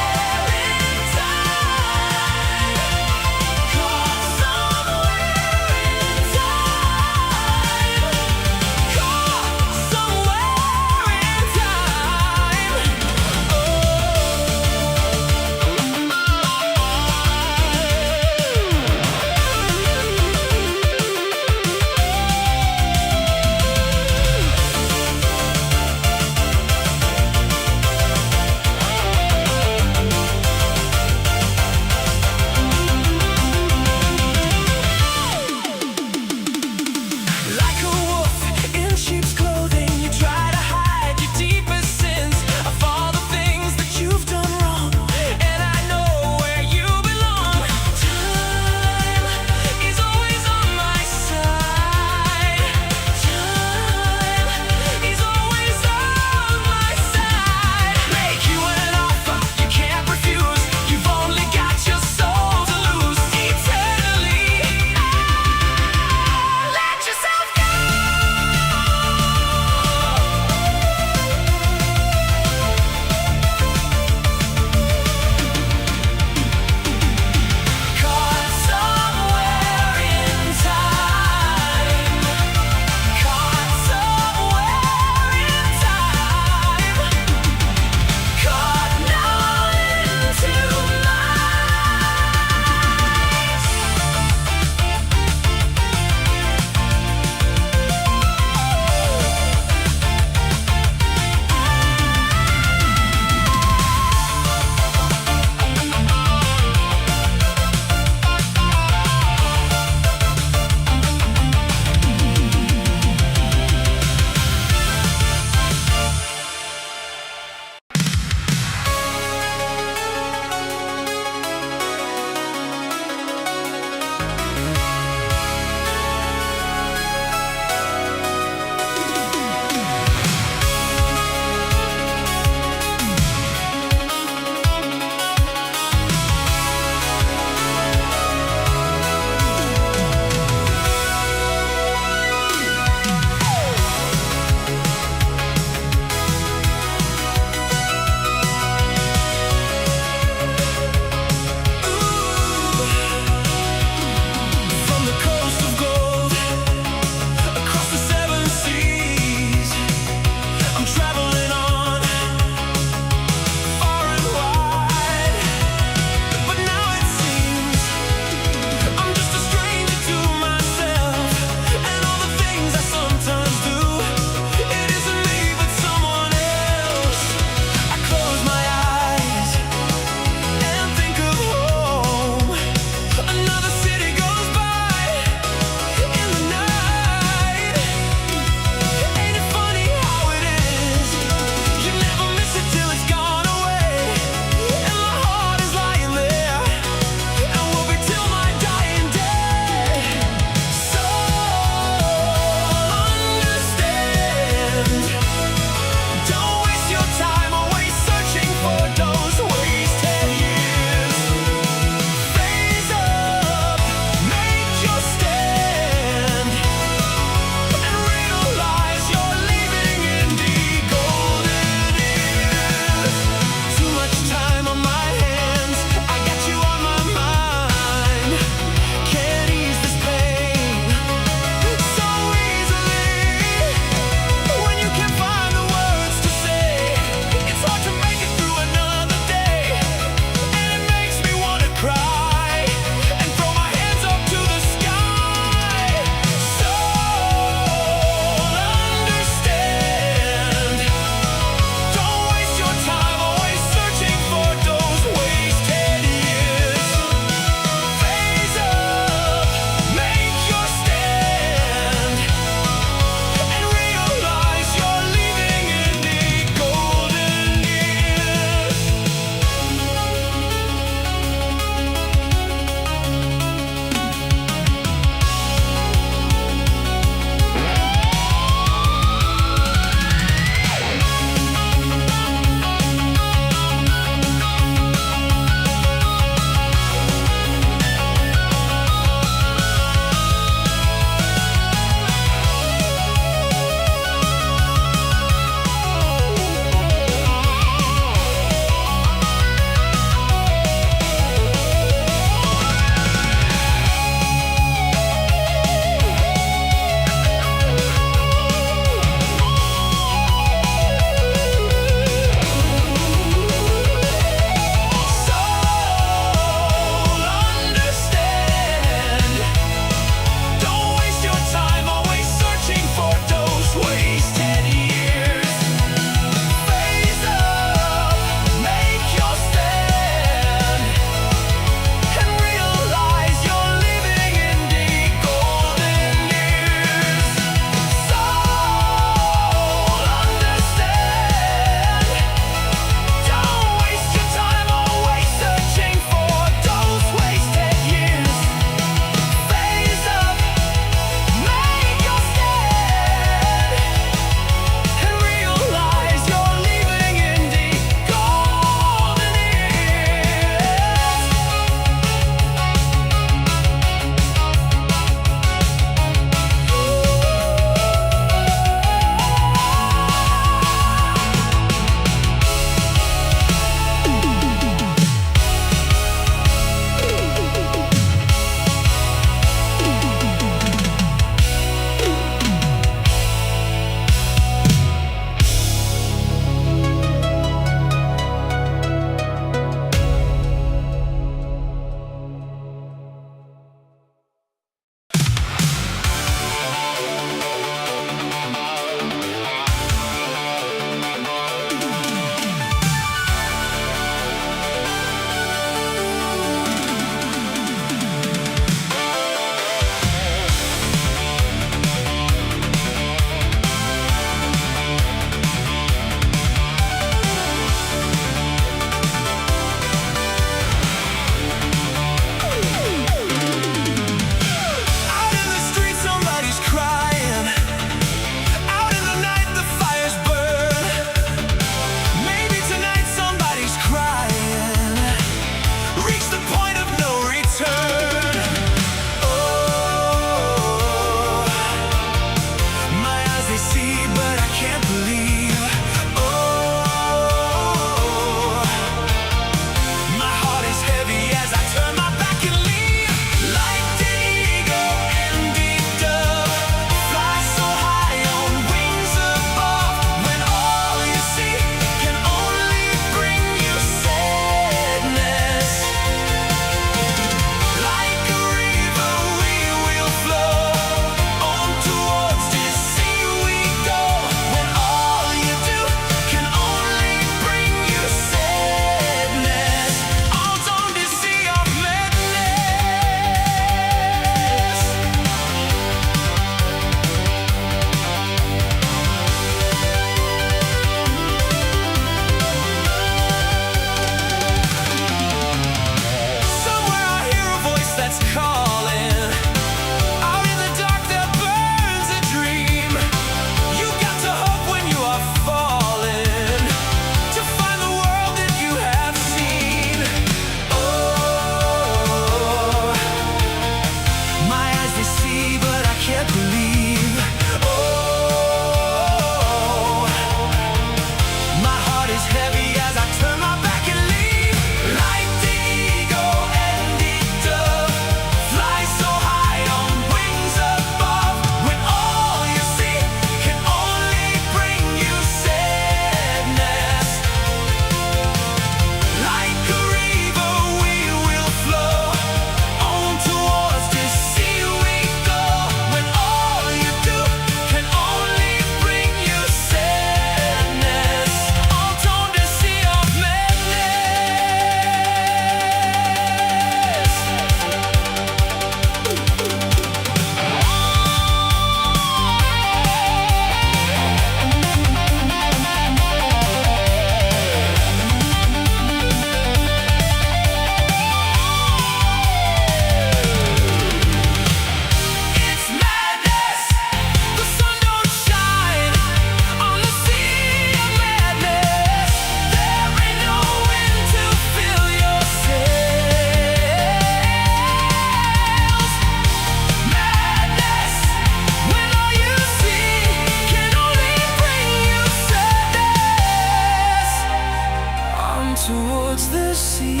towards the sea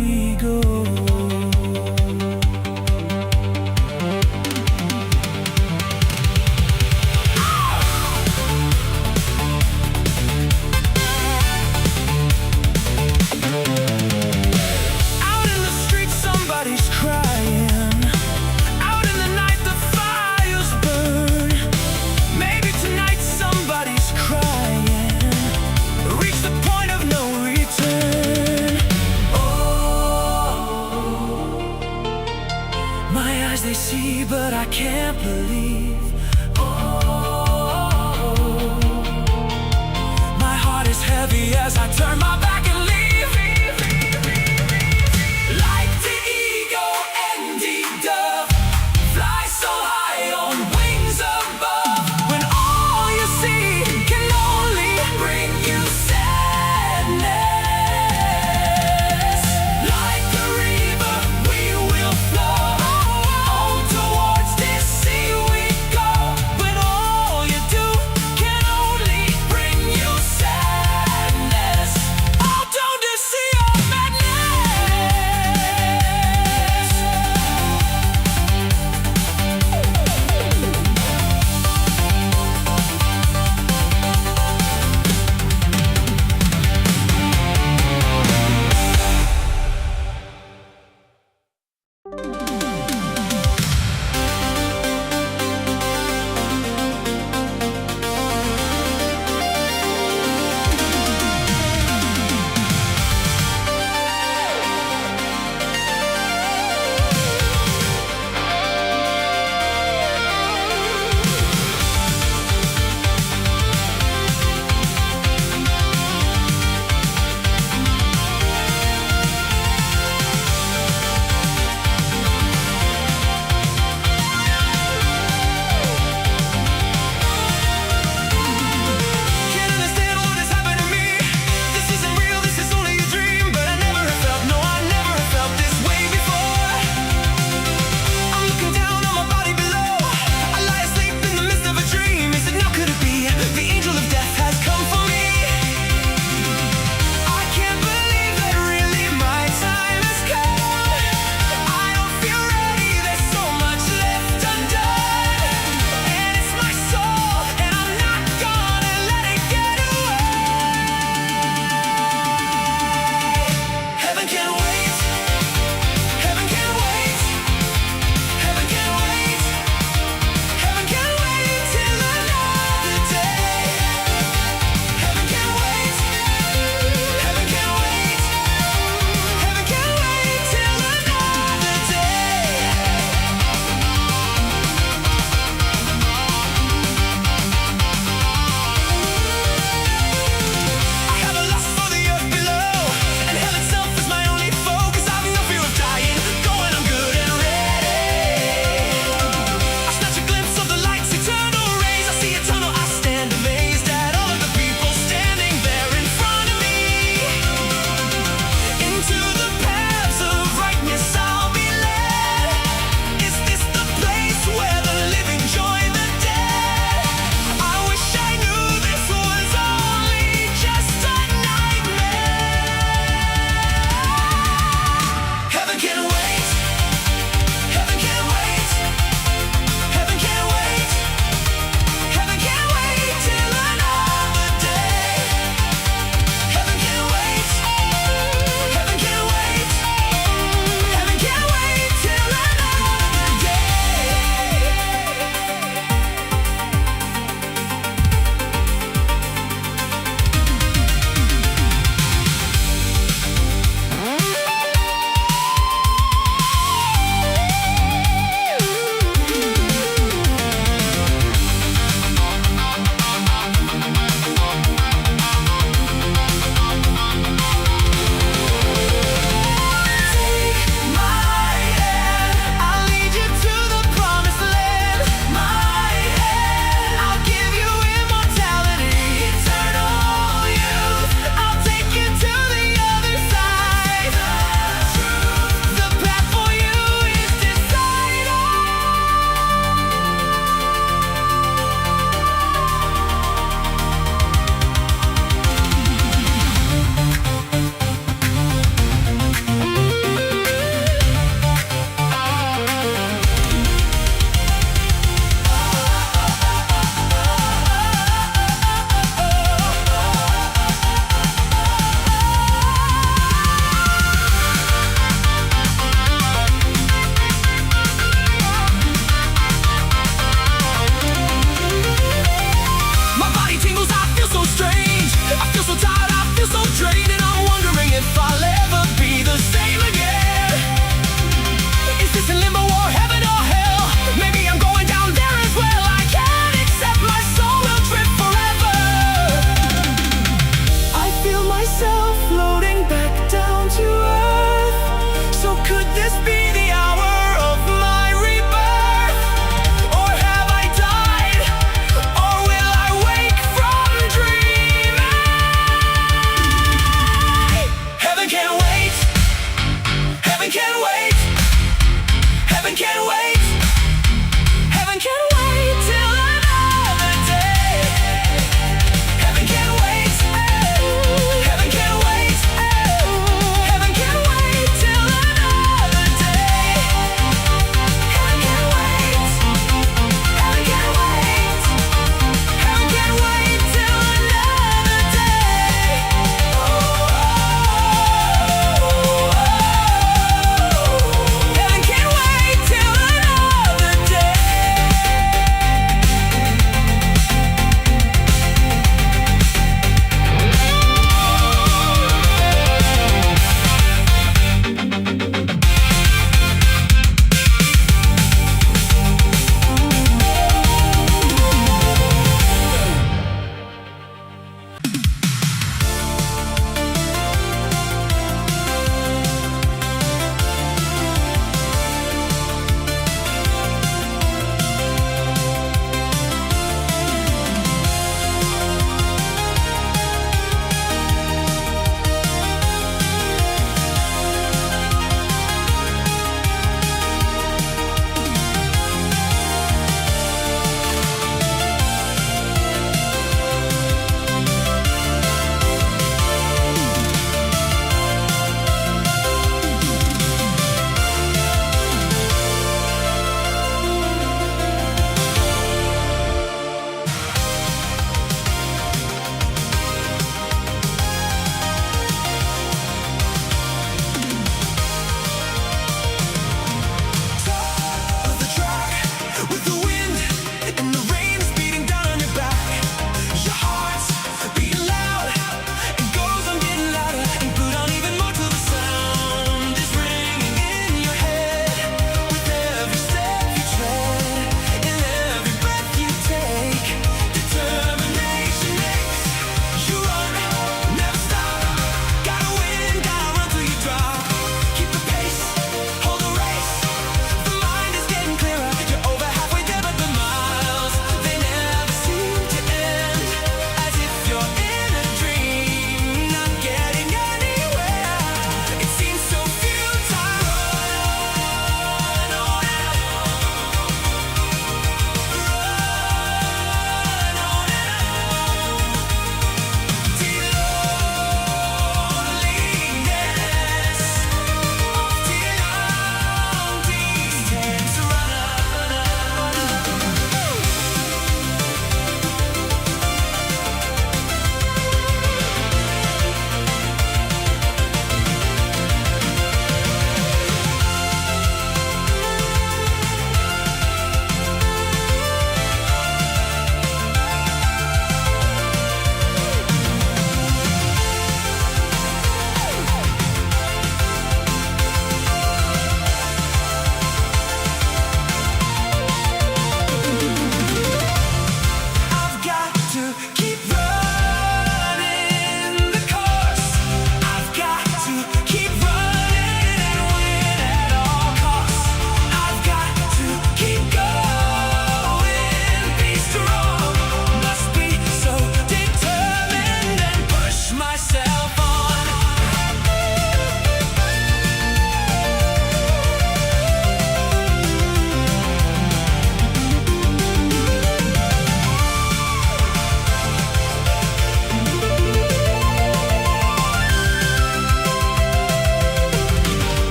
we go. Out in the street somebody's crying. Out in the night the fires burn. Maybe tonight somebody's crying. Reach the point of no return. Oh, my eyes they see but I can't believe. Oh, my heart is heavy as I turn my back and leave. Like the eagle and the dove, fly so high on wings above. When all you see can only bring you sadness. Like a river we will flow, on towards this sea we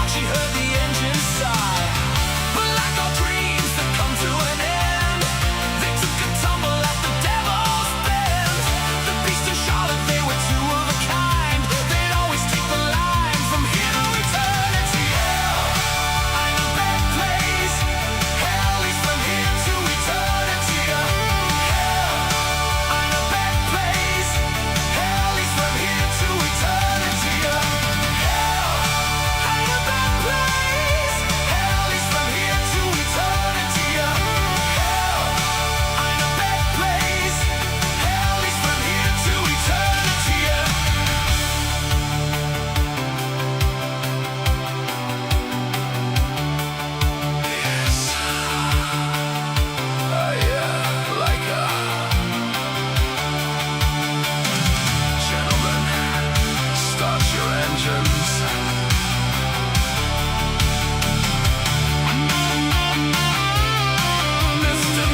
she heard the engine sigh. But like all dreams that come to an end, they took a tumble at the devil's bend. The beast and Charlotte, they were two of a kind. They'd always take the line from here to eternity. Hell, I'm a bad place. Hell is from here to eternity. Hell, I'm a bad place. Hell is from here to eternity. Hell, I'm a bad place. Hell is from here to eternity. Hell, I'm a bad place. Hell is from here to eternity. Yes, like a gentlemen, start your engines. Mr.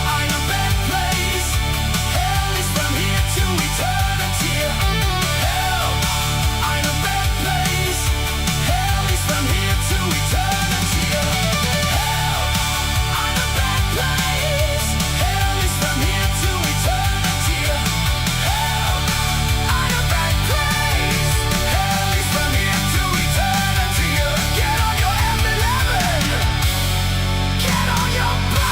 I'm a bad place. Hell is from here to eternity. Hell, I'm a bad place. Hell is from here to eternity. Hell, I'm a bad place. Hell is from here to eternity. Hell, I'm a bad place. Hell is from here to eternity. Get on your M11. Get on your bike!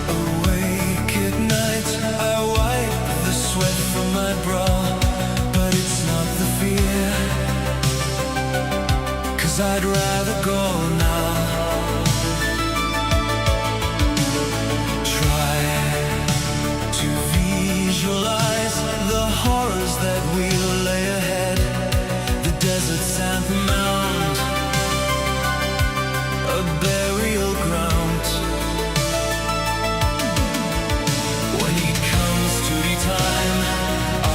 Awake at night, I wipe the sweat from my brow, but it's not the fear, 'cause I'd rather go now. Try to visualize the horrors that will lay ahead. The desert sand mound, a burial ground. When it comes to the time,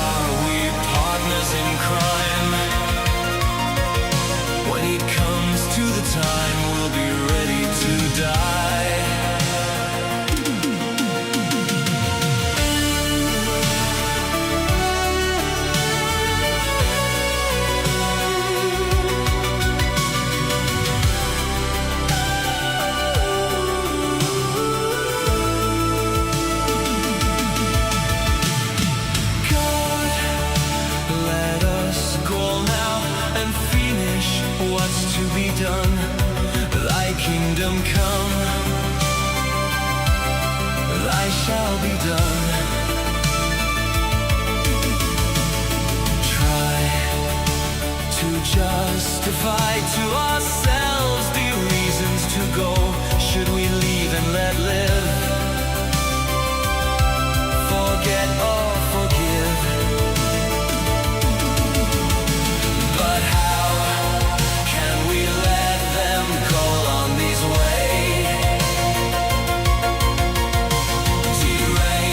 are we partners in crime? When it comes to the time, we'll be ready to die. God, let us go now and finish what's to be done. Thy kingdom come, thy shall be done. Try to justify to ourselves the reasons to go. Should we leave and let live? Forget or forgive? But how can we let them go on these way? Deranged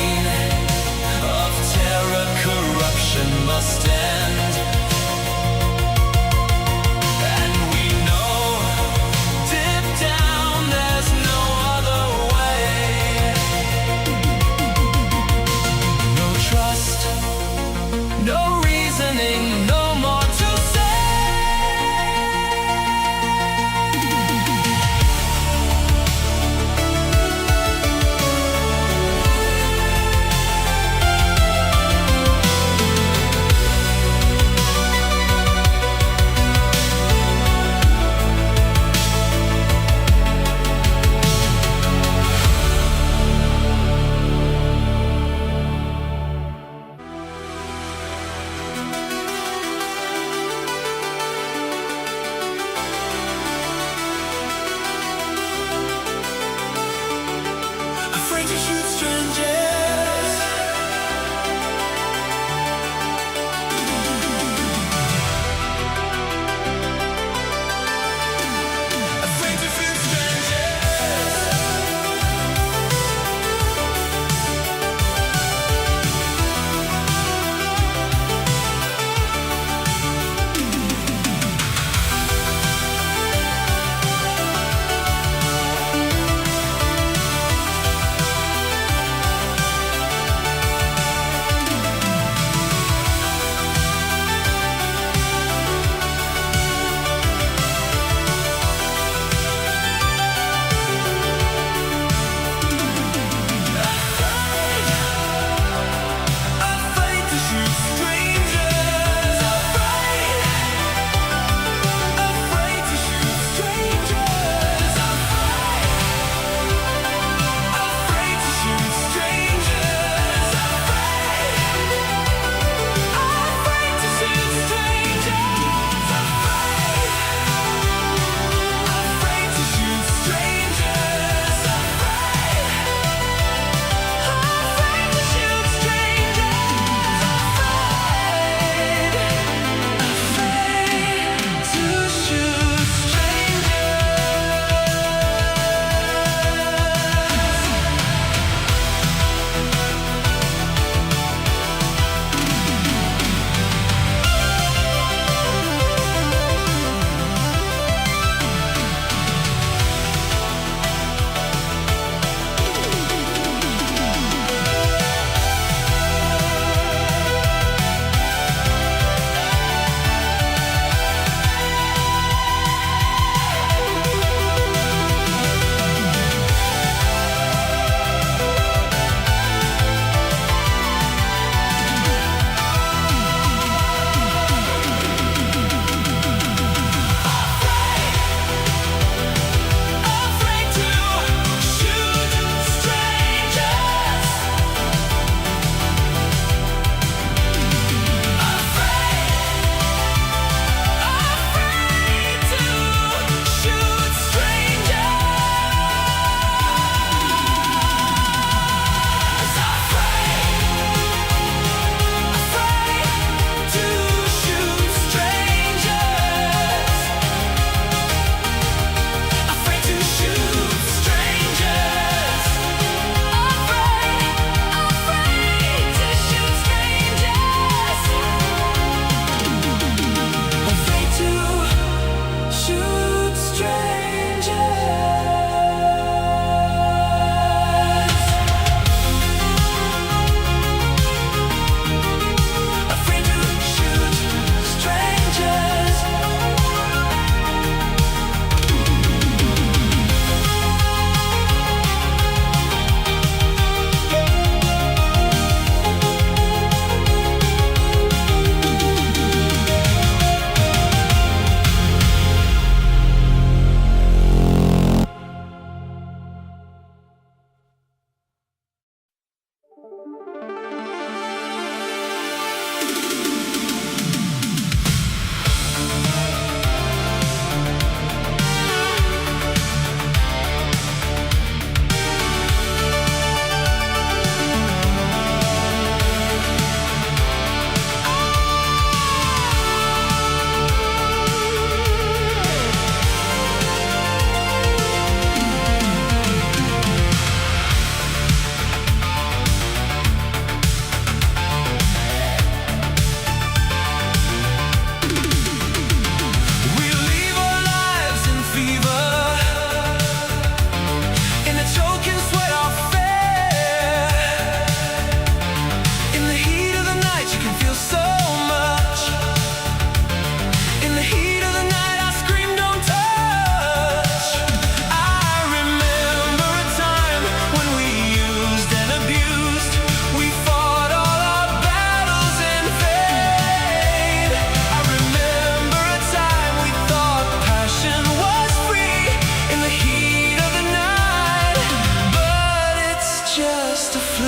I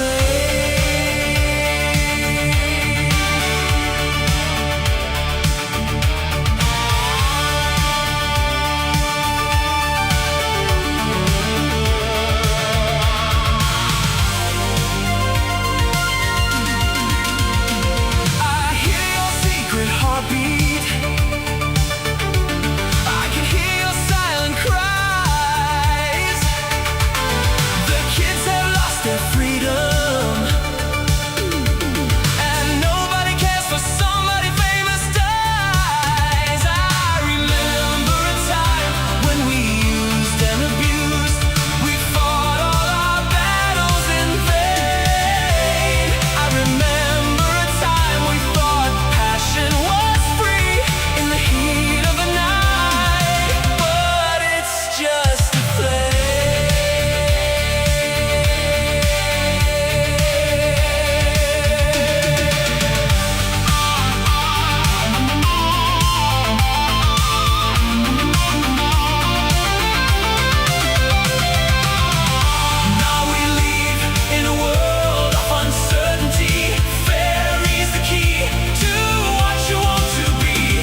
hear your secret heartbeat. I can hear your silent cries. The kids have lost their freedom, and nobody cares for somebody famous dies. I remember a time when we used and abused. We fought all our battles in vain. I remember a time we thought passion was free in the heat of the night, but it's just a Now we live in a world of uncertainty. Fear is the key to what you want to be.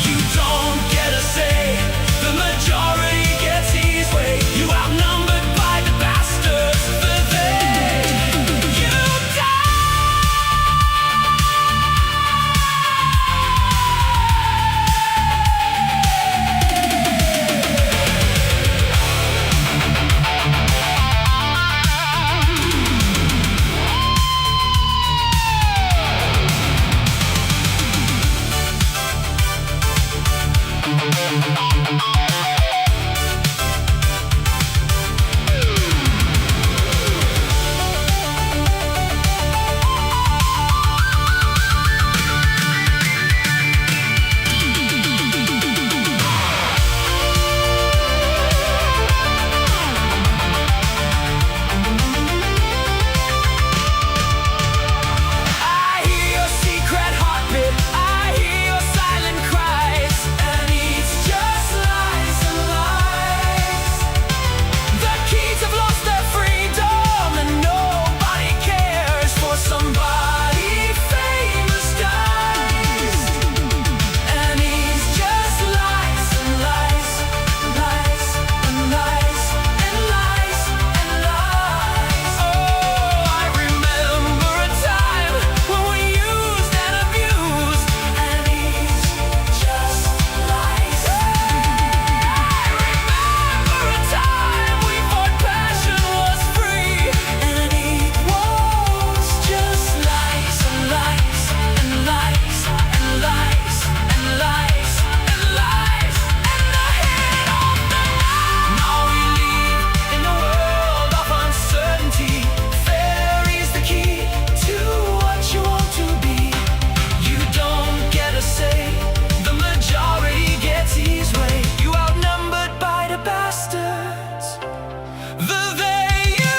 You don't get a say, the majority gets his way. You outnumbered by the bastards, the they. You I hear your secret heartbeat. I hear your silent cries, and it's just lies and lies. The kids have lost their freedom, and nobody cares for somebody famous dies. And it's just lies and lies, lies and lies and lies and lies. Oh, I remember a time when we used and abused, and it's just lies. I remember a time we thought passion was free, and it was just lies and lies and lies and lies and lies and lies. And the head of the night. Now we live in a world of uncertainty. Fear is the key to what you want to be. You don't get a say, the majority gets his way. You outnumbered by the bastards, the they. You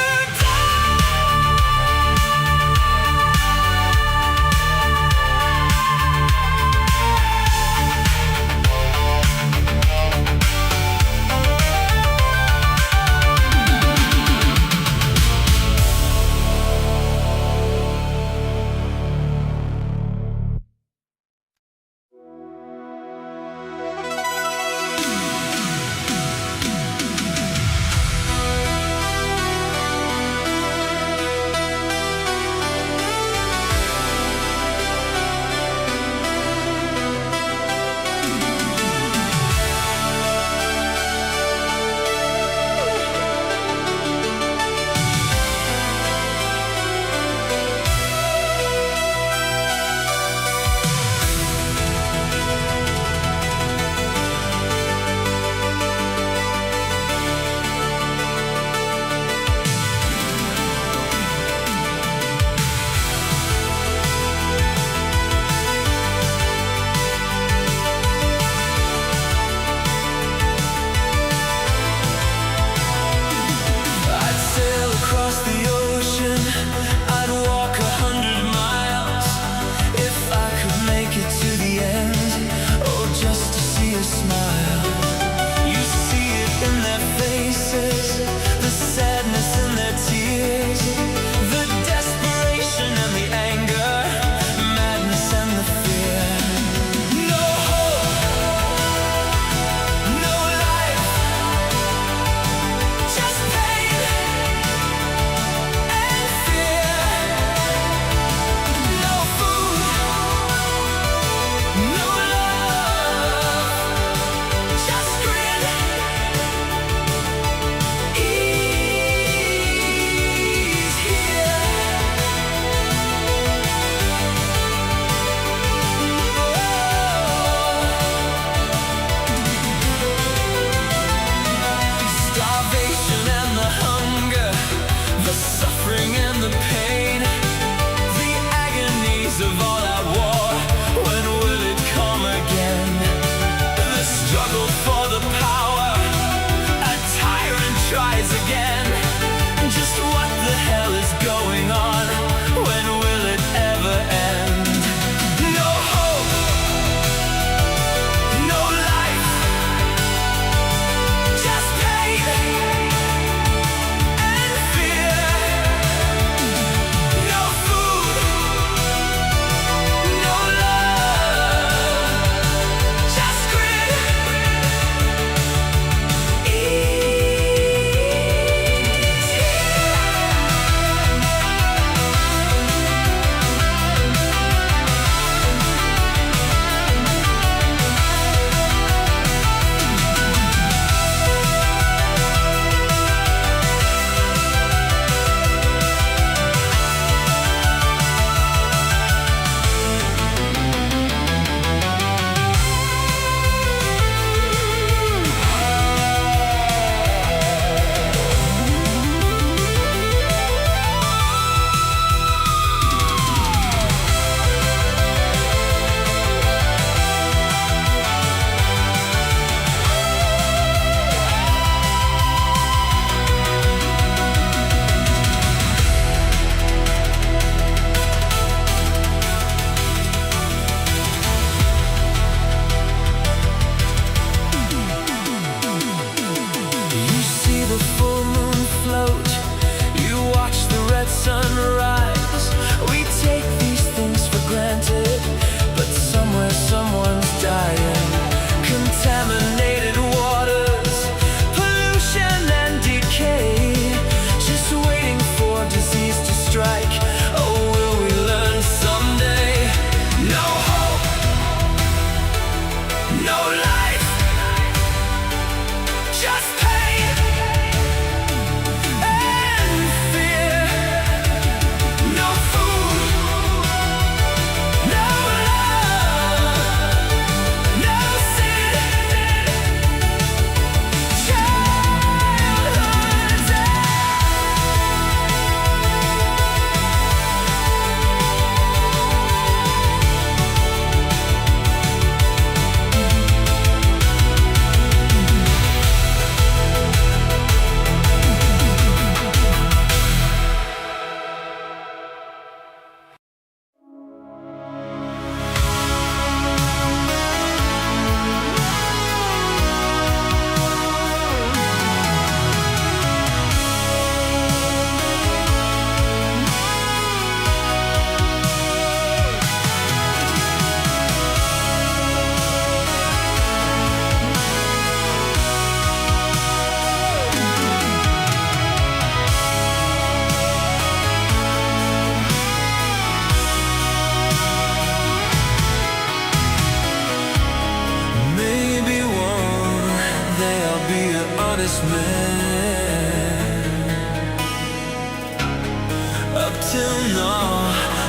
no,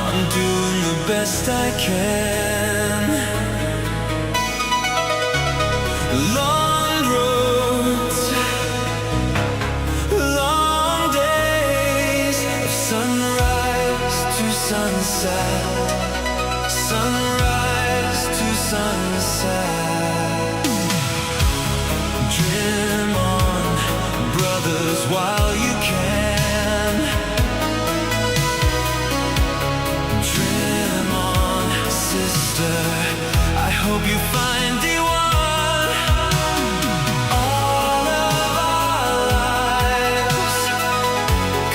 I'm doing the best I can. Long roads, long days, sunrise to sunset, sunrise to sunset. Dream on, brothers, while you can. Dream on, sister, I hope you find the one. All of our lives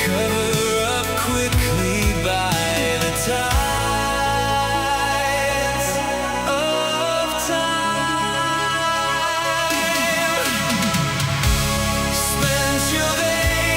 cover up quickly by the tides of time. Spent your days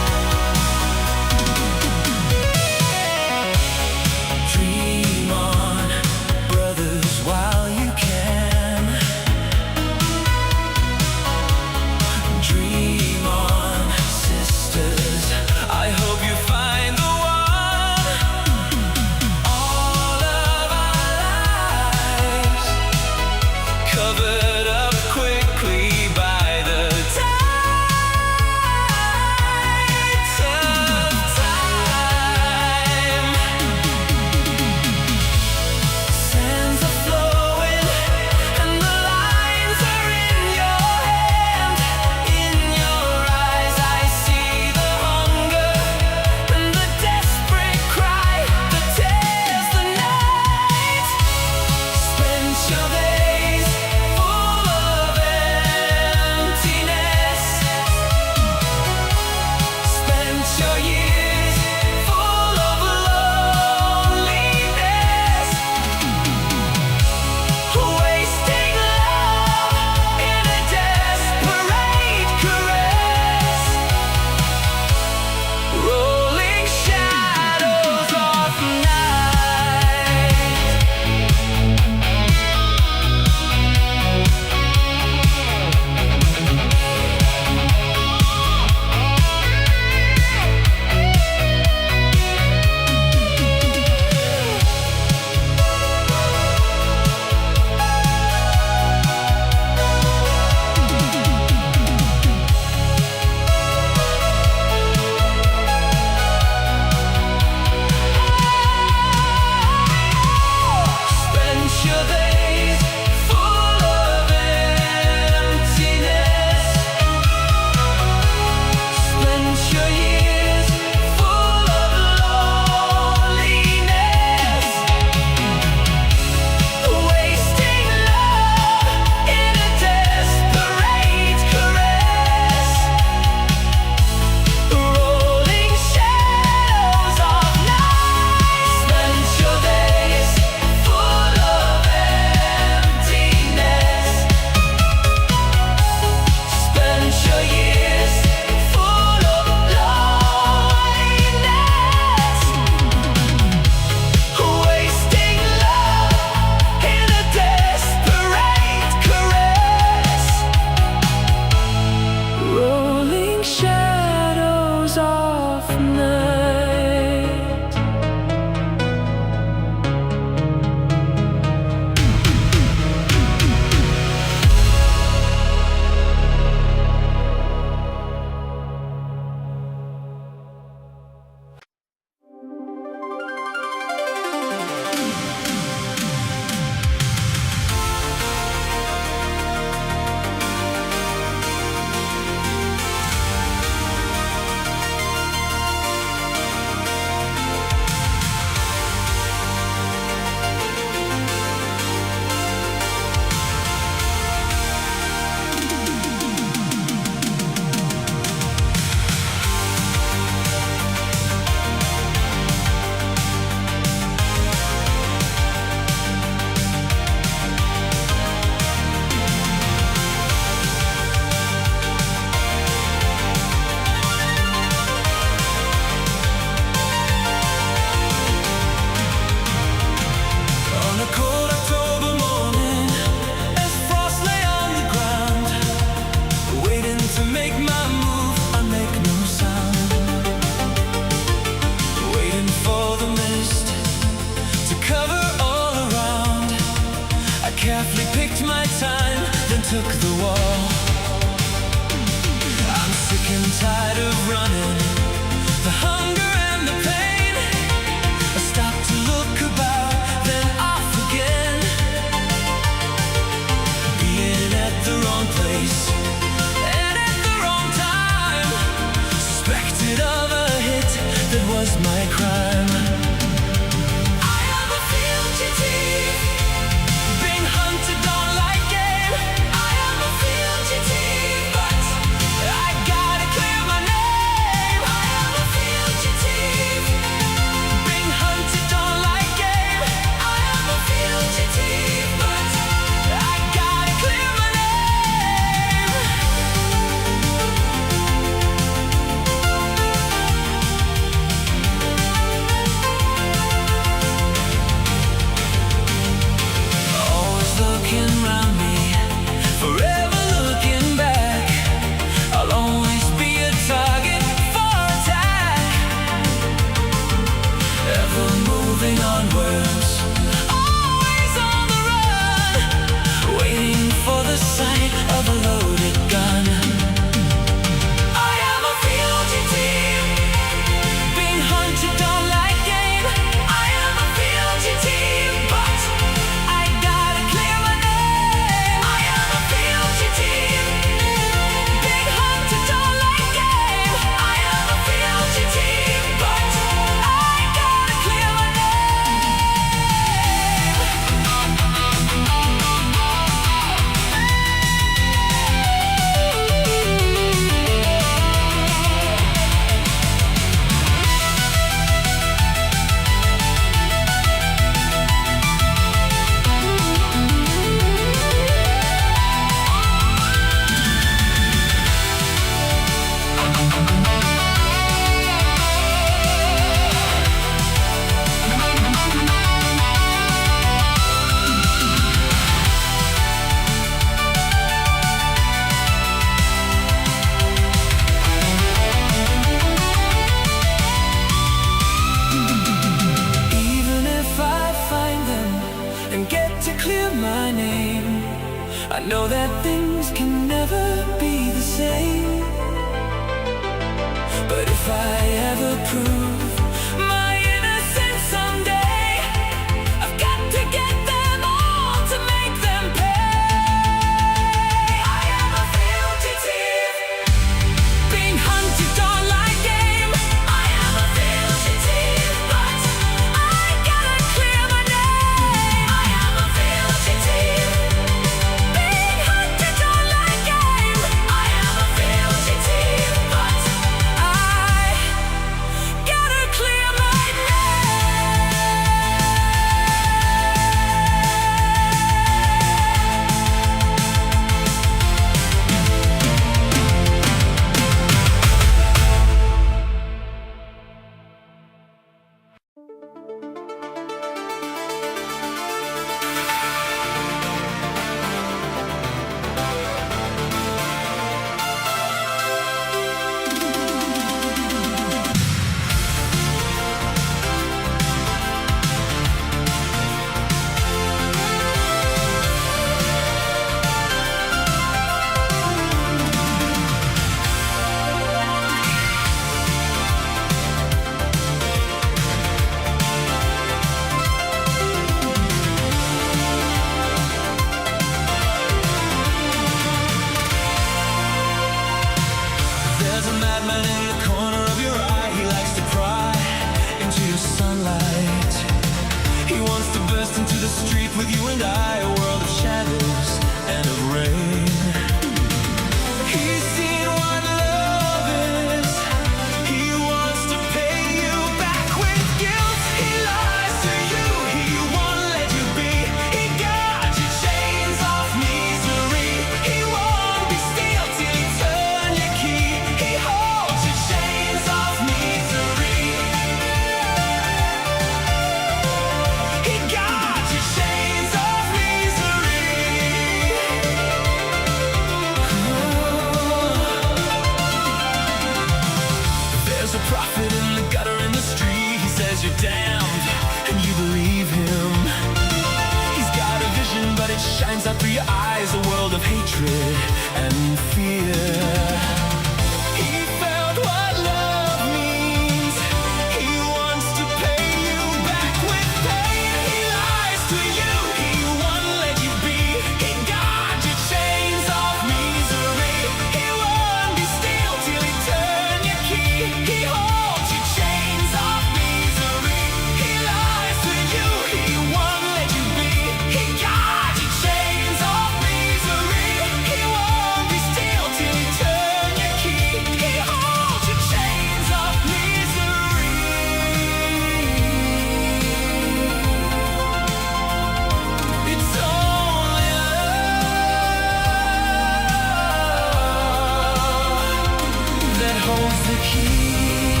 the key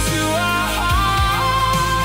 to our hearts.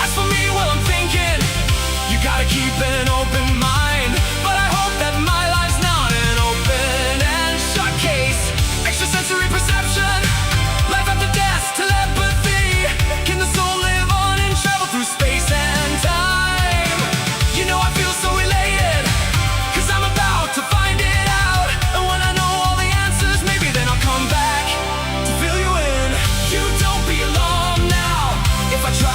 It's only If I try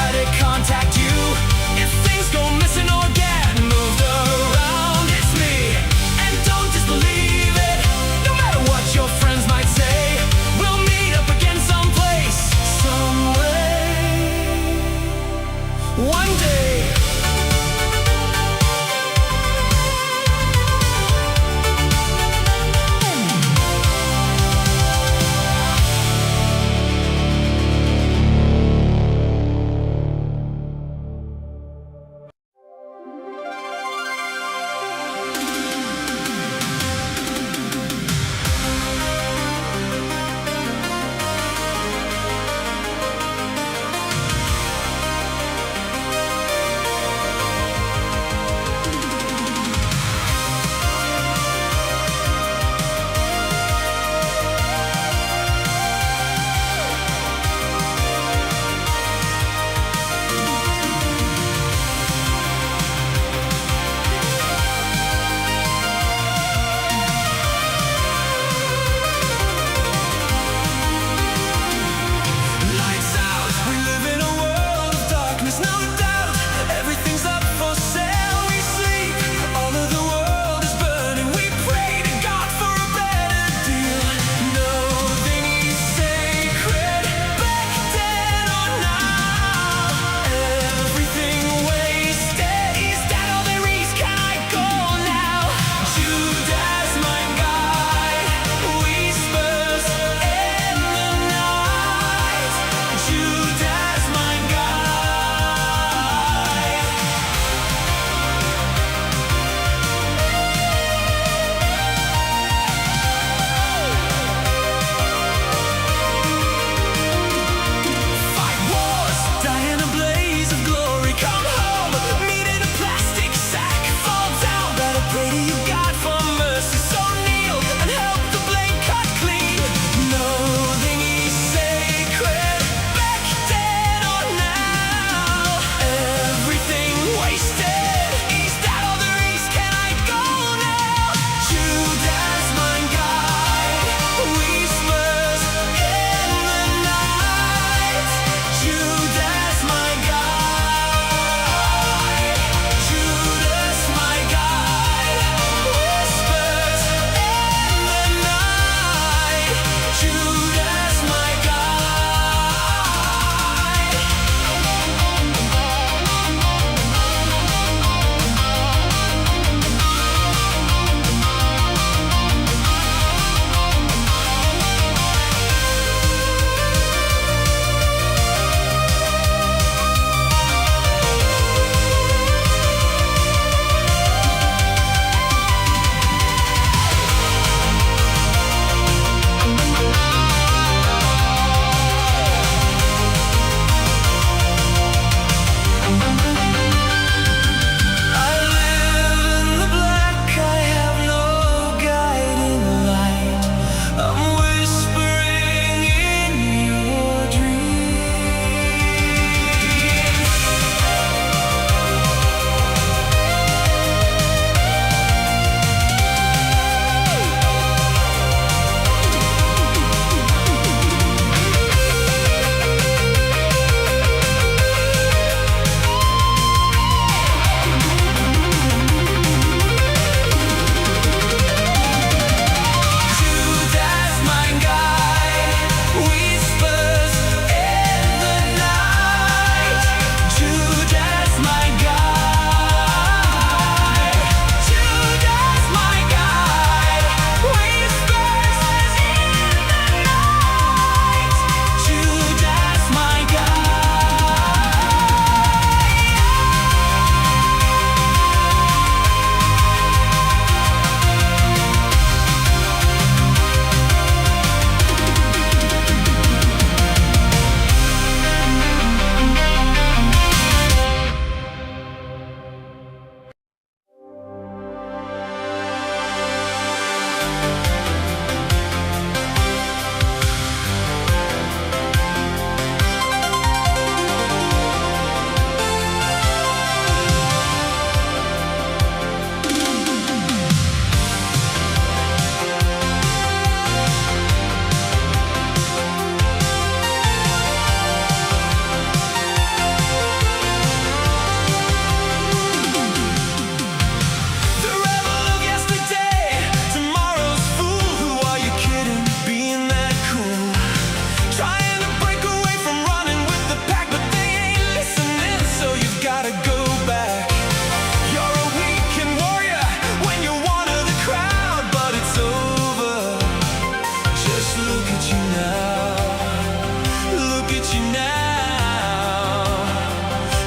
look at you now.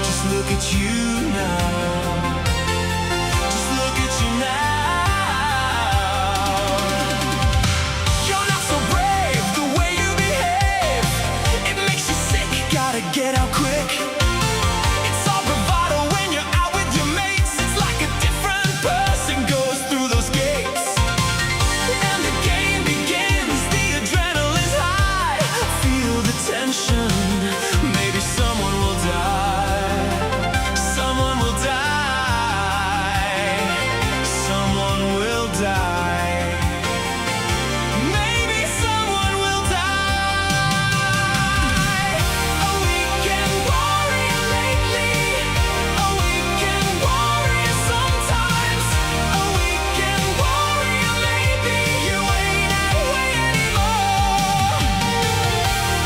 Just look at you now. Just look at you now. You're not so brave the way you behave. It makes you sick, gotta get out quick. It's all bravado when you're out with your mates. It's like a different person goes through those gates. And the game begins, the adrenaline's high. Feel the tension, maybe someone will die. Someone will die. Someone will die. Maybe someone will die. A weekend warrior lately. A weekend warrior sometimes. A weekend warrior maybe. You ain't that way anymore.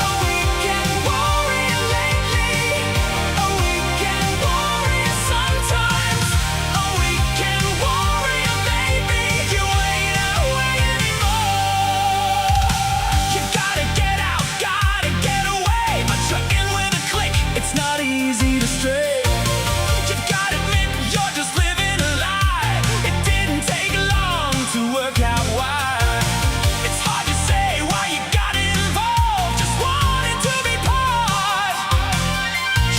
A weekend warrior lately. A weekend warrior sometimes. A weekend warrior maybe. You ain't that way anymore. You gotta get out, gotta get away. But you're in with a clique, it's not easy to stray. You gotta admit you're just living a lie. It didn't take long to work out why. It's hard to say why you got involved. Just wanting to be part.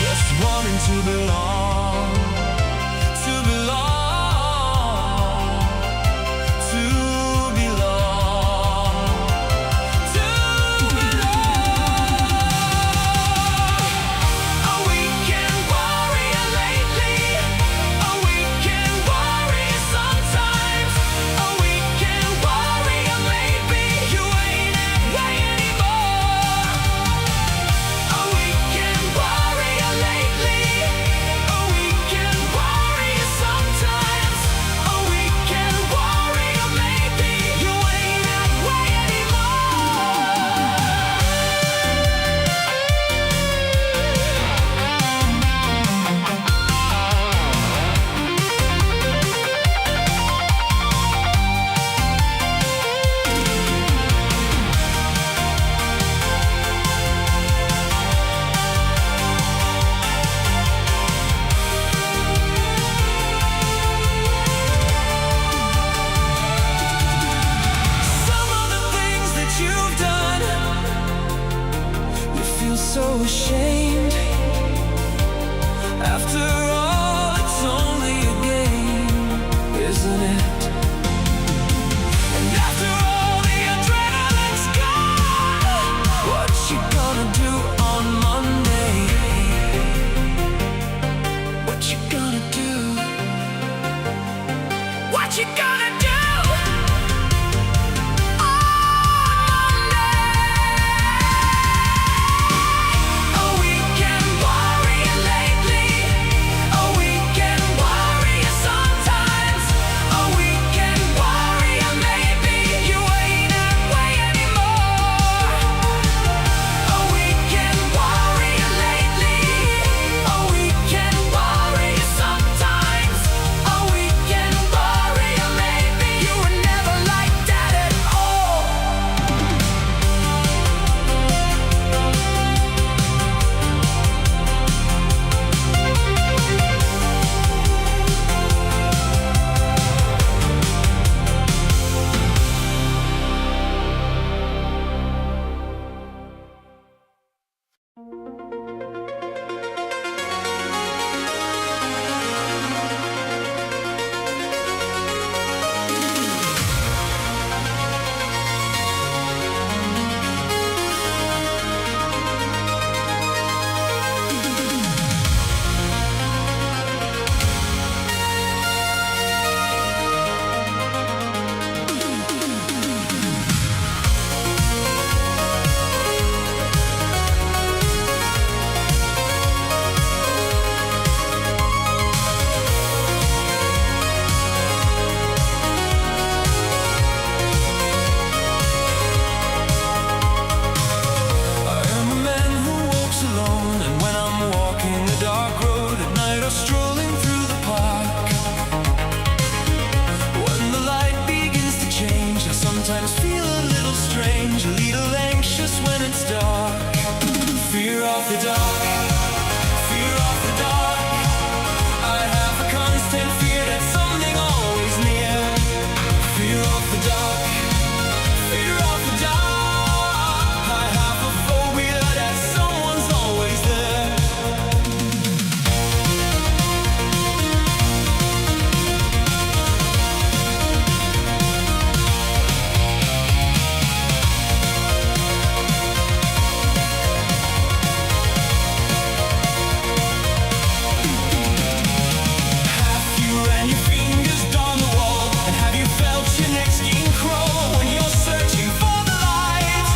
Just wanting to belong. To belong. To belong. To belong. A weekend warrior lately. A weekend warrior sometimes. A weekend warrior maybe. You ain't that way anymore. A weekend warrior lately. A weekend warrior sometimes. A weekend warrior maybe. You ain't that way Some of the things that you've done, you feel so ashamed. After all, it's only a game, isn't it? And after all, the adrenaline's gone. What you gonna do on Monday? What you gonna do? What you gonna do? A weekend warrior lately. A of the dark, fear of the dark. I have a constant fear that something always near. Fear of the dark, fear of the dark. I have a phobia that someone's always there. Have you ran your fingers down the wall? And have you felt your neck skin crawl when you're searching for the light?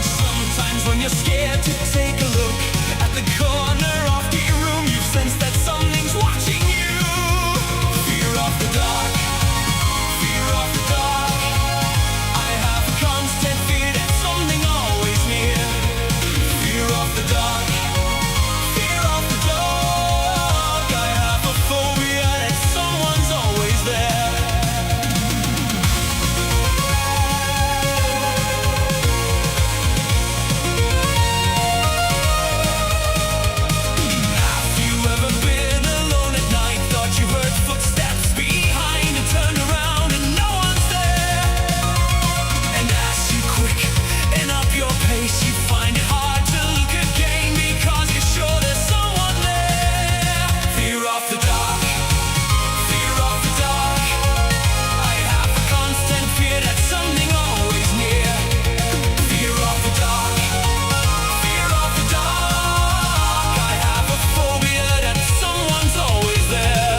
Sometimes when you're scared to take a look at the corner of the room, you sense that something's watching you. Fear of the dark, fear of the dark. I have a constant fear that something always near. Fear of the dark, fear of the dark. I have a phobia that someone's always there. Have you ever been alone at night? Thought you heard footsteps behind and turned around and no one's there. And as you quicken up your pace, you find it hard to look again because you're sure there's someone there. Fear of the dark, fear of the dark. I have a constant fear that something always near. Fear of the dark, fear of the dark. I have a phobia that someone's always there.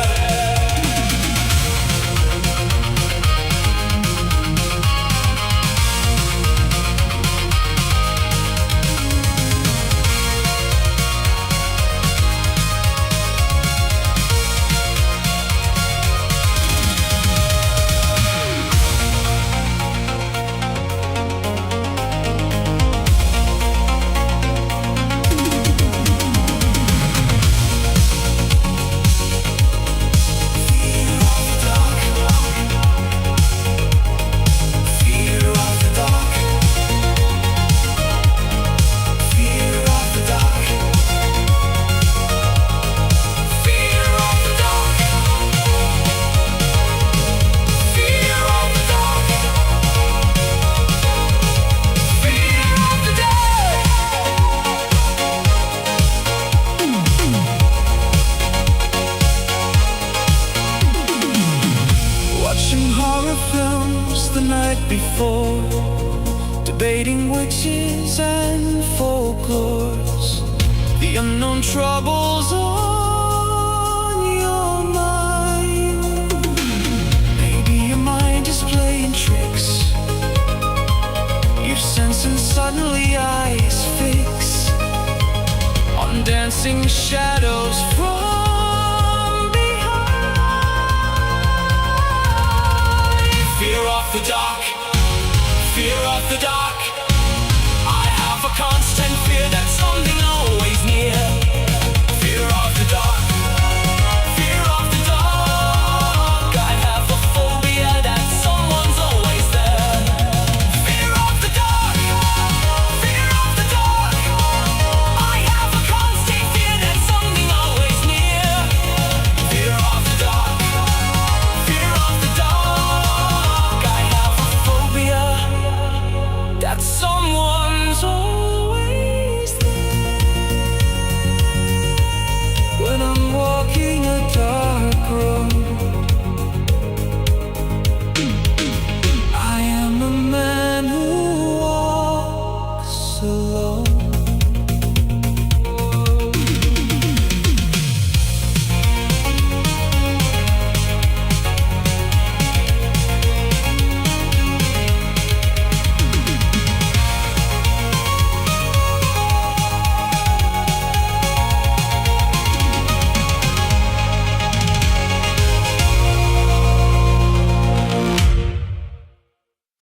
Fear of the dark, fear of the dark, fear of the dark, fear of the dark, fear of the dark. Watching horror films the night before, debating witches and folklores, the unknown troubles on your mind. Maybe your mind is playing tricks. You sense and suddenly eyes fix on dancing shadows from behind. Fear of the dark, fear of the dark. I have a constant